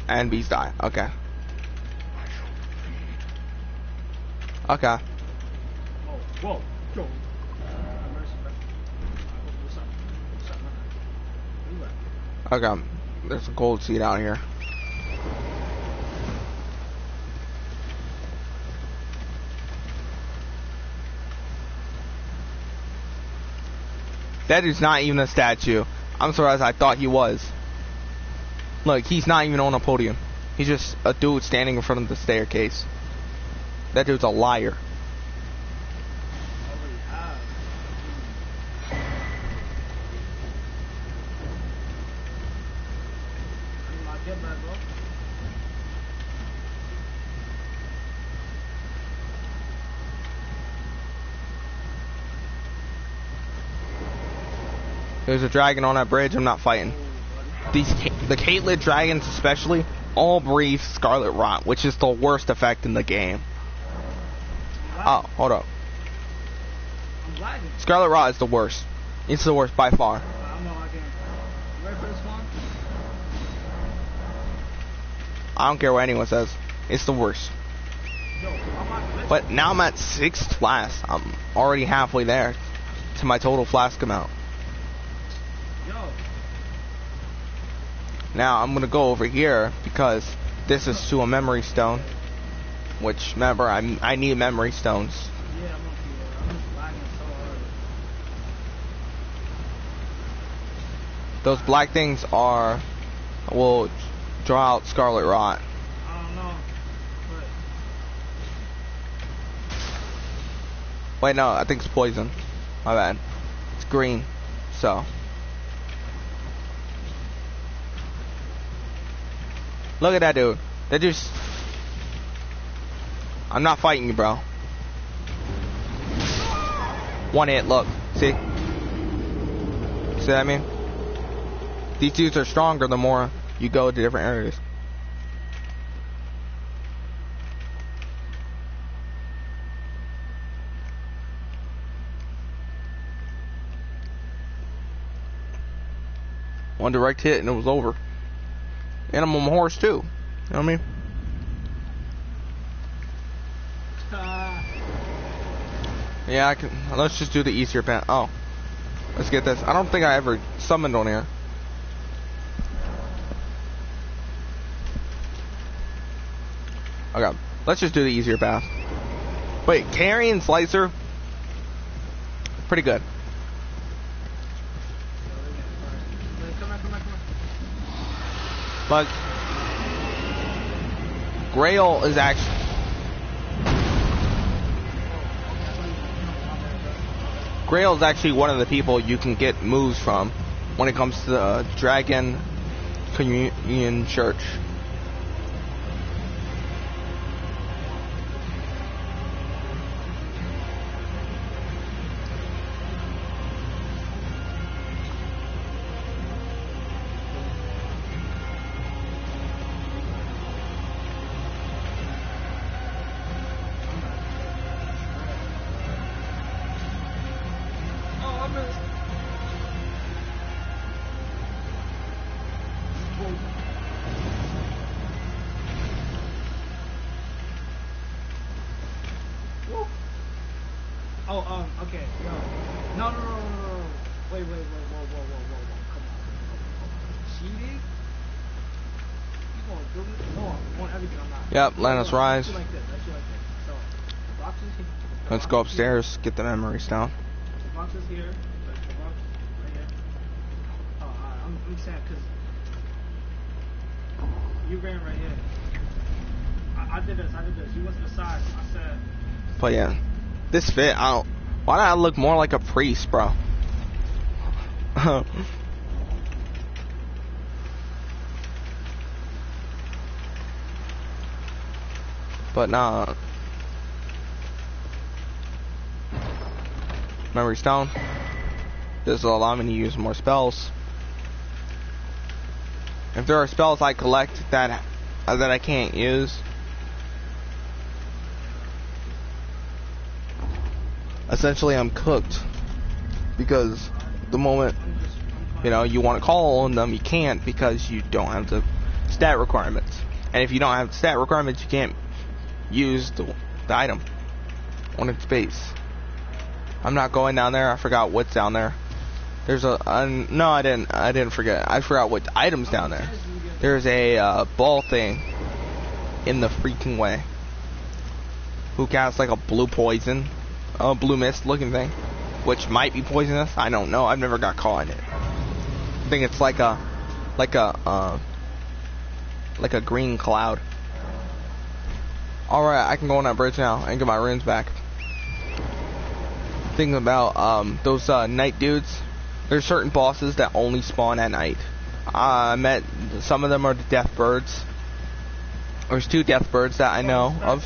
And bees die. Okay. Okay. Oh, whoa, yo. Okay. There's a gold seed out here. That is not even a statue. I'm surprised I thought he was. Look, he's not even on a podium. He's just a dude standing in front of the staircase. That dude's a liar. There's a dragon on that bridge. I'm not fighting. The Caitlyn dragons especially all breathe scarlet rot, which is the worst effect in the game. Oh, hold up. Scarlet rot is the worst. It's the worst by far. I don't care what anyone says. It's the worst. But now I'm at 6th flask. I'm already halfway there to my total flask amount. Now I'm gonna go over here because this is to a memory stone. Which, remember, I need memory stones. Yeah, I'm just lagging so hard. Those black things will draw out scarlet rot. I don't know. Wait, no, I think it's poison. My bad. It's green. So. Look at that dude. That just. I'm not fighting you, bro. One hit, look. See? See what I mean? These dudes are stronger the more you go to different areas. One direct hit and it was over. And I'm on a horse too. You know what I mean? Yeah, I can. Let's just do the easier path. Oh. Let's get this. I don't think I ever summoned on here. Okay. Let's just do the easier path. Wait, carrying slicer? Pretty good. But Grail is actually one of the people you can get moves from when it comes to the Dragon Communion Church. Okay, yo. No. Wait. Whoa. Come on. Cheating? You gonna do it? No, I want everything. I'm not. Yep, let us rise. Let's do like this. So, the box is here. Let's go upstairs, get the memories down. The box is here. The box right here. Oh, I'm sad because you ran right here. I did this. You went to the side. I said. But yeah, this fit, why do I look more like a priest, bro? But nah. Memory stone. This will allow me to use more spells. If there are spells I collect that I can't use, essentially I'm cooked, because the moment you want to call on them, you can't, because you don't have the stat requirements, and if you don't have the stat requirements, you can't use the item on its base. I'm not going down there. I forgot what's down there. There's no, I didn't forget. I forgot what item's down there. There's a ball thing in the freaking way who casts like a blue poison, blue mist looking thing, which might be poisonous. I don't know. I've never got caught in it. I think it's like a green cloud. All right, I can go on that bridge now and get my runes back. Thinking about those night dudes. There's certain bosses that only spawn at night. I met some of them are the death birds. There's 2 death birds that I know of.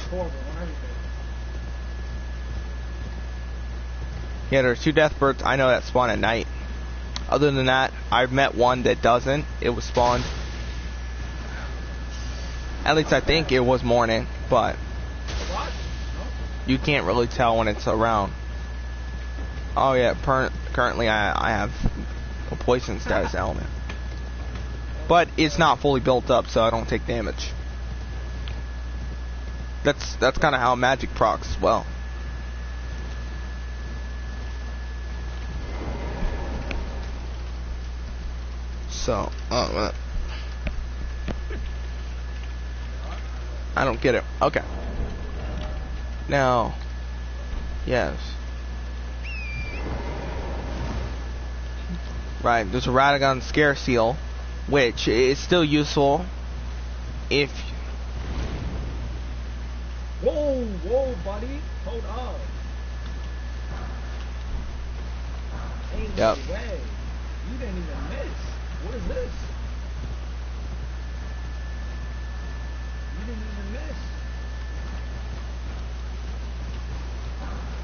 Yeah, there's 2 death birds I know that spawn at night. Other than that, I've met one that doesn't. It was spawned. At least I think it was morning, but you can't really tell when it's around. Oh yeah, currently I have a poison status element. But it's not fully built up, so I don't take damage. That's kind of how magic procs as well. So, I don't get it. Okay. Now, yes. Right, there's a Radagon Scare Seal, which is still useful if... Whoa, buddy. Hold up. Ain't no way. You didn't even miss. What is this? You didn't even miss.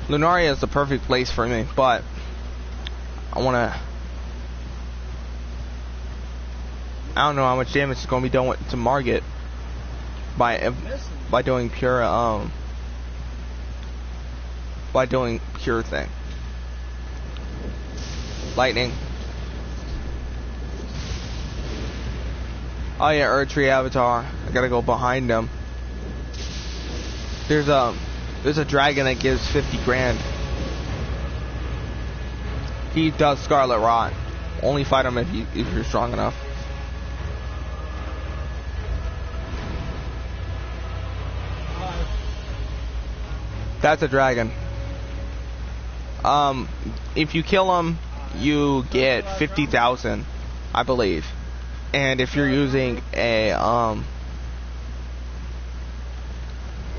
Lunaria is the perfect place for me, but I don't know how much damage is going to be done to Margit by doing pure thing. Lightning. Oh yeah, Erdtree Avatar. I gotta go behind him. There's a dragon that gives 50 grand. He does Scarlet Rot. Only fight him if you're strong enough. That's a dragon. If you kill him, you get 50,000, I believe. And if you're using a Oh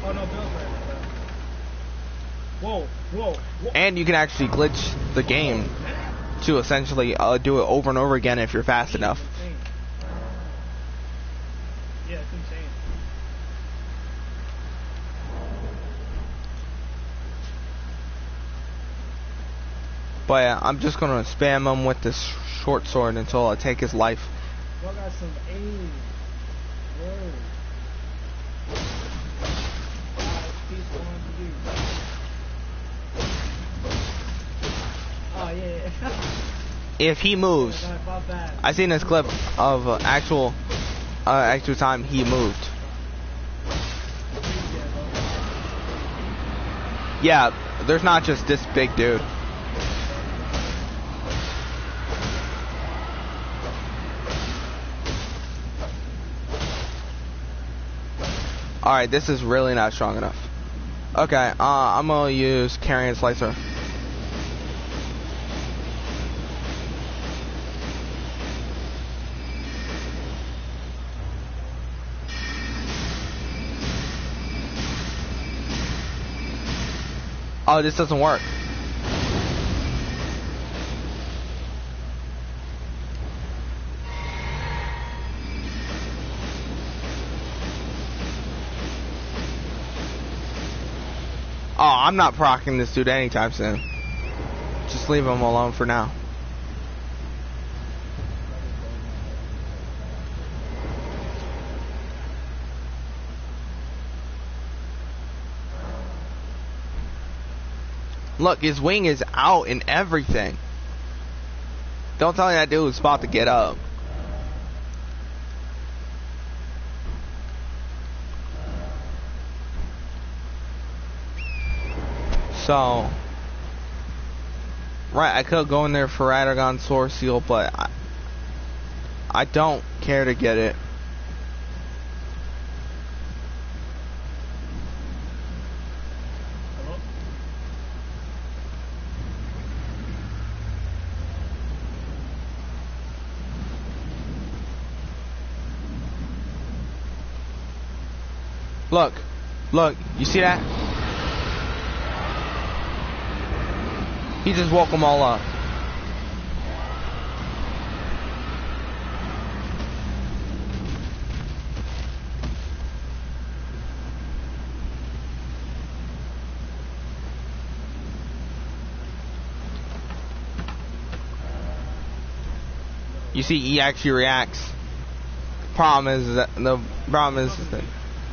no, Bill's right. Whoa, whoa, whoa. and you can actually glitch the game to essentially do it over and over again if you're fast enough. Insane. Yeah, it's insane. But yeah, I'm just gonna spam him with this short sword until I take his life. Y'all got some aim. Whoa. Peace going to you. Oh yeah. If he moves, My bad. I seen this clip of actual time he moved. Yeah, there's not just this big dude. Alright, this is really not strong enough. Okay, I'm gonna use Carrion Slicer. Oh, this doesn't work. Oh, I'm not proccing this dude anytime soon. Just leave him alone for now. Look, his wing is out and everything. Don't tell me that dude was about to get up. So, right, I could go in there for Radagon Source Seal, but I don't care to get it. Look, you see that? He just woke them all up. You see, he actually reacts. The problem is that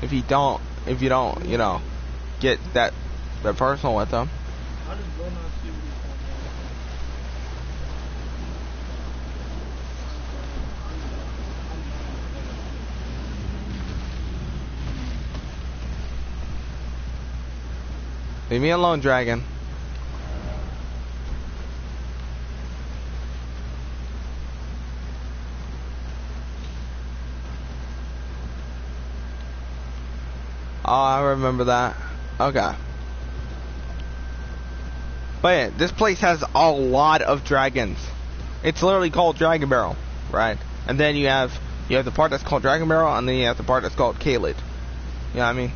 if you don't, you know, get that personal with them. Leave me alone, dragon. Oh, I remember that. Okay. But yeah, this place has a lot of dragons. It's literally called Dragon Barrel, right? And then you have the part that's called Dragon Barrel, and then you have the part that's called Kaled. You know what I mean?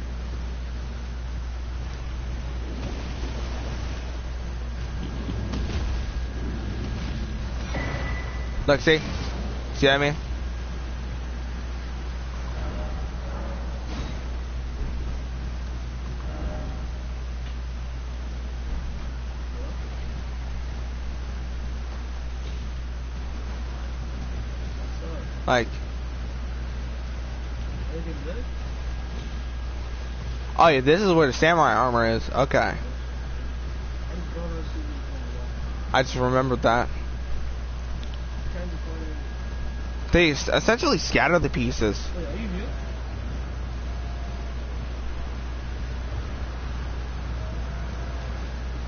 Look, see what I mean? Like, oh yeah, this is where the samurai armor is. Okay, I just remembered that. They essentially scatter the pieces. Wait, are you mute?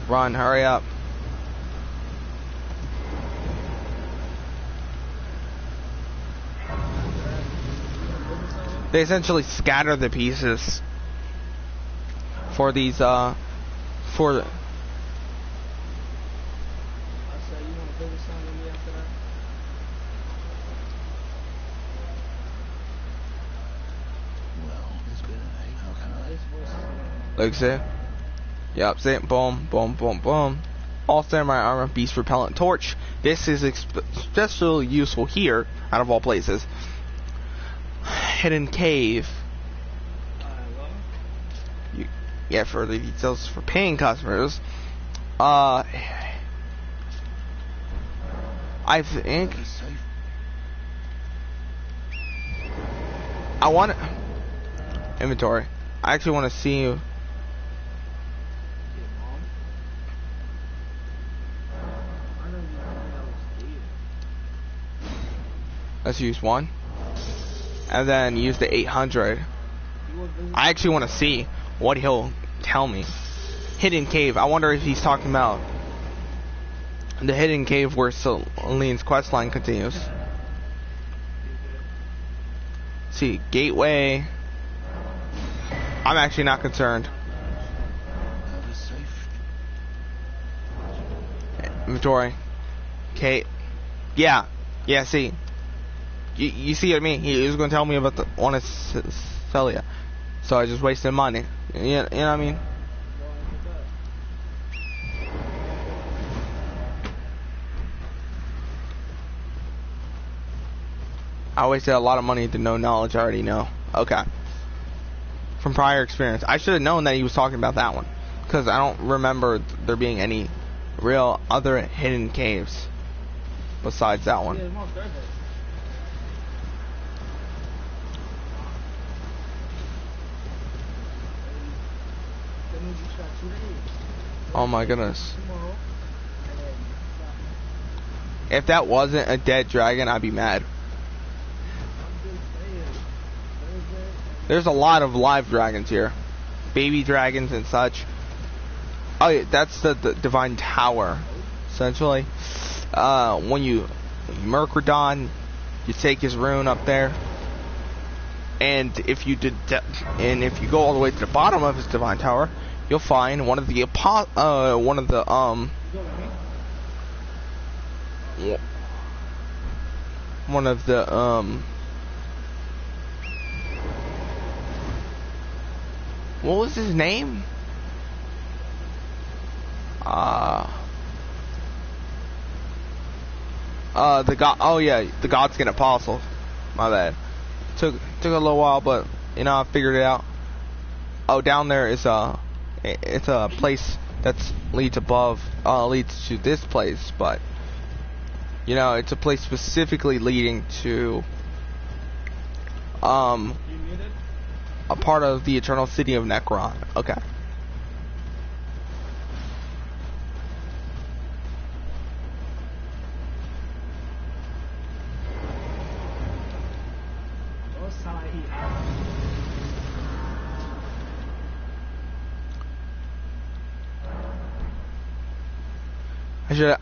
Run, hurry up. They essentially scatter the pieces for these, for... I said you want to build a song with me after that? Well, it's been an 8. How can I? This voice is Like see? Yep, see? Boom, boom, boom, boom. All samurai armor, beast repellent torch. This is especially useful here, out of all places. Hidden cave. well. Yeah, for the details for paying customers. I think I want inventory. I actually want to see you. Let's use one. And then use the 800. I actually want to see what he'll tell me. Hidden cave. I wonder if he's talking about the hidden cave where Celine's questline continues. See, gateway. I'm actually not concerned. Inventory. Okay. Yeah. Yeah, see. You see what I mean? He was going to tell me about the one of Celia. So I just wasted money. You know what I mean? I wasted a lot of money to know knowledge I already know. Okay. From prior experience. I should have known that he was talking about that one. Because I don't remember there being any real other hidden caves besides that one. Yeah, most Thursday. That means you got 2 days. Oh my goodness. Tomorrow. And then If that wasn't a dead dragon, I'd be mad. I'm just saying. Thursday. There's a lot of live dragons here. Baby dragons and such. Oh yeah, that's the divine tower. Essentially. When you Murkradon, you take his rune up there. And if you go all the way to the bottom of his divine tower, you'll find one of the what was his name? The god. Oh yeah, the Godskin Apostle. My bad. Took a little while, but you know I figured it out. Oh, down there is it's a place that's leads to this place, but you know it's a place specifically leading to a part of the Eternal City of Necron. Okay.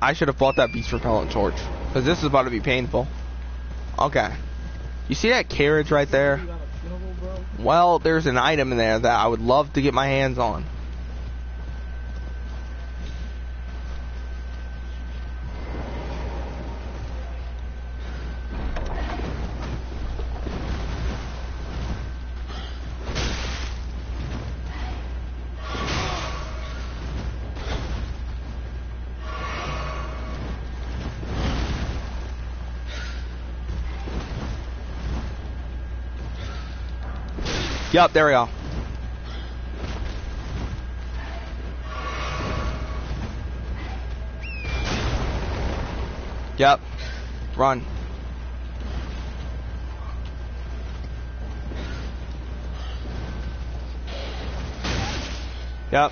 I should have bought that beast repellent torch, because this is about to be painful. Okay. You see that carriage right there? Well, there's an item in there that I would love to get my hands on. Yup, there we go. Yep. Run. Yep.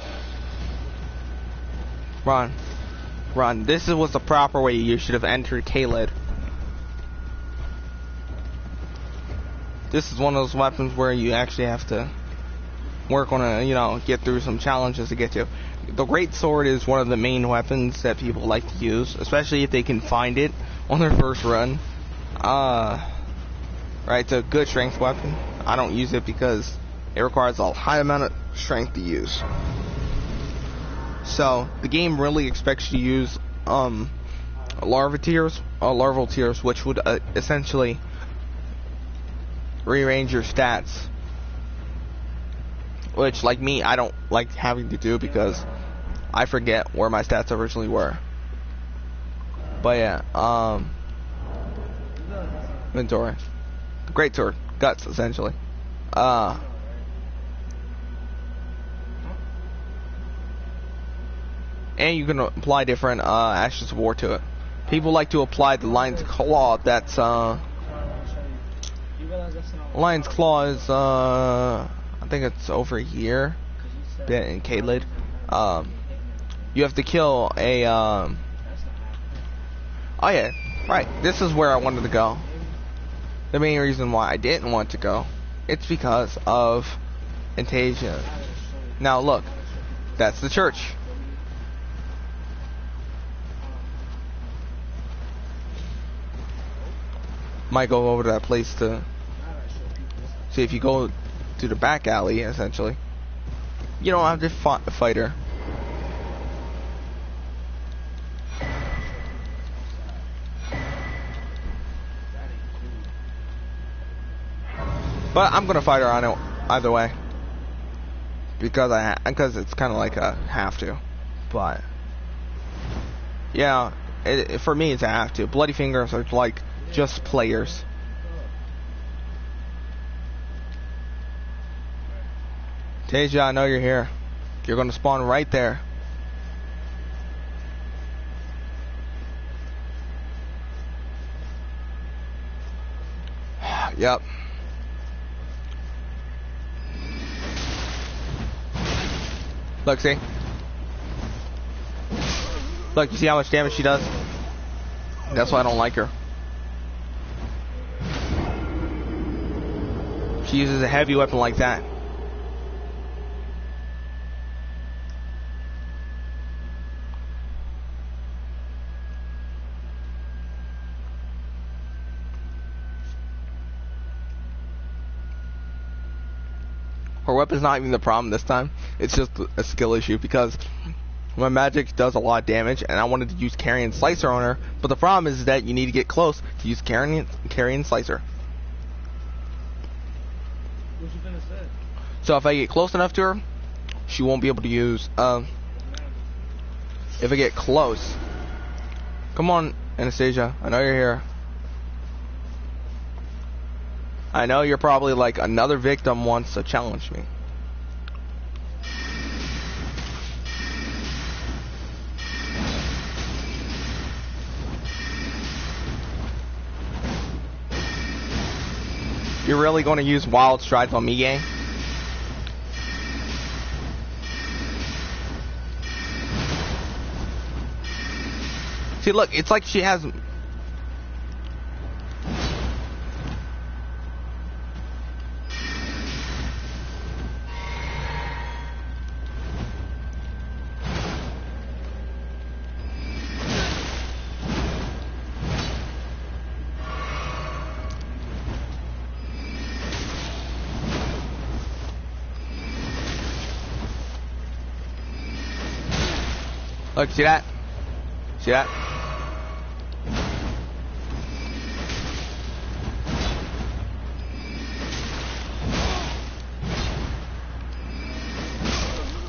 Run. Run. This was the proper way you should have entered Kaled. this is one of those weapons where you actually have to work on a, you know, get through some challenges to get to. The great sword is one of the main weapons that people like to use, especially if they can find it on their first run. Right, it's a good strength weapon. I don't use it because it requires a high amount of strength to use. So the game really expects you to use larval tears, which would essentially rearrange your stats. Which, like me, I don't like having to do because I forget where my stats originally were. But yeah, inventory. Great sword. Guts, essentially. And you can apply different Ashes of War to it. People like to apply the Lion's Claw. That's Lion's Claw is I think it's over here. Bit in K-Lid. You have to kill a oh yeah, right. This is where I wanted to go. The main reason why I didn't want to go, it's because of Antasia. Now look, that's the church. Might go over to that place to see if you go to the back alley, essentially. You don't have to fight her. But I'm gonna fight her on it either way, because it's kind of like a have to. But yeah, for me it's a have to. Bloody Fingers are like just players. Tasia, I know you're here. You're gonna spawn right there. Yep. Look, see? Look, you see how much damage she does? That's why I don't like her. She uses a heavy weapon like that. Her weapon's not even the problem this time. It's just a skill issue because my magic does a lot of damage and I wanted to use Carrion Slicer on her, but the problem is that you need to get close to use Carrion Slicer. What you finna say? So if I get close enough to her, she won't be able to use, if I get close. Come on, Anastasia, I know you're here. I know you're probably like, another victim wants to challenge me. You're really going to use Wild Strides on me, gang? See, look, it's like she has... Look, see that? See that?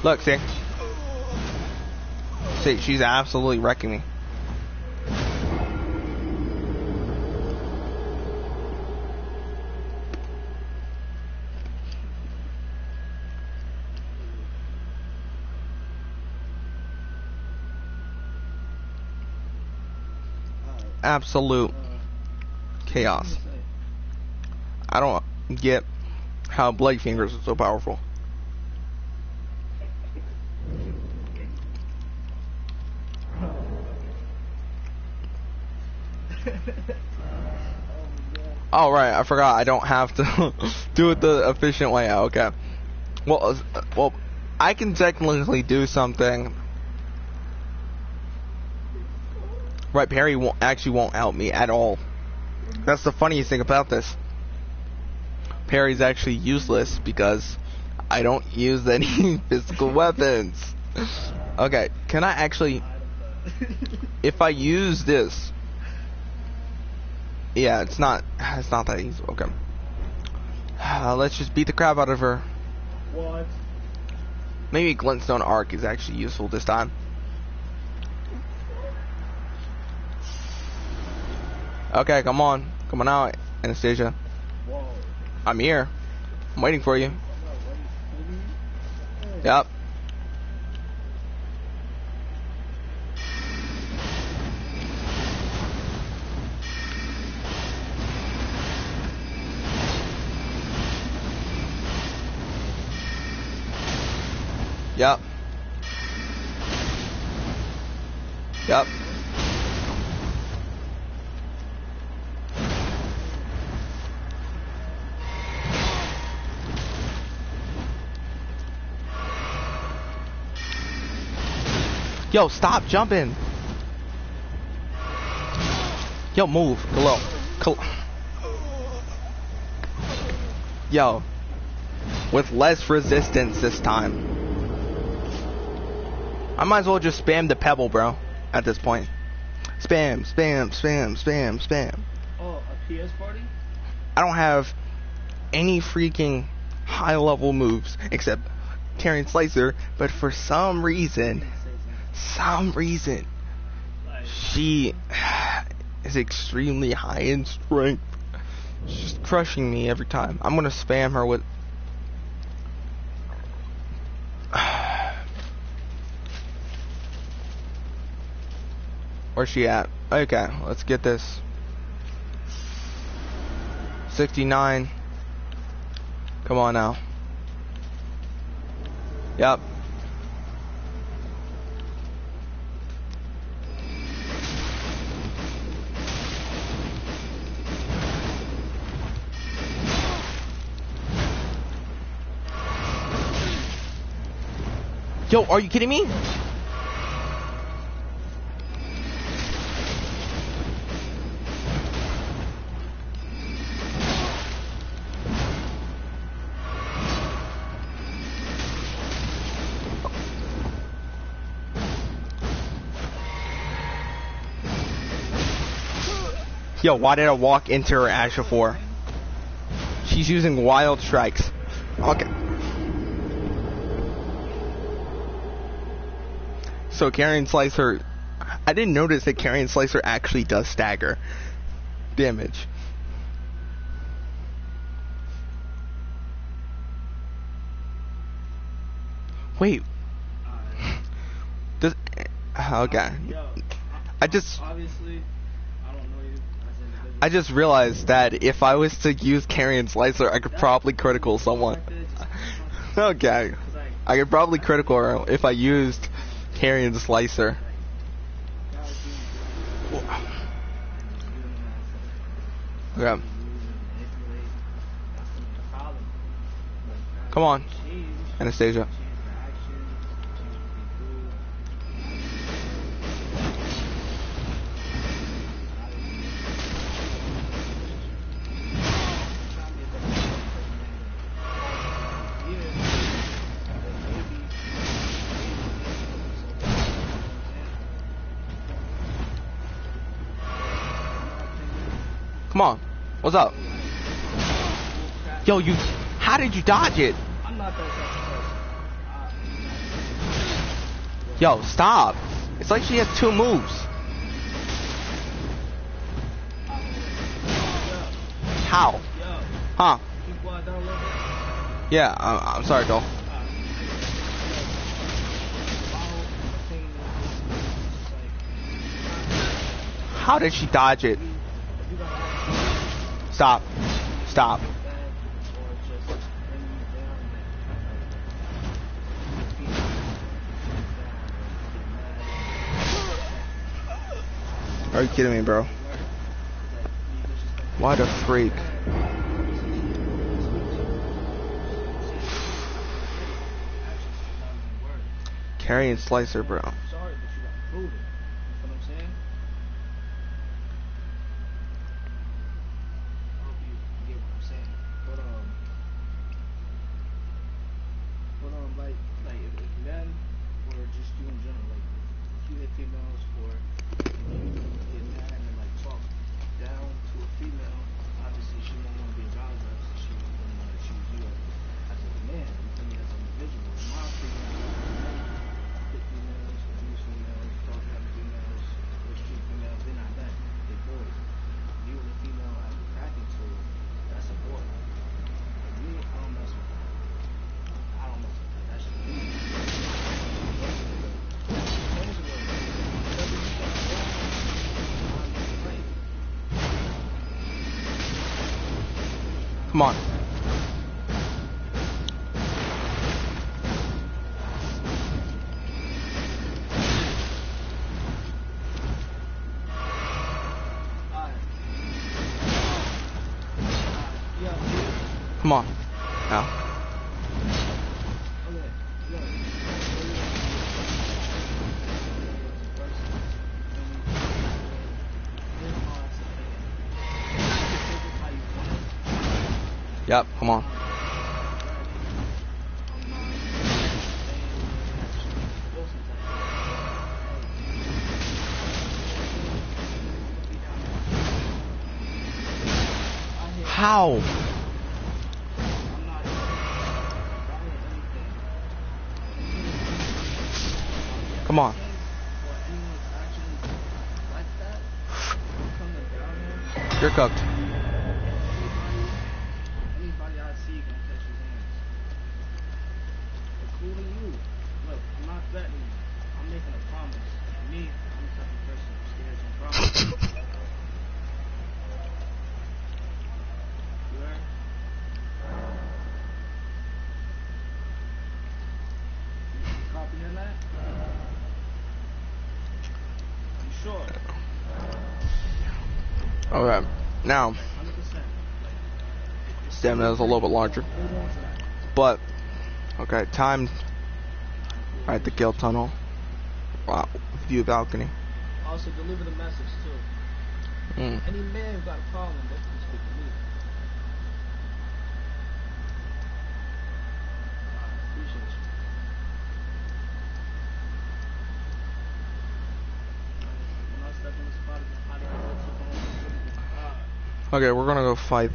Look, see? See, she's absolutely wrecking me. Absolute chaos. I don't get how Bloody Fingers is so powerful. Oh right, I forgot. I don't have to do it the efficient way. Okay. Well, I can technically do something. Right, Perry won't help me at all. That's the funniest thing about this. Perry's actually useless because I don't use any physical weapons. Okay, can I actually... If I use this... Yeah, it's not that easy. Okay. Let's just beat the crap out of her. What? Maybe Glintstone Arc is actually useful this time. Okay, come on. Come on out, Anastasia. Whoa. I'm here. I'm waiting for you. Yep. Yep. Yep. Yo, stop jumping. Yo, move. Hello. Yo. With less resistance this time. I might as well just spam the pebble, bro. At this point. Spam, spam, spam, spam, spam. Oh, a PS party? I don't have any freaking high level moves except Terran Slicer, but for some reason, she is extremely high in strength. She's crushing me every time. I'm gonna spam her with... Where's she at? Okay, let's get this. 69. Come on now. Yep. Yo, are you kidding me? Yo, why did I walk into her Asha 4? She's using wild strikes. Okay. So Carrion Slicer, I didn't notice that Carrion Slicer actually does stagger damage. Wait. Does okay. I just I just realized that if I was to use Carrion Slicer, I could probably critical someone. Okay. I could probably critical her if I used Carrion Slicer. Okay. Come on, Anastasia. Come on. What's up? Yo, how did you dodge it? I'm not that Yo, stop. It's like she has two moves. How? Huh? Yeah, I'm sorry, Joel. How did she dodge it? Stop. Stop. Are you kidding me, bro? What a freak. Carrying Slicer, bro. I'm sorry, but you gotta prove it. You know what I'm saying? I hope you get what I'm saying. Like if men or just you in general, like if you hit females or get mad and like talk down to a female, obviously she won't want to be around us. She won't want to choose you as a man. You feel me? As an individual. In my opinion, hit females, abuse females, talk down to females, mistreat females. They're not men. They're boys. You and a female as a cracking tool, that's a boy. Like me, I don't mess with that. I don't mess with that. That's just me. Come on. Come on. Now. Yep, come on. How? Come on. You're cooked. Anybody I see gonna catch his hands. Including you. Look, I'm not threatening you. I'm making a promise. Me, I'm the type of person who scares and promises. You heard? You comprehend that? You sure? Okay. Now, 100%. stamina is a little bit larger. But, okay, time. Right, the kill tunnel. Wow, view balcony. Also, deliver the message, too. Any man who got a problem, they can speak to me. I appreciate you. When I step in the spot, I didn't know Okay, we're gonna go fight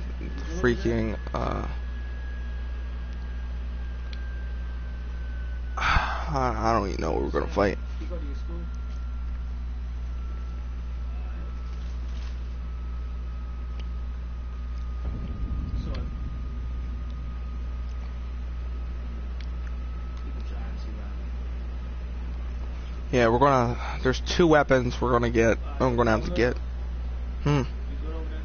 freaking, I don't even know what we're gonna fight. You go to your school? So, you can try and see that. Yeah, we're gonna, there's 2 weapons we're gonna get, I'm gonna have to get. You good over there?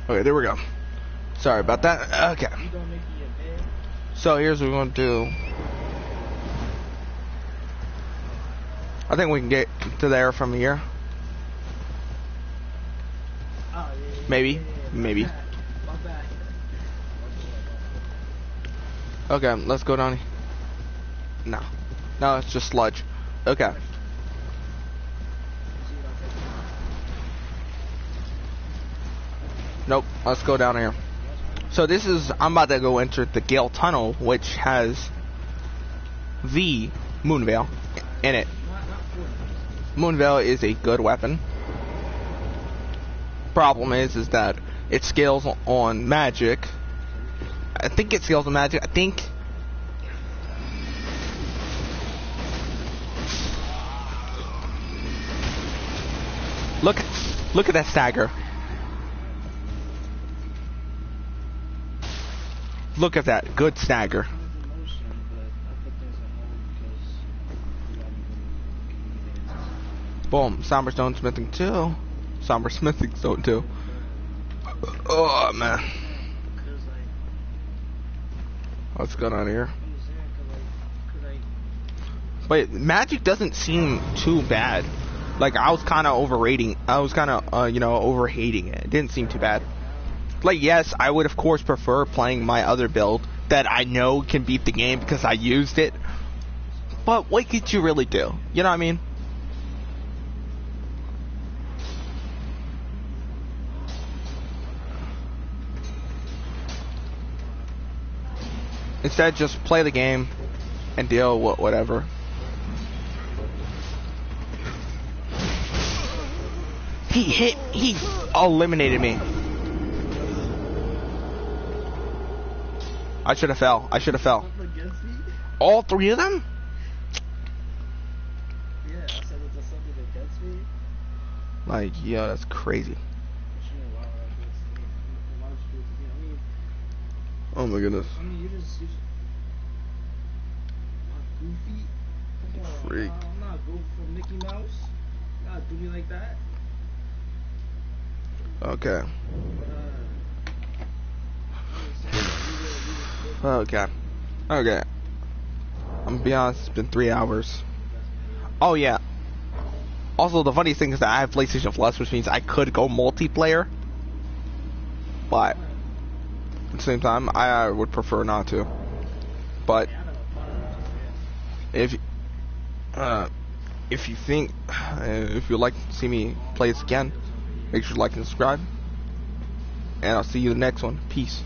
Okay, there we go. Sorry about that. Okay. You gonna make me a bed? So here's what we're gonna do. I think we can get to there from here. Oh, yeah, Maybe. Maybe. My bad. Okay, let's go down here. No. No, it's just sludge. Okay. Nope, let's go down here. So this is, I'm about to go enter the Gale Tunnel, which has the Moonveil in it. Moonveil is a good weapon. Problem is that it scales on magic. I think it scales on magic. I think. Look at that stagger. Look at that, good stagger. Boom, Somber Stone Smithing 2. Somber Smithing Stone 2. Oh man. What's going on here? But magic doesn't seem too bad. Like, I was kind of overrating. I was kind of, overhating it. It didn't seem too bad. Like, yes, I would of course prefer playing my other build that I know can beat the game because I used it. But what could you really do? You know what I mean? Instead, just play the game and deal with whatever. He eliminated me. I should have fell. All three of them? Yeah, I said it's something against me. Like, yeah, that's crazy. Oh my goodness. I mean, you just goofy. Freak. I'm not goofy from Mickey Mouse. You gotta do me like that. Okay. Okay. Okay. I'm gonna be honest, it's been 3 hours. Oh yeah. Also, the funniest thing is that I have PlayStation Plus, which means I could go multiplayer. But at the same time, I would prefer not to. But if you think, if you'd like to see me play this again, make sure to like and subscribe. And I'll see you in the next one. Peace.